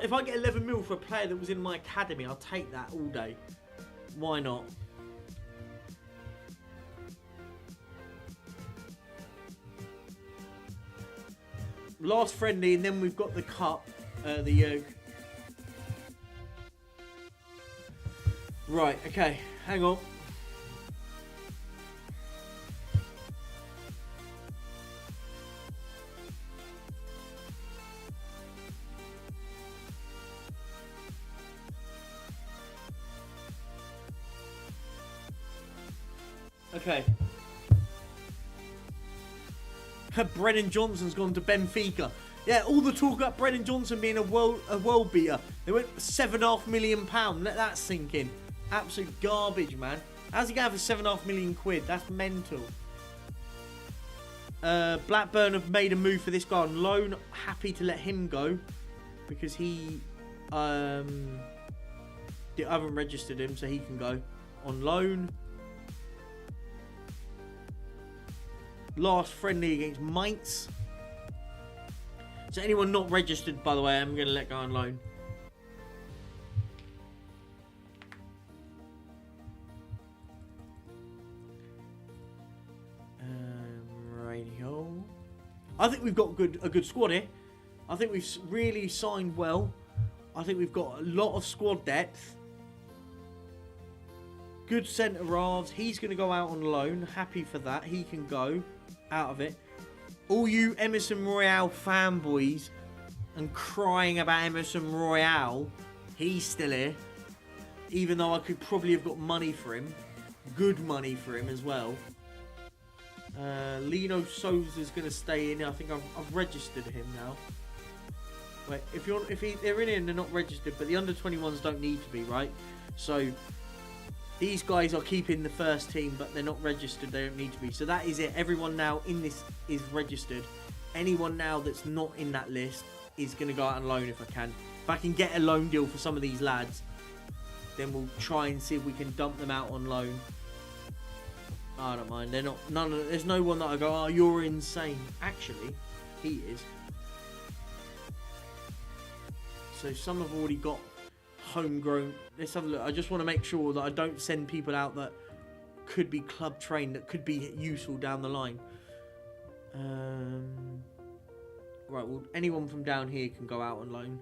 If I get 11 mil for a player that was in my academy, I'll take that all day. Why not? Last friendly, and then we've got the cup, the right, okay, hang on. Okay. Brennan Johnson's gone to Benfica. Yeah, all the talk about Brennan Johnson being a world beater. They went £7.5 million. Let that sink in. Absolute garbage, man. How's he going for £7.5 million? That's mental. Blackburn have made a move for this guy on loan. Happy to let him go because he I haven't registered him, so he can go on loan. Last friendly against Mainz. So anyone not registered, by the way, I'm going to let go on loan. Radio. I think we've got a good squad here. I think we've really signed well. I think we've got a lot of squad depth. Good centre halves. He's going to go out on loan. Happy for that. He can go out of it. All you Emerson Royale fanboys and crying about Emerson Royale, he's still here. Even though I could probably have got money for him. Good money for him as well. Lino Souza's going to stay in. I think I've registered him now. Wait, they're in here and they're not registered, but the under 21s don't need to be, right? So these guys are keeping the first team, but they're not registered. They don't need to be. So that is it. Everyone now in this is registered. Anyone now that's not in that list is going to go out on loan if I can. If I can get a loan deal for some of these lads, then we'll try and see if we can dump them out on loan. I don't mind. They're not. There's no one that I go, oh, you're insane. Actually, he is. So some have already got homegrown. Let's have a look. I just want to make sure that I don't send people out that could be club trained, that could be useful down the line. Right, well, anyone from down here can go out on loan.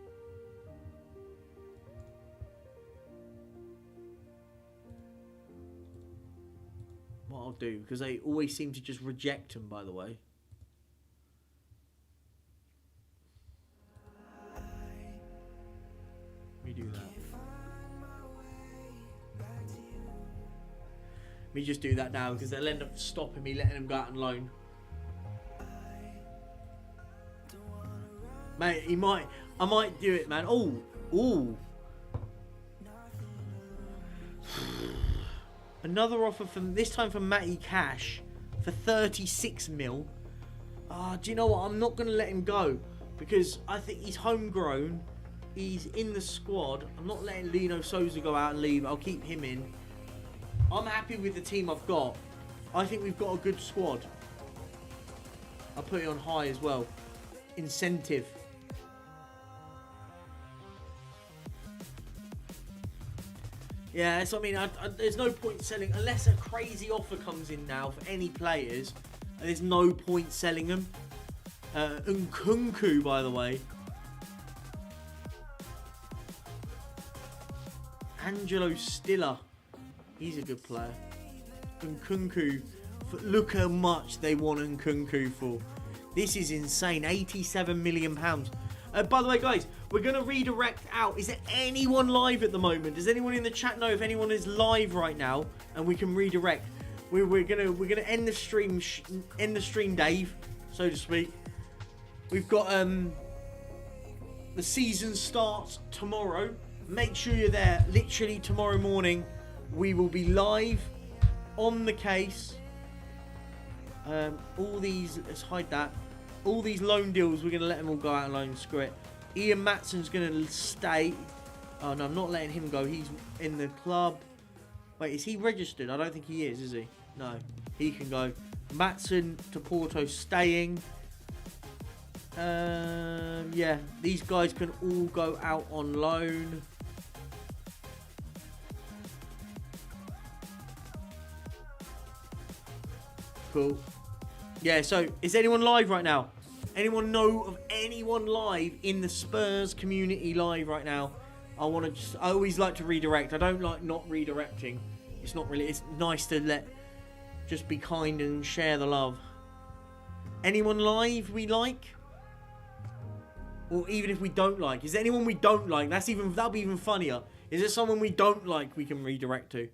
What I'll do, because they always seem to just reject them, by the way. Let me do that. Let me just do that now, because they'll end up stopping me, letting them go out on loan. Mate, I might do it, man. Oh. Another offer from, this time from Matty Cash for 36 mil. Do you know what? I'm not going to let him go because I think he's homegrown. He's in the squad. I'm not letting Lino Souza go out and leave. I'll keep him in. I'm happy with the team I've got. I think we've got a good squad. I'll put it on high as well. Incentive. Yeah, so I mean, there's no point selling unless a crazy offer comes in now for any players. There's no point selling them. Nkunku, by the way. Angelo Stiller. He's a good player. Nkunku. Look how much they want Nkunku for. This is insane. £87 million. By the way, guys, we're going to redirect out. Is there anyone live at the moment? Does anyone in the chat know if anyone is live right now and we can redirect? We're gonna end the stream, Dave, so to speak. We've got the season starts tomorrow. Make sure you're there. Literally tomorrow morning, we will be live on the case. All these, let's hide that. All these loan deals, we're going to let them all go out on loan. Screw it. Ian Matson's going to stay. Oh, no, I'm not letting him go. He's in the club. Wait, is he registered? I don't think he is he? No, he can go. Matson to Porto staying. Yeah, these guys can all go out on loan. Cool. Yeah, so is anyone live right now? Anyone know of anyone live in the Spurs community live right now? I always like to redirect. I don't like not redirecting. It's not really, it's nice to just be kind and share the love. Anyone live we like? Or even if we don't like. Is there anyone we don't like? That'll be even funnier. Is there someone we don't like we can redirect to?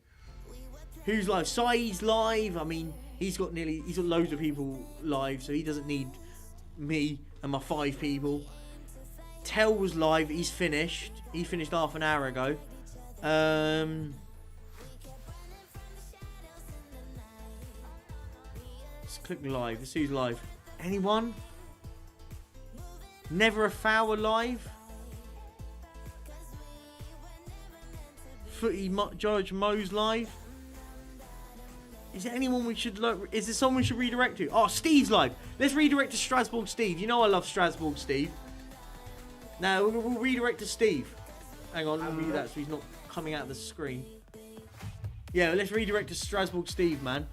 Who's live? Sai's live. I mean, he's got loads of people live, so he doesn't need me and my 5 people. Tell was live. He's finished. He finished half an hour ago. Let's click live. Let's see who's live. Anyone? Never a Foul live. Footy George Mo's live. Is there anyone we should is there someone we should redirect to? Oh, Steve's live. Let's redirect to Strasbourg Steve. You know I love Strasbourg Steve. Now we'll redirect to Steve. Hang on, let me do that so he's not coming out of the screen. Yeah, let's redirect to Strasbourg Steve, man.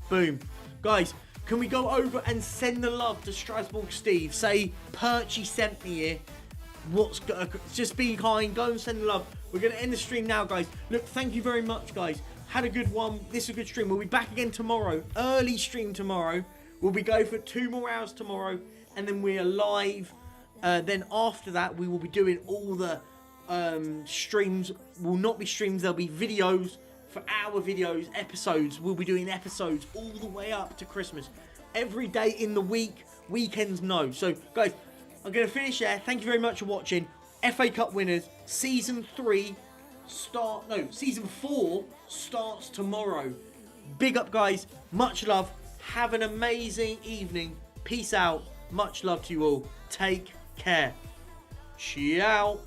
Boom. Guys, can we go over and send the love to Strasbourg Steve? Say, Perchy sent me here. Just be kind. Go and send the love. We're going to end the stream now, guys. Look, thank you very much, guys. Had a good one. This is a good stream. We'll be back again tomorrow. Early stream tomorrow. We'll be going for 2 more hours tomorrow. And then we're live. Then after that, we will be doing all the streams. Will not be streams. There'll be videos. For our videos, episodes. We'll be doing episodes all the way up to Christmas. Every day in the week. Weekends, no. So, guys, I'm going to finish there. Thank you very much for watching. FA Cup winners. Season 4 starts tomorrow. Big up, guys. Much love. Have an amazing evening. Peace out. Much love to you all. Take care. Ciao.